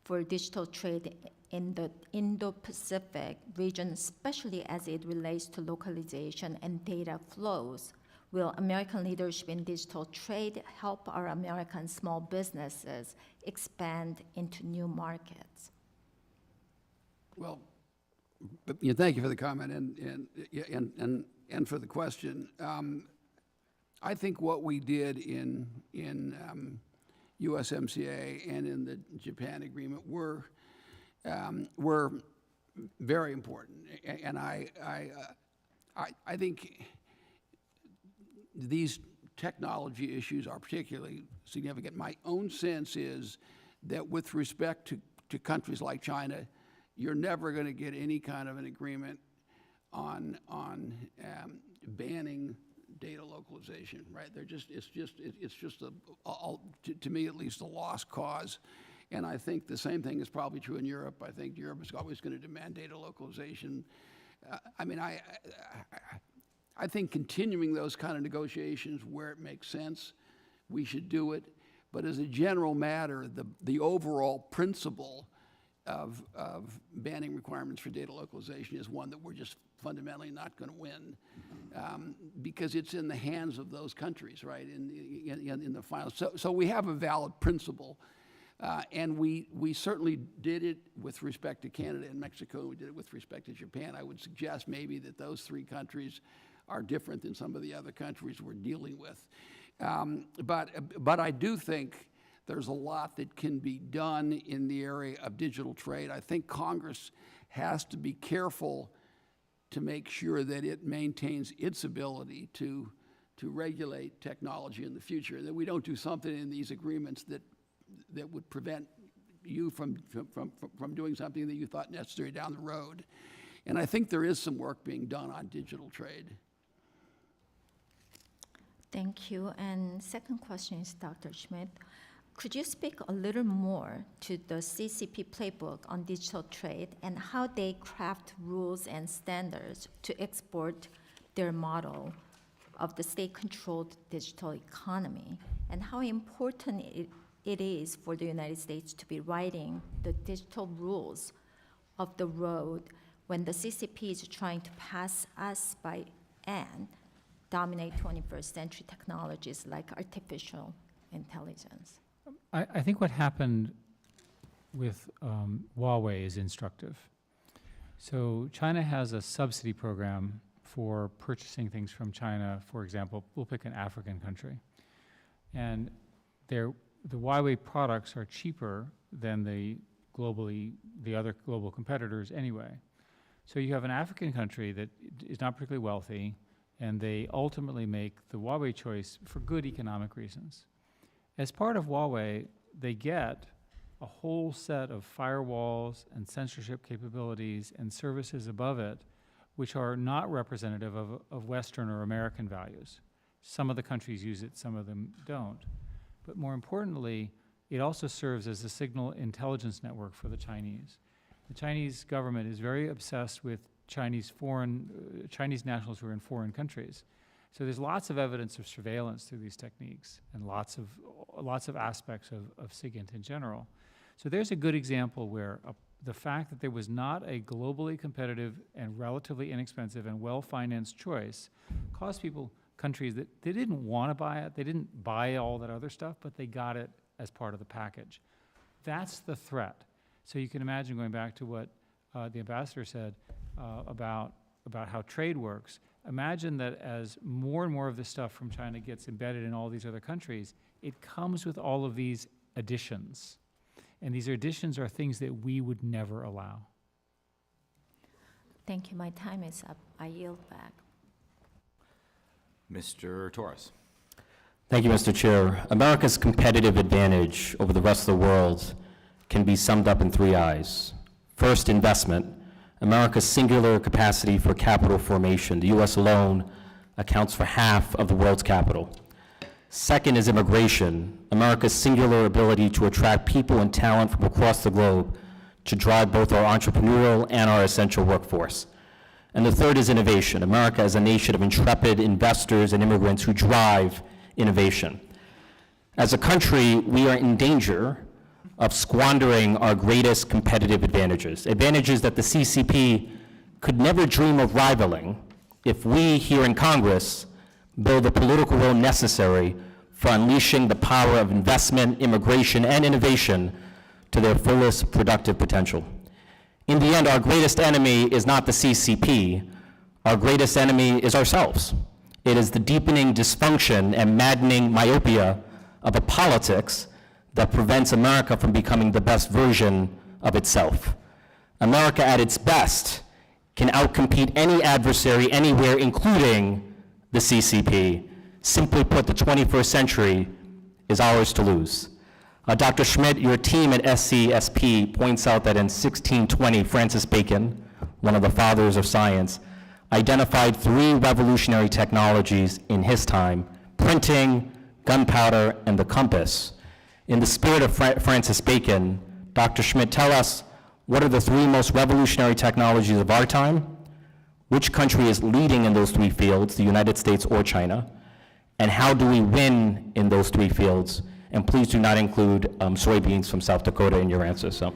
for digital trade in the Indo-Pacific region, especially as it relates to localization and data flows? Will American leadership in digital trade help our American small businesses expand into new markets? Well, thank you for the comment. And and for the question. I think what we did in USMCA and in the Japan agreement were very important, and I think these technology issues are particularly significant. My own sense is that with respect to countries like China, you're never going to get any kind of an agreement on banning data localization, right? It's just to me at least, a lost cause. And I think the same thing is probably true in Europe. I think Europe is always going to demand data localization. I think continuing those kind of negotiations where it makes sense, we should do it. But as a general matter, the overall principle of banning requirements for data localization is one that we're just fundamentally not going to win, because it's in the hands of those countries, right, in the final. So we have a valid principle, and we certainly did it with respect to Canada and Mexico. We did it with respect to Japan. I would suggest maybe that those three countries are different than some of the other countries we're dealing with. But I do think there's a lot that can be done in the area of digital trade. I think Congress has to be careful to make sure that it maintains its ability to regulate technology in the future, that we don't do something in these agreements that would prevent you from doing something that you thought necessary down the road. And I think there is some work being done on digital trade. Thank you. And second question is Dr. Schmidt. Could you speak a little more to the CCP playbook on digital trade and how they craft rules and standards to export their model of the state-controlled digital economy, and how important it is for the United States to be writing the digital rules of the road when the CCP is trying to pass us by and dominate 21st century technologies like artificial intelligence? I think what happened with Huawei is instructive. So China has a subsidy program for purchasing things from China. For example, we'll pick an African country. And the Huawei products are cheaper than the other global competitors anyway. So you have an African country that is not particularly wealthy, and they ultimately make the Huawei choice for good economic reasons. As part of Huawei, they get a whole set of firewalls and censorship capabilities and services above it, which are not representative of Western or American values. Some of the countries use it, some of them don't. But more importantly, it also serves as a signal intelligence network for the Chinese. The Chinese government is very obsessed with Chinese nationals who are in foreign countries. So there's lots of evidence of surveillance through these techniques and lots of aspects of SIGINT in general. So there's a good example where the fact that there was not a globally competitive and relatively inexpensive and well-financed choice caused countries that they didn't want to buy it, they didn't buy all that other stuff, but they got it as part of the package. That's the threat. So you can imagine, going back to what the ambassador said about how trade works, imagine that as more and more of this stuff from China gets embedded in all these other countries, it comes with all of these additions. And these additions are things that we would never allow. Thank you. My time is up. I yield back. Mr. Torres. Thank you, Mr. Chair. America's competitive advantage over the rest of the world can be summed up in three I's. First, investment. America's singular capacity for capital formation. The U.S. alone accounts for half of the world's capital. Second is immigration. America's singular ability to attract people and talent from across the globe to drive both our entrepreneurial and our essential workforce. And the third is innovation. America is a nation of intrepid investors and immigrants who drive innovation. As a country, we are in danger of squandering our greatest competitive advantages that the CCP could never dream of rivaling if we here in Congress build the political will necessary for unleashing the power of investment, immigration, and innovation to their fullest productive potential. In the end, our greatest enemy is not the CCP. Our greatest enemy is ourselves. It is the deepening dysfunction and maddening myopia of a politics that prevents America from becoming the best version of itself. America at its best can outcompete any adversary anywhere, including the CCP. Simply put, the 21st century is ours to lose. Dr. Schmidt, your team at SCSP points out that in 1620, Francis Bacon, one of the fathers of science, identified 3 revolutionary technologies in his time: printing, gunpowder, and the compass. In the spirit of Francis Bacon, Dr. Schmidt, tell us, what are the 3 most revolutionary technologies of our time? Which country is leading in those 3 fields, the United States or China? And how do we win in those 3 fields? And please do not include soybeans from South Dakota in your answer. So.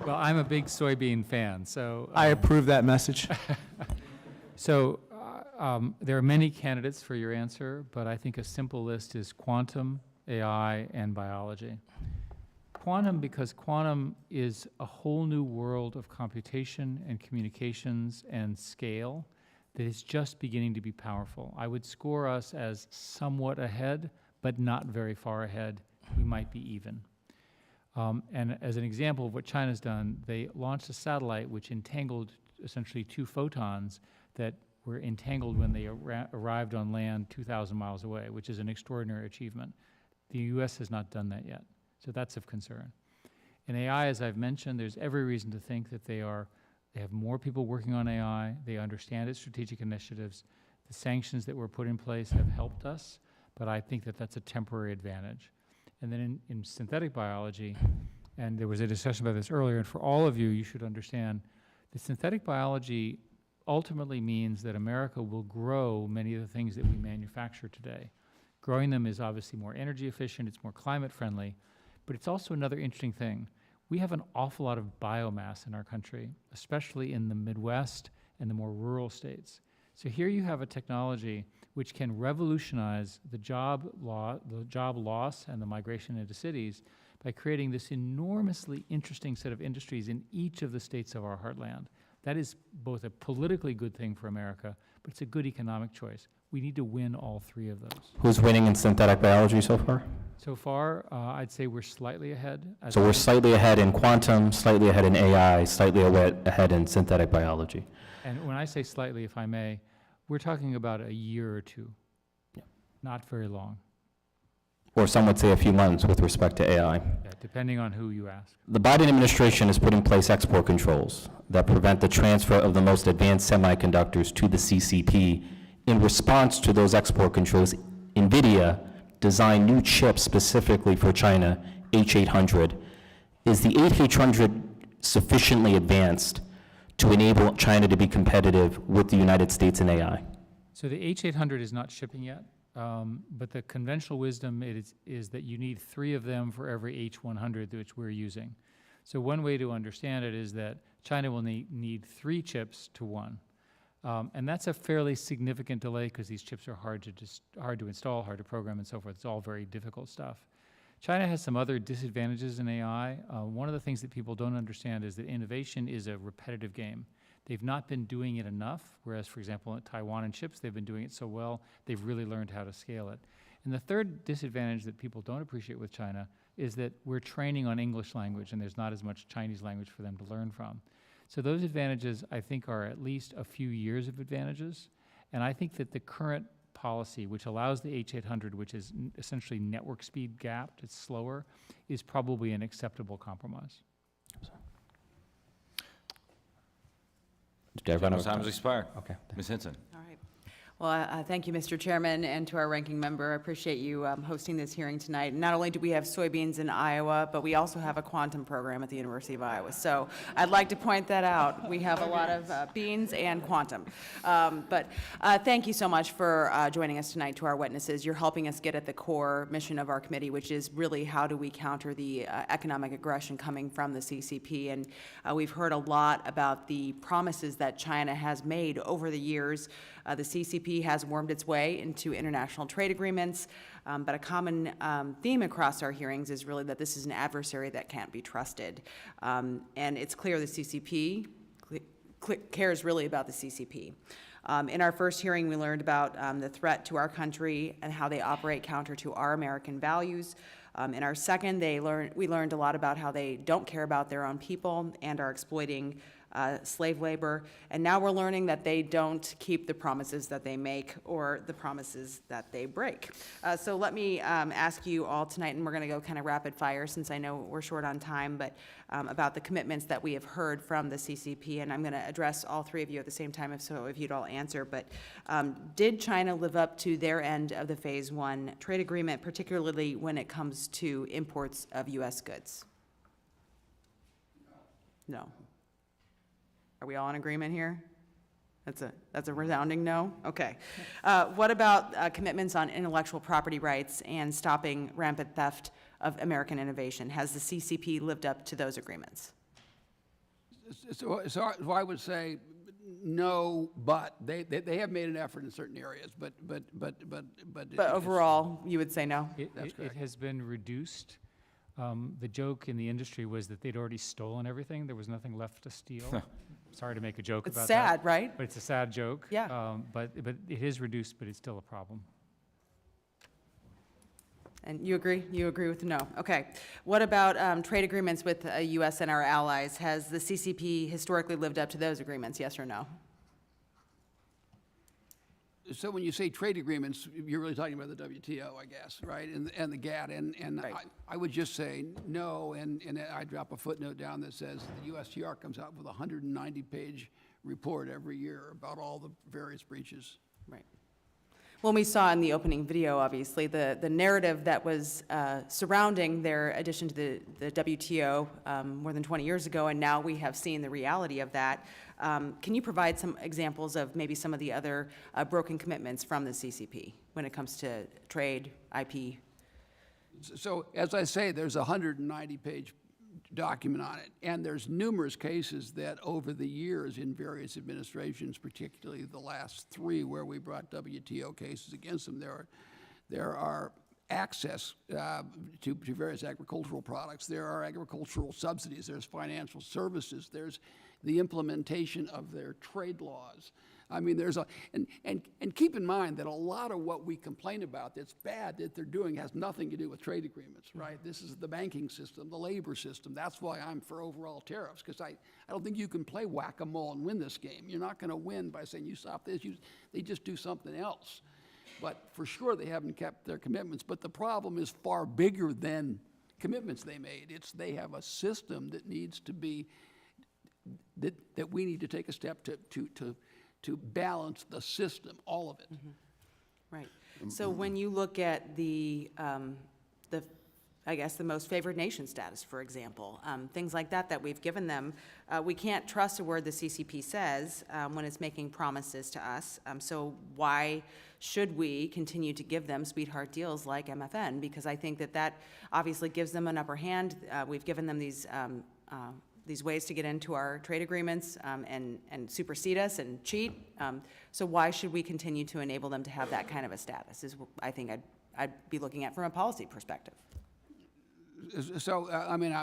Well, I'm a big soybean fan, so. I approve that message. So there are many candidates for your answer, but I think a simple list is quantum, AI, and biology. Quantum, because quantum is a whole new world of computation and communications and scale that is just beginning to be powerful. I would score us as somewhat ahead, but not very far ahead. We might be even. And as an example of what China's done, they launched a satellite which entangled essentially 2 photons that were entangled when they arrived on land 2,000 miles away, which is an extraordinary achievement. The US has not done that yet, so that's of concern. In AI, as I've mentioned, there's every reason to think that they have more people working on AI, they understand its strategic initiatives, the sanctions that were put in place have helped us, but I think that that's a temporary advantage. And then in synthetic biology, and there was a discussion about this earlier, and for all of you, you should understand that synthetic biology ultimately means that America will grow many of the things that we manufacture today. Growing them is obviously more energy efficient, it's more climate friendly, but it's also another interesting thing. We have an awful lot of biomass in our country, especially in the Midwest and the more rural states. So here you have a technology which can revolutionize the job loss and the migration into cities by creating this enormously interesting set of industries in each of the states of our heartland. That is both a politically good thing for America, but it's a good economic choice. We need to win all 3 of those. Who's winning in synthetic biology so far? So far, I'd say we're slightly ahead. So we're slightly ahead in quantum, slightly ahead in AI, slightly ahead in synthetic biology. And when I say slightly, if I may, we're talking about a year or 2, not very long. Or some would say a few months with respect to AI. Yeah, depending on who you ask. The Biden administration has put in place export controls that prevent the transfer of the most advanced semiconductors to the CCP. In response to those export controls, NVIDIA designed new chips specifically for China, H800. Is the H800 sufficiently advanced to enable China to be competitive with the United States in AI? So the H800 is not shipping yet, but the conventional wisdom is that you need 3 of them for every H100 which we're using. So one way to understand it is that China will need 3 chips to 1. And that's a fairly significant delay because these chips are hard to install, hard to program, and so forth. It's all very difficult stuff. China has some other disadvantages in AI. One of the things that people don't understand is that innovation is a repetitive game. They've not been doing it enough, whereas, for example, in Taiwan and chips, they've been doing it so well, they've really learned how to scale it. And the third disadvantage that people don't appreciate with China is that we're training on English language, and there's not as much Chinese language for them to learn from. So those advantages, I think, are at least a few years of advantages. And I think that the current policy, which allows the H800, which is essentially network speed gapped, it's slower, is probably an acceptable compromise. Time has expired. Okay. Ms. Hinson. All right. Well, thank you, Mr. Chairman, and to our ranking member. I appreciate you hosting this hearing tonight. Not only do we have soybeans in Iowa, but we also have a quantum program at the University of Iowa. So I'd like to point that out. We have a lot of beans and quantum. But thank you so much for joining us tonight. To our witnesses, you're helping us get at the core mission of our committee, which is really how do we counter the economic aggression coming from the CCP. And we've heard a lot about the promises that China has made over the years. The CCP has wormed its way into international trade agreements, but a common theme across our hearings is really that this is an adversary that can't be trusted. And it's clear the CCP cares really about the CCP. In our first hearing, we learned about the threat to our country and how they operate counter to our American values. In our second, we learned a lot about how they don't care about their own people and are exploiting slave labor. And now we're learning that they don't keep the promises that they make or the promises that they break. So let me ask you all tonight, and we're going to go kind of rapid fire since I know we're short on time, but about the commitments that we have heard from the CCP. And I'm going to address all three of you at the same time, if you'd all answer. But did China live up to their end of the Phase 1 trade agreement, particularly when it comes to imports of U.S. goods? No. Are we all in agreement here? That's a resounding no? Okay. What about commitments on intellectual property rights and stopping rampant theft of American innovation? Has the CCP lived up to those agreements? So I would say no, but they have made an effort in certain areas, but overall, you would say no? It has been reduced. The joke in the industry was that they'd already stolen everything. There was nothing left to steal. Sorry to make a joke about that. It's sad, right? But it's a sad joke. Yeah. But it is reduced, but it's still a problem. And you agree? You agree with no? Okay. What about trade agreements with the U.S. and our allies? Has the CCP historically lived up to those agreements, yes or no? So when you say trade agreements, you're really talking about the WTO, I guess, right? And the GATT. And Right. I would just say no, and I drop a footnote down that says the USTR comes out with a 190-page report every year about all the various breaches. Right. Well, we saw in the opening video, obviously, the narrative that was surrounding their addition to the WTO more than 20 years ago, and now we have seen the reality of that. Can you provide some examples of maybe some of the other broken commitments from the CCP when it comes to trade, IP? So as I say, there's a 190-page document on it, and there's numerous cases that over the years in various administrations, particularly the last three where we brought WTO cases against them, there are access to various agricultural products. There are agricultural subsidies. There's financial services. There's the implementation of their trade laws. I mean, there's and keep in mind that a lot of what we complain about that's bad that they're doing has nothing to do with trade agreements, right? This is the banking system, the labor system. That's why I'm for overall tariffs, because I don't think you can play whack-a-mole and win this game. You're not going to win by saying you stop this. They just do something else. But for sure, they haven't kept their commitments. But the problem is far bigger than commitments they made. They have a system that needs to be, that we need to take a step to balance the system, all of it. Mm-hmm. Right. So when you look at the I guess, the most favored nation status, for example, things like that we've given them, we can't trust a word the CCP says when it's making promises to us. So why should we continue to give them sweetheart deals like MFN? Because I think that obviously gives them an upper hand. We've given them these ways to get into our trade agreements and supersede us and cheat. So why should we continue to enable them to have that kind of a status is I think I'd be looking at from a policy perspective. So, I mean,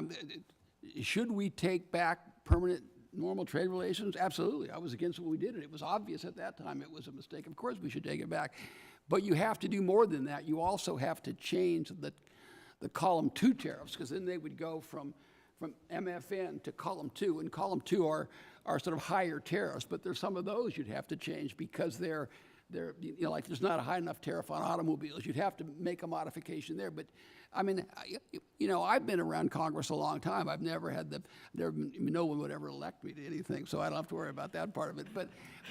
should we take back permanent normal trade relations? Absolutely. I was against what we did, and it was obvious at that time it was a mistake. Of course we should take it back. But you have to do more than that. You also have to change the column 2 tariffs, because then they would go from MFN to column 2, and column 2 are sort of higher tariffs, but there's some of those you'd have to change because they're like there's not a high enough tariff on automobiles. You'd have to make a modification there. But I mean, I've been around Congress a long time. I've never had no one would ever elect me to anything, so I don't have to worry about that part of it.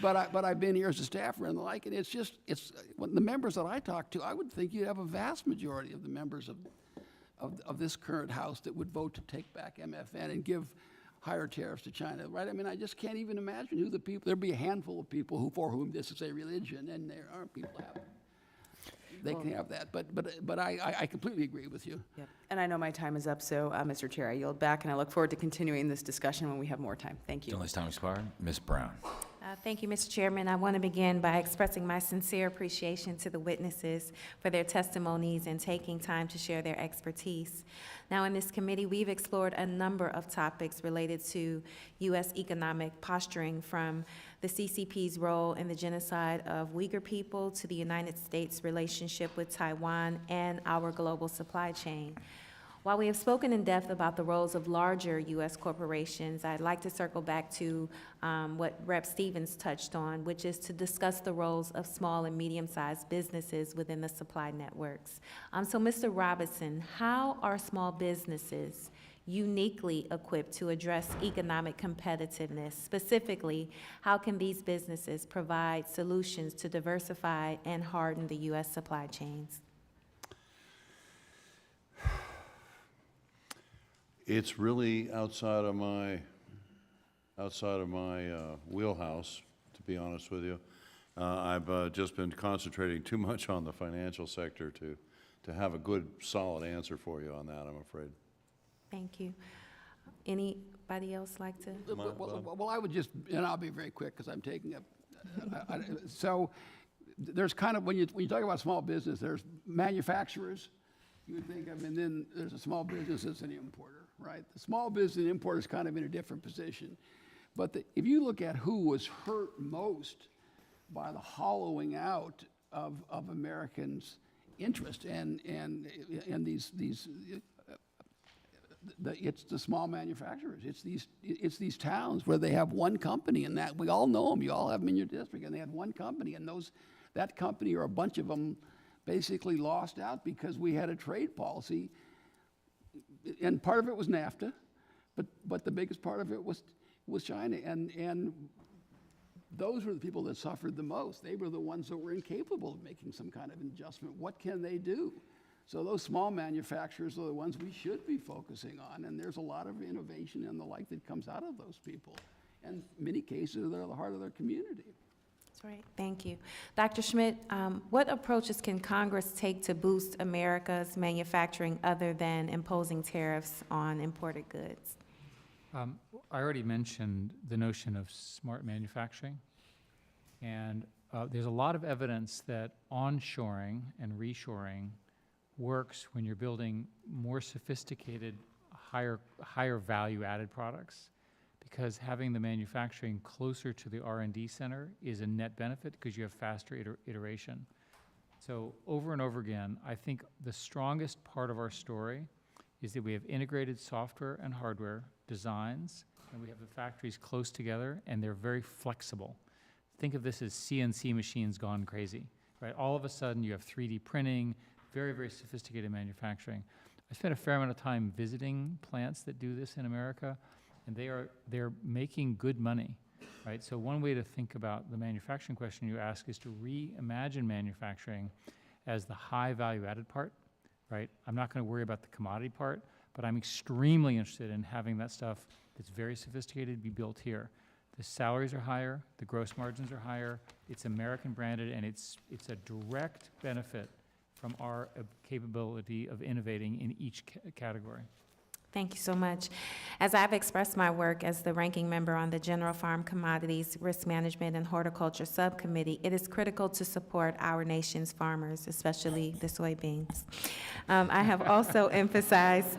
But I've been here as a staffer and the like, and it's when the members that I talk to, I would think you'd have a vast majority of the members of this current House that would vote to take back MFN and give higher tariffs to China, right? I mean, I just can't even imagine who the people. There'd be a handful of people for whom this is a religion, and there are people who have it. They can have that, but I completely agree with you. Yep. And I know my time is up, so Mr. Chair, I yield back, and I look forward to continuing this discussion when we have more time. Thank you. Gentleman's time expired. Ms. Brown. Thank you, Mr. Chairman. I want to begin by expressing my sincere appreciation to the witnesses for their testimonies and taking time to share their expertise. Now, in this committee, we've explored a number of topics related to U.S. economic posturing, from the CCP's role in the genocide of Uyghur people to the United States' relationship with Taiwan and our global supply chain. While we have spoken in depth about the roles of larger U.S. corporations, I'd like to circle back to what Rep. Stevens touched on, which is to discuss the roles of small and medium-sized businesses within the supply networks. So, Mr. Robinson, how are small businesses uniquely equipped to address economic competitiveness? Specifically, how can these businesses provide solutions to diversify and harden the U.S. supply chains? It's really outside of my wheelhouse, to be honest with you. I've just been concentrating too much on the financial sector to have a good, solid answer for you on that, I'm afraid. Thank you. Anybody else like to? Well, I would just, and I'll be very quick because I'm taking up. So there's kind of, when you talk about small business, there's manufacturers, you would think of, and then there's a small business that's an importer, right? The small business importer is kind of in a different position. But if you look at who was hurt most by the hollowing out of Americans' interest and it's the small manufacturers. It's these towns where they have one company, and that we all know them. You all have them in your district, and they had one company, and that company or a bunch of them basically lost out because we had a trade policy, and part of it was NAFTA, but the biggest part of it was China, and those were the people that suffered the most. They were the ones that were incapable of making some kind of adjustment. What can they do? So those small manufacturers are the ones we should be focusing on, and there's a lot of innovation and the like that comes out of those people. And in many cases, they're the heart of their community. That's right. Thank you. Dr. Schmidt, what approaches can Congress take to boost America's manufacturing other than imposing tariffs on imported goods? I already mentioned the notion of smart manufacturing, and there's a lot of evidence that onshoring and reshoring works when you're building more sophisticated, higher value added products, because having the manufacturing closer to the R&D center is a net benefit because you have faster iteration. So over and over again, I think the strongest part of our story is that we have integrated software and hardware designs, and we have the factories close together, and they're very flexible. Think of this as CNC machines gone crazy, right? All of a sudden, you have 3D printing, very, very sophisticated manufacturing. I spent a fair amount of time visiting plants that do this in America, and they're making good money, right? So one way to think about the manufacturing question you ask is to reimagine manufacturing as the high value added part, right? I'm not going to worry about the commodity part, but I'm extremely interested in having that stuff that's very sophisticated be built here. The salaries are higher, the gross margins are higher, it's American branded, and it's a direct benefit from our capability of innovating in each category. Thank you so much. As I've expressed my work as the ranking member on the General Farm Commodities Risk Management and Horticulture Subcommittee, it is critical to support our nation's farmers, especially the soybeans. I have also emphasized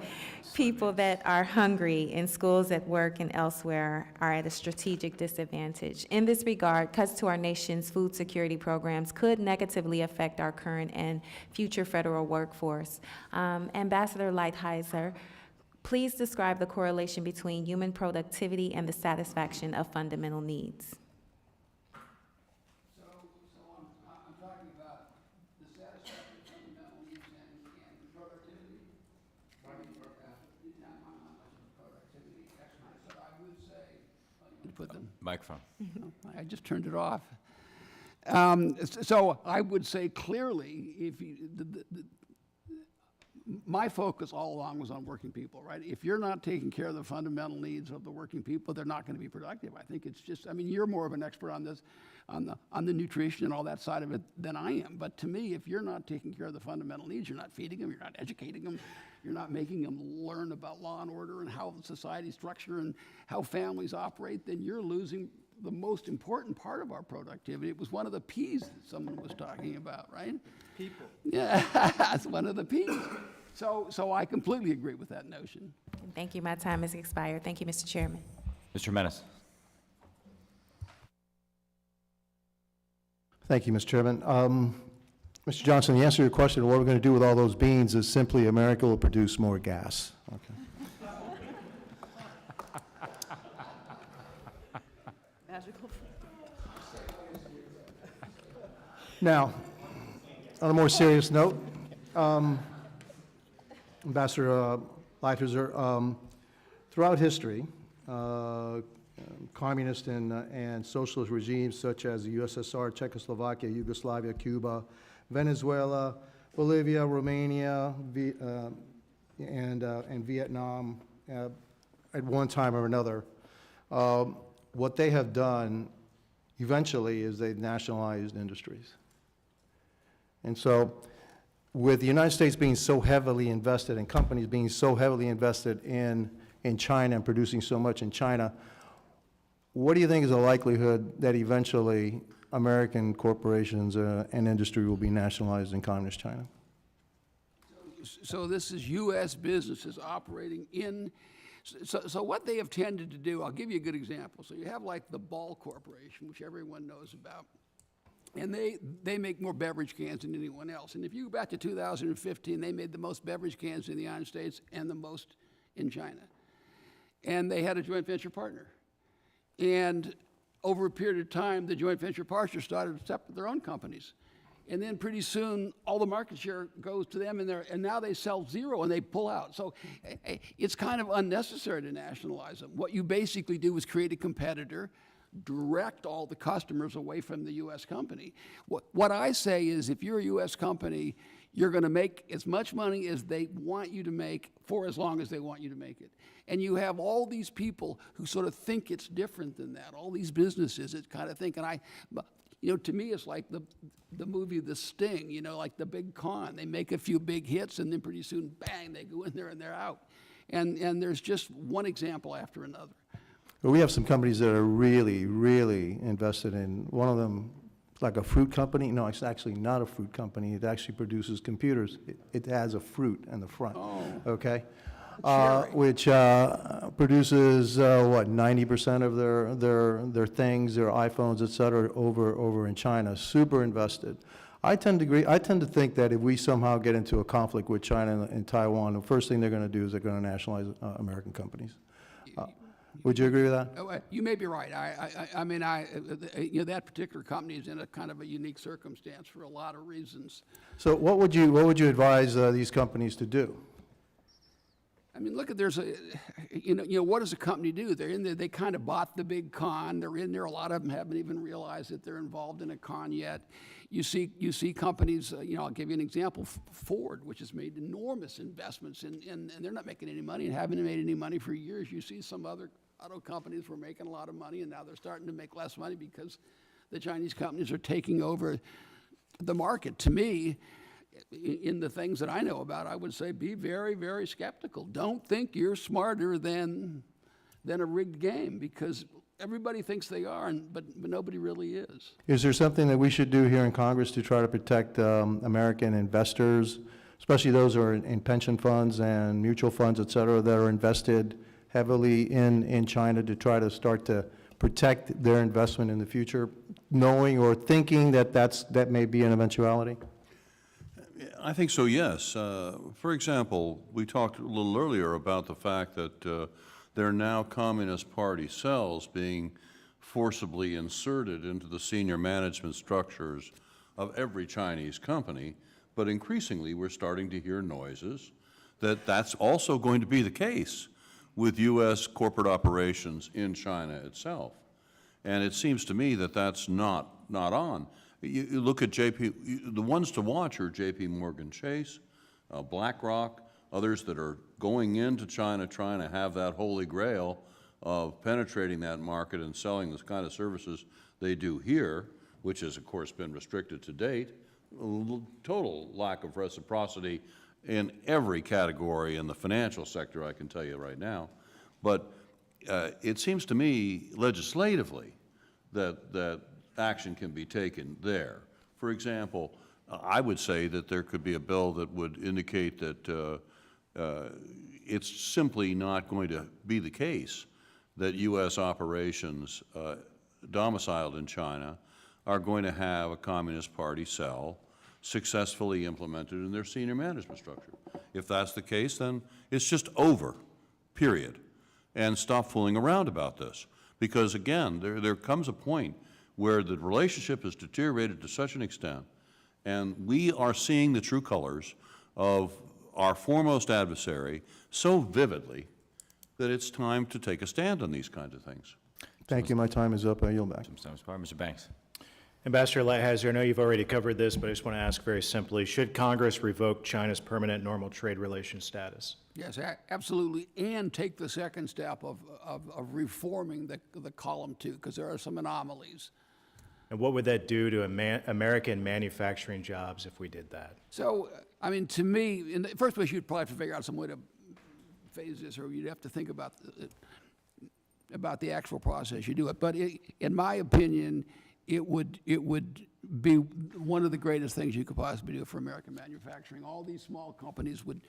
people that are hungry in schools, at work, and elsewhere are at a strategic disadvantage. In this regard, cuts to our nation's food security programs could negatively affect our current and future federal workforce. Ambassador Lighthizer, please describe the correlation between human productivity and the satisfaction of fundamental needs. So I'm talking about the satisfaction of fundamental needs and productivity. Not much productivity. So I would say, you put them. Microphone. I just turned it off. So I would say clearly, if you, my focus all along was on working people, right? If you're not taking care of the fundamental needs of the working people, they're not going to be productive. I think it's just, I mean, you're more of an expert on this, on the nutrition and all that side of it than I am. But to me, if you're not taking care of the fundamental needs, you're not feeding them, you're not educating them, you're not making them learn about law and order and how society's structured and how families operate, then you're losing the most important part of our productivity. It was one of the P's that someone was talking about, right? People. Yeah, that's one of the P's. So I completely agree with that notion. Thank you. My time has expired. Thank you, Mr. Chairman. Mr. Menace. Thank you, Mr. Chairman. Mr. Johnson, the answer to your question, what we're going to do with all those beans, is simply America will produce more gas. Okay. Magical. Now, on a more serious note, Ambassador Lighthizer, throughout history, communist and socialist regimes such as the USSR, Czechoslovakia, Yugoslavia, Cuba, Venezuela, Bolivia, Romania, and Vietnam, at one time or another, what they have done eventually is they've nationalized industries. And so, with the United States being so heavily invested and companies being so heavily invested in China and producing so much in China, what do you think is the likelihood that eventually American corporations and industry will be nationalized in communist China? So this is U.S. businesses operating in, so what they have tended to do, I'll give you a good example. So you have like the Ball Corporation, which everyone knows about, and they make more beverage cans than anyone else. And if you go back to 2015, they made the most beverage cans in the United States and the most in China. And they had a joint venture partner. And over a period of time, the joint venture partners started to set up their own companies. And then pretty soon, all the market share goes to them, and now they sell zero and they pull out. So it's kind of unnecessary to nationalize them. What you basically do is create a competitor, direct all the customers away from the U.S. company. What I say is, if you're a U.S. company, you're going to make as much money as they want you to make for as long as they want you to make it. And you have all these people who sort of think it's different than that, all these businesses that kind of think, and to me, it's like the movie The Sting, like the big con. They make a few big hits, and then pretty soon, bang, they go in there and they're out. And there's just one example after another. Well, we have some companies that are really, really invested in, one of them, like a fruit company. No, it's actually not a fruit company. It actually produces computers. It has a fruit in the front, okay? Which produces, 90% of their things, their iPhones, et cetera, over in China. Super invested. I tend to think that if we somehow get into a conflict with China and Taiwan, the first thing they're going to do is they're going to nationalize American companies. Would you agree with that? You may be right. That particular company is in a kind of a unique circumstance for a lot of reasons. So what would you advise these companies to do? I mean, look, what does a company do? They're in there, they kind of bought the big con, they're in there, a lot of them haven't even realized that they're involved in a con yet. You see companies, I'll give you an example, Ford, which has made enormous investments and they're not making any money and haven't made any money for years. You see some other auto companies were making a lot of money and now they're starting to make less money because the Chinese companies are taking over the market. To me, in the things that I know about, I would say be very, very skeptical. Don't think you're smarter than a rigged game, because everybody thinks they are, but nobody really is. Is there something that we should do here in Congress to try to protect American investors, especially those who are in pension funds and mutual funds, et cetera, that are invested heavily in China, to try to start to protect their investment in the future, knowing or thinking that may be an eventuality? I think so, yes. For example, we talked a little earlier about the fact that there are now Communist Party cells being forcibly inserted into the senior management structures of every Chinese company, but increasingly we're starting to hear noises that that's also going to be the case with U.S. corporate operations in China itself. And it seems to me that that's not on. You look at the ones to watch are J.P. Morgan Chase, BlackRock, others that are going into China trying to have that holy grail of penetrating that market and selling the kind of services they do here, which has, of course, been restricted to date. Total lack of reciprocity in every category in the financial sector, I can tell you right now. But it seems to me, legislatively, that action can be taken there. For example, I would say that there could be a bill that would indicate that it's simply not going to be the case that U.S. operations domiciled in China are going to have a Communist Party cell successfully implemented in their senior management structure. If that's the case, then it's just over, period. And stop fooling around about this. Because again, there comes a point where the relationship has deteriorated to such an extent, and we are seeing the true colors of our foremost adversary so vividly that it's time to take a stand on these kinds of things. Thank you. My time is up. I yield back. Mr. Banks. Ambassador Lighthizer, I know you've already covered this, but I just want to ask very simply, should Congress revoke China's permanent normal trade relations status? Yes, absolutely, and take the second step of reforming the column 2, because there are some anomalies. And what would that do to American manufacturing jobs if we did that? So, I mean, to me, in the first place, you'd probably have to figure out some way to phase this, or you'd have to think about the actual process you do it. But in my opinion, it would be one of the greatest things you could possibly do for American manufacturing. All these small companies would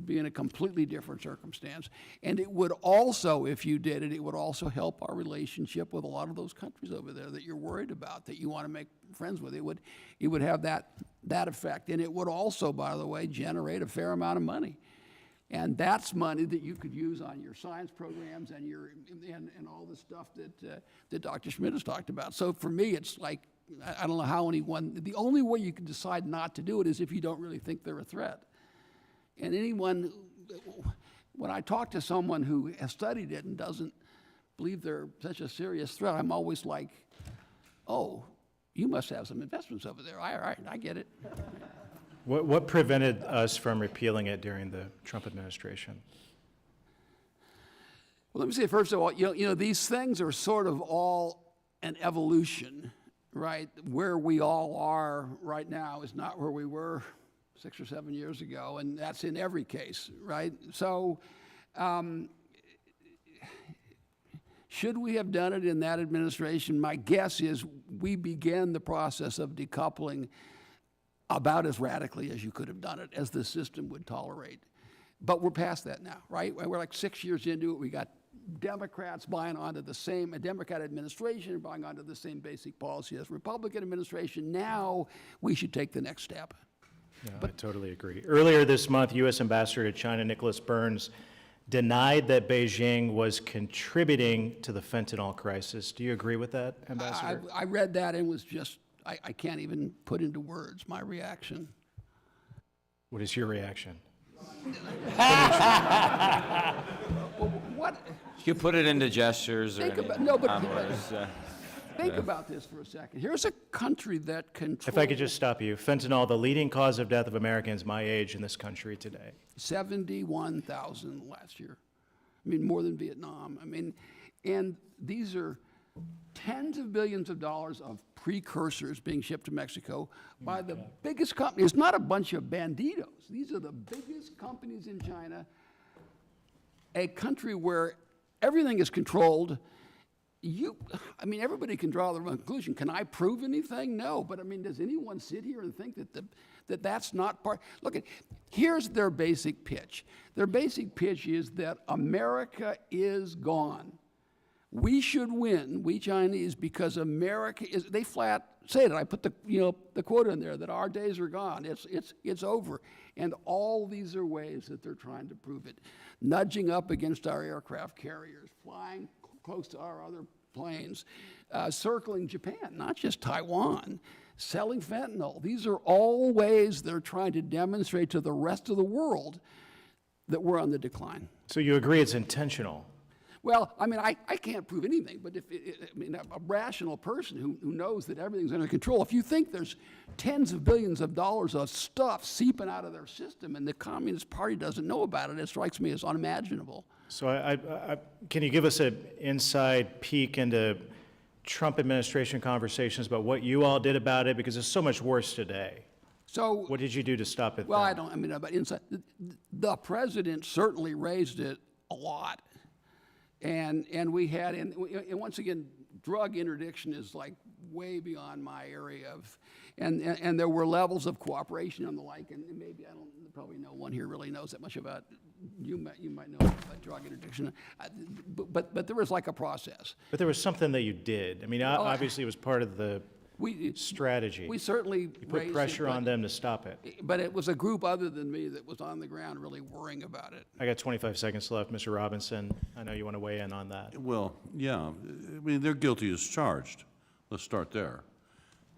be in a completely different circumstance. And it would also, if you did it, it would also help our relationship with a lot of those countries over there that you're worried about, that you want to make friends with. It would have that effect. And it would also, by the way, generate a fair amount of money. And that's money that you could use on your science programs and and all the stuff that Dr. Schmidt has talked about. So for me, it's like, I don't know how anyone, the only way you can decide not to do it is if you don't really think they're a threat. And when I talk to someone who has studied it and doesn't believe they're such a serious threat, I'm always like, oh, you must have some investments over there. All right, I get it. What prevented us from repealing it during the Trump administration? Well, let me say, first of all, you know, these things are sort of all an evolution, right? Where we all are right now is not where we were 6 or 7 years ago, and that's in every case, right? So, should we have done it in that administration? My guess is we began the process of decoupling about as radically as you could have done it, as the system would tolerate. But we're past that now, right? We're like 6 years into it. We got Democrats buying onto the same, a Democrat administration buying onto the same basic policy as Republican administration. Now we should take the next step. Yeah, I totally agree. Earlier this month, U.S. Ambassador to China Nicholas Burns denied that Beijing was contributing to the fentanyl crisis. Do you agree with that, Ambassador? I read that and was just, I can't even put into words my reaction. What is your reaction? What? You put it into gestures or Think about this for a second. Here's a country that controls... If I could just stop you. Fentanyl, the leading cause of death of Americans my age in this country today. 71,000 last year. I mean, more than Vietnam. I mean, and these are tens of billions of dollars of precursors being shipped to Mexico by the biggest company. It's not a bunch of banditos. These are the biggest companies in China, a country where everything is controlled. I mean, everybody can draw their own conclusion. Can I prove anything? No. But I mean, does anyone sit here and think that that's not part? Look, here's their basic pitch. Their basic pitch is that America is gone. We should win, we Chinese, because America is, they flat say that. I put the quote in there that our days are gone. It's over. And all these are ways that they're trying to prove it. Nudging up against our aircraft carriers, flying close to our other planes, circling Japan, not just Taiwan, selling fentanyl. These are all ways they're trying to demonstrate to the rest of the world that we're on the decline. So you agree it's intentional? Well, I mean, I can't prove anything, but a rational person who knows that everything's under control, if you think there's tens of billions of dollars of stuff seeping out of their system and the Communist Party doesn't know about it, it strikes me as unimaginable. So can you give us an inside peek into Trump administration conversations about what you all did about it? Because it's so much worse today. So what did you do to stop it? Well, about inside. The president certainly raised it a lot. And we had, and once again, drug interdiction is like way beyond my area of, and there were levels of cooperation and the like, and maybe probably no one here really knows that much about, you might know about drug interdiction, but there was like a process. But there was something that you did. I mean, obviously it was part of the strategy. We certainly You put pressure on them to stop it. But it was a group other than me that was on the ground really worrying about it. I got 25 seconds left. Mr. Robinson, I know you want to weigh in on that. Well, yeah, I mean, they're guilty as charged. Let's start there.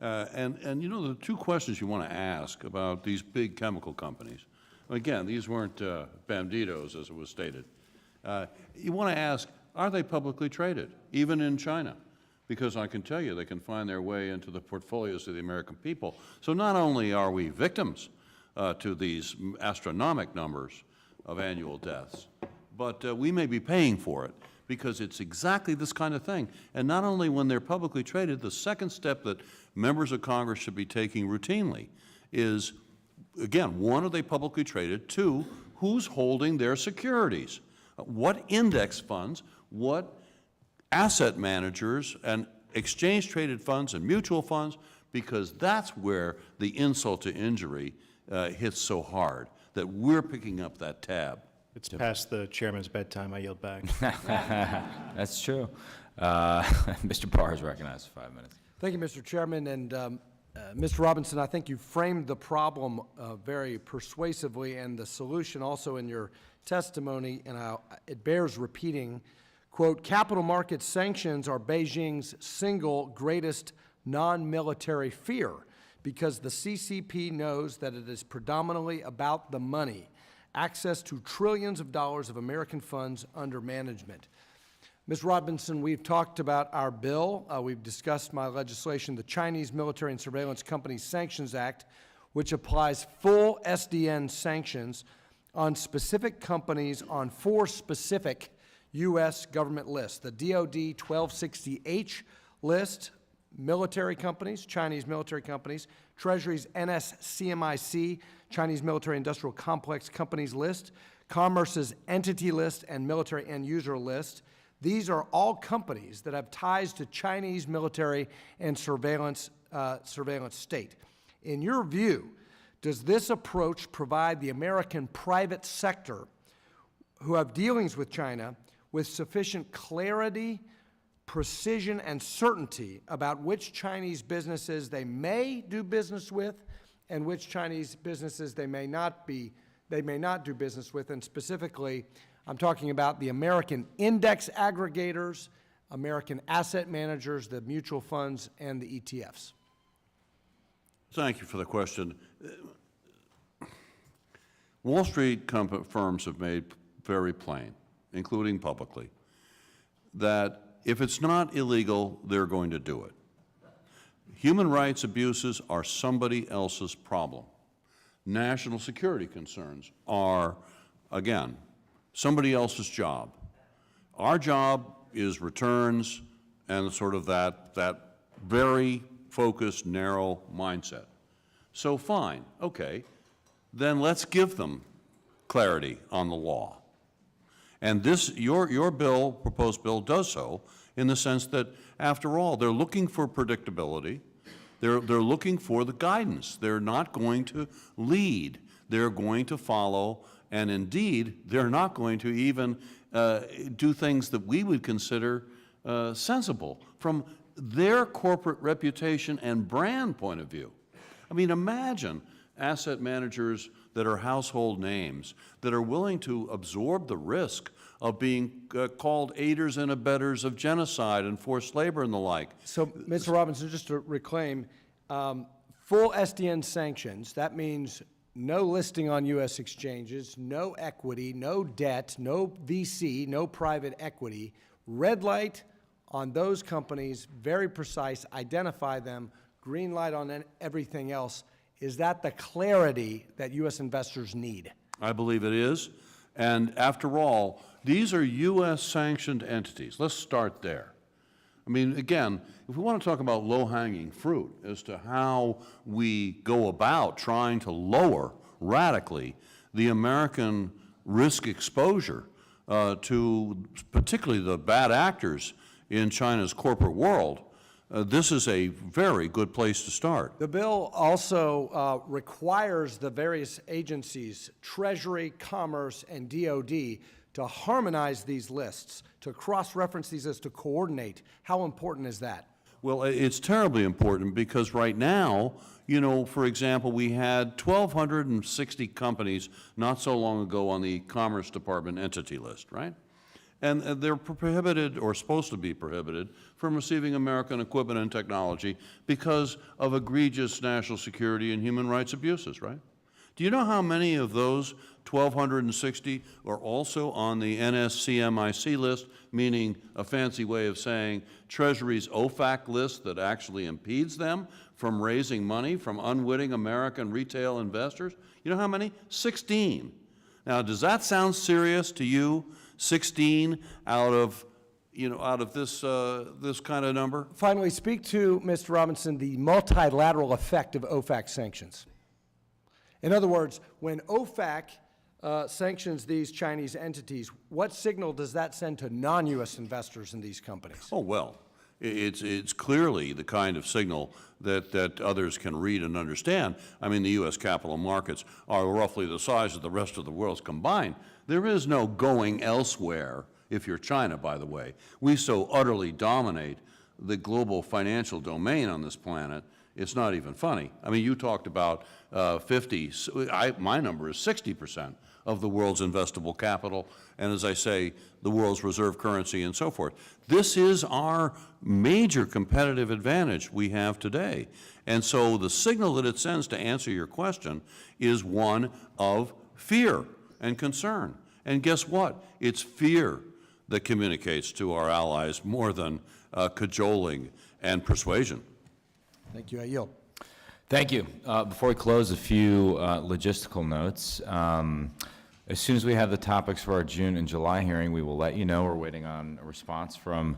And you know, the two questions you want to ask about these big chemical companies, again, these weren't banditos, as it was stated. You want to ask, are they publicly traded, even in China? Because I can tell you, they can find their way into the portfolios of the American people. So not only are we victims to these astronomical numbers of annual deaths, but we may be paying for it, because it's exactly this kind of thing. And not only when they're publicly traded, the second step that members of Congress should be taking routinely is, again, one, are they publicly traded? Two, who's holding their securities? What index funds, what asset managers and exchange-traded funds and mutual funds, because that's where the insult to injury hits so hard, that we're picking up that tab. It's past the chairman's bedtime. I yield back. That's true. Mr. Barr is recognized for 5 minutes. Thank you, Mr. Chairman. And Mr. Robinson, I think you framed the problem very persuasively, and the solution also in your testimony, and it bears repeating. Quote, capital market sanctions are Beijing's single greatest non-military fear, because the CCP knows that it is predominantly about the money, access to trillions of dollars of American funds under management. Ms. Robinson, we've talked about our bill. We've discussed my legislation, the Chinese Military and Surveillance Companies Sanctions Act, which applies full SDN sanctions on specific companies on 4 specific U.S. government lists: the DoD 1260H list, military companies, Chinese military companies, Treasury's NSCMIC, Chinese Military Industrial Complex Companies list, Commerce's entity list, and military end user list. These are all companies that have ties to Chinese military and surveillance state. In your view, does this approach provide the American private sector who have dealings with China with sufficient clarity, precision, and certainty about which Chinese businesses they may do business with and which Chinese businesses they may not do business with? And specifically, I'm talking about the American index aggregators, American asset managers, the mutual funds, and the ETFs. Thank you for the question. Wall Street firms have made very plain, including publicly, that if it's not illegal, they're going to do it. Human rights abuses are somebody else's problem. National security concerns are, again, somebody else's job. Our job is returns and sort of that very focused, narrow mindset. So fine, okay, then let's give them clarity on the law. And this, your bill, proposed bill, does so in the sense that, after all, they're looking for predictability. They're looking for the guidance. They're not going to lead. They're going to follow, and indeed, they're not going to even do things that we would consider sensible from their corporate reputation and brand point of view. I mean, imagine asset managers that are household names that are willing to absorb the risk of being called aiders and abettors of genocide and forced labor and the like. So, Mr. Robinson, just to reclaim, full SDN sanctions, that means no listing on U.S. exchanges, no equity, no debt, no VC, no private equity, red light on those companies, very precise, identify them, green light on everything else. Is that the clarity that U.S. investors need? I believe it is. And after all, these are U.S. sanctioned entities. Let's start there. I mean, again, if we want to talk about low-hanging fruit as to how we go about trying to lower radically the American risk exposure to particularly the bad actors in China's corporate world, this is a very good place to start. The bill also requires the various agencies, Treasury, Commerce, and DOD, to harmonize these lists, to cross-reference these lists, to coordinate. How important is that? Well, it's terribly important because right now, you know, for example, we had 1,260 companies not so long ago on the Commerce Department entity list, right? And they're prohibited, or supposed to be prohibited, from receiving American equipment and technology because of egregious national security and human rights abuses, right? Do you know how many of those 1,260 are also on the NSCMIC list, meaning a fancy way of saying Treasury's OFAC list that actually impedes them from raising money from unwitting American retail investors? You know how many? 16. Now, does that sound serious to you? 16 out of, you know, out of this, this kind of number? Finally, speak to, Mr. Robinson, the multilateral effect of OFAC sanctions. In other words, when OFAC sanctions these Chinese entities, what signal does that send to non-U.S. investors in these companies? Oh, well, it's clearly the kind of signal that others can read and understand. I mean, the U.S. capital markets are roughly the size of the rest of the world's combined. There is no going elsewhere, if you're China, by the way. We so utterly dominate the global financial domain on this planet, it's not even funny. I mean, you talked about 50, my number is 60% of the world's investable capital, and as I say, the world's reserve currency and so forth. This is our major competitive advantage we have today. And so the signal that it sends, to answer your question, is one of fear and concern. And guess what? It's fear that communicates to our allies more than cajoling and persuasion. Thank you. I yield. Thank you. Before we close, a few logistical notes. As soon as we have the topics for our June and July hearing, we will let you know. We're waiting on a response from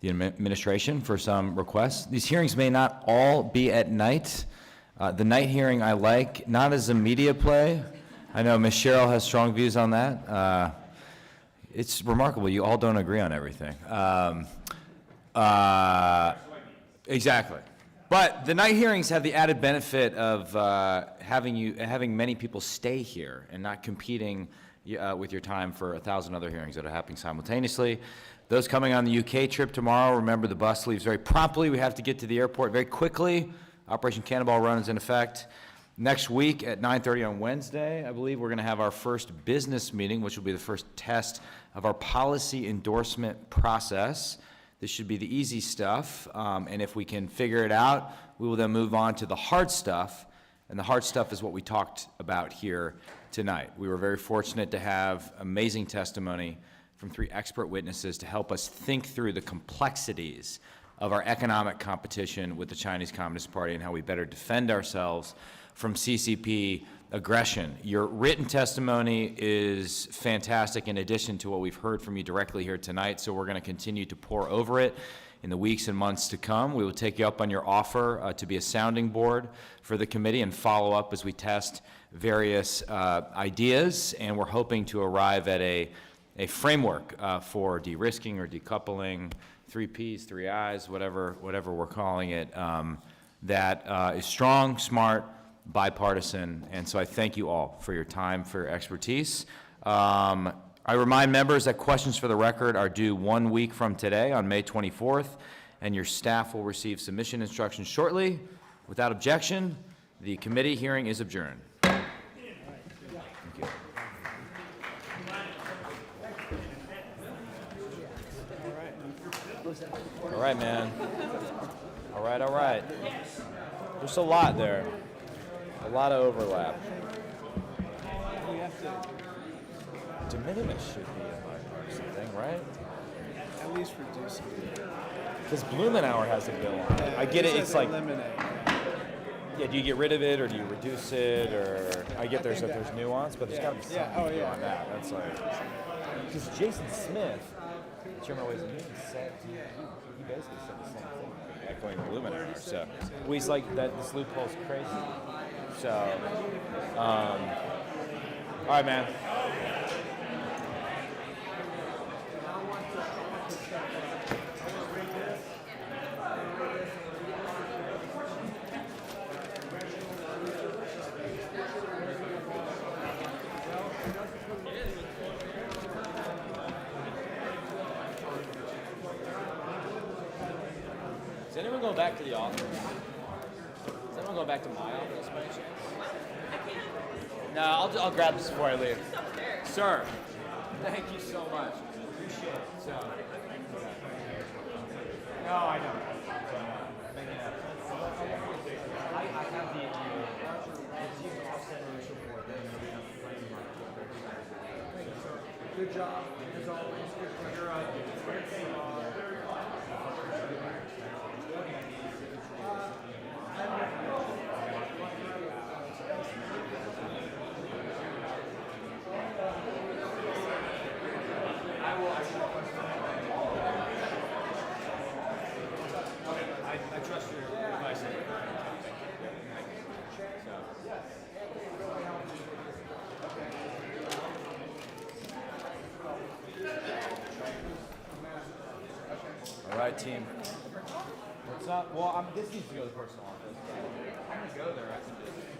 the administration for some requests. These hearings may not all be at night. The night hearing I like, not as a media play. I know Ms. Sherrill has strong views on that. It's remarkable. You all don't agree on everything. Exactly. But the night hearings have the added benefit of having many people stay here and not competing with your time for 1,000 other hearings that are happening simultaneously. Those coming on the UK trip tomorrow, remember the bus leaves very promptly. We have to get to the airport very quickly. Operation Cannonball Run is in effect. Next week at 9:30 on Wednesday, I believe we're going to have our first business meeting, which will be the first test of our policy endorsement process. This should be the easy stuff, and if we can figure it out, we will then move on to the hard stuff, and the hard stuff is what we talked about here tonight. We were very fortunate to have amazing testimony from 3 expert witnesses to help us think through the complexities of our economic competition with the Chinese Communist Party and how we better defend ourselves from CCP aggression. Your written testimony is fantastic in addition to what we've heard from you directly here tonight, so we're going to continue to pour over it in the weeks and months to come. We will take you up on your offer to be a sounding board for the committee and follow up as we test various ideas, and we're hoping to arrive at a framework for de-risking or decoupling, 3 Ps, 3 Is, whatever we're calling it, that is strong, smart, bipartisan, and so I thank you all for your time, for your expertise. I remind members that questions for the record are due 1 week from today on May 24th, and your staff will receive submission instructions shortly. Without objection, the committee hearing is adjourned. Thank you. All right, man. All right. There's a lot there. A lot of overlap. You have to. De minimis should be a bipartisan thing, right? At least reduce it. Because Blumenauer has a bill on it. I get it. It's like. Eliminate. Yeah. Do you get rid of it or do you reduce it or? I get there's nuance, but there's got to be something on that. That's like. Because Jason Smith, the chairman of Ways and Means, said he basically said the same thing, echoing Blumenauer. So he's like that. This loophole's crazy. So, all right, man. Is anyone going back to the office? Is anyone going back to my office by any chance? No, I'll grab this before I leave. Sir, thank you so much. Appreciate it. So, no, I know. I have the Good job, as always. Good I trust your advice. All right, team. What's up? Well, this needs to go to the personal office. I'm gonna go there after this.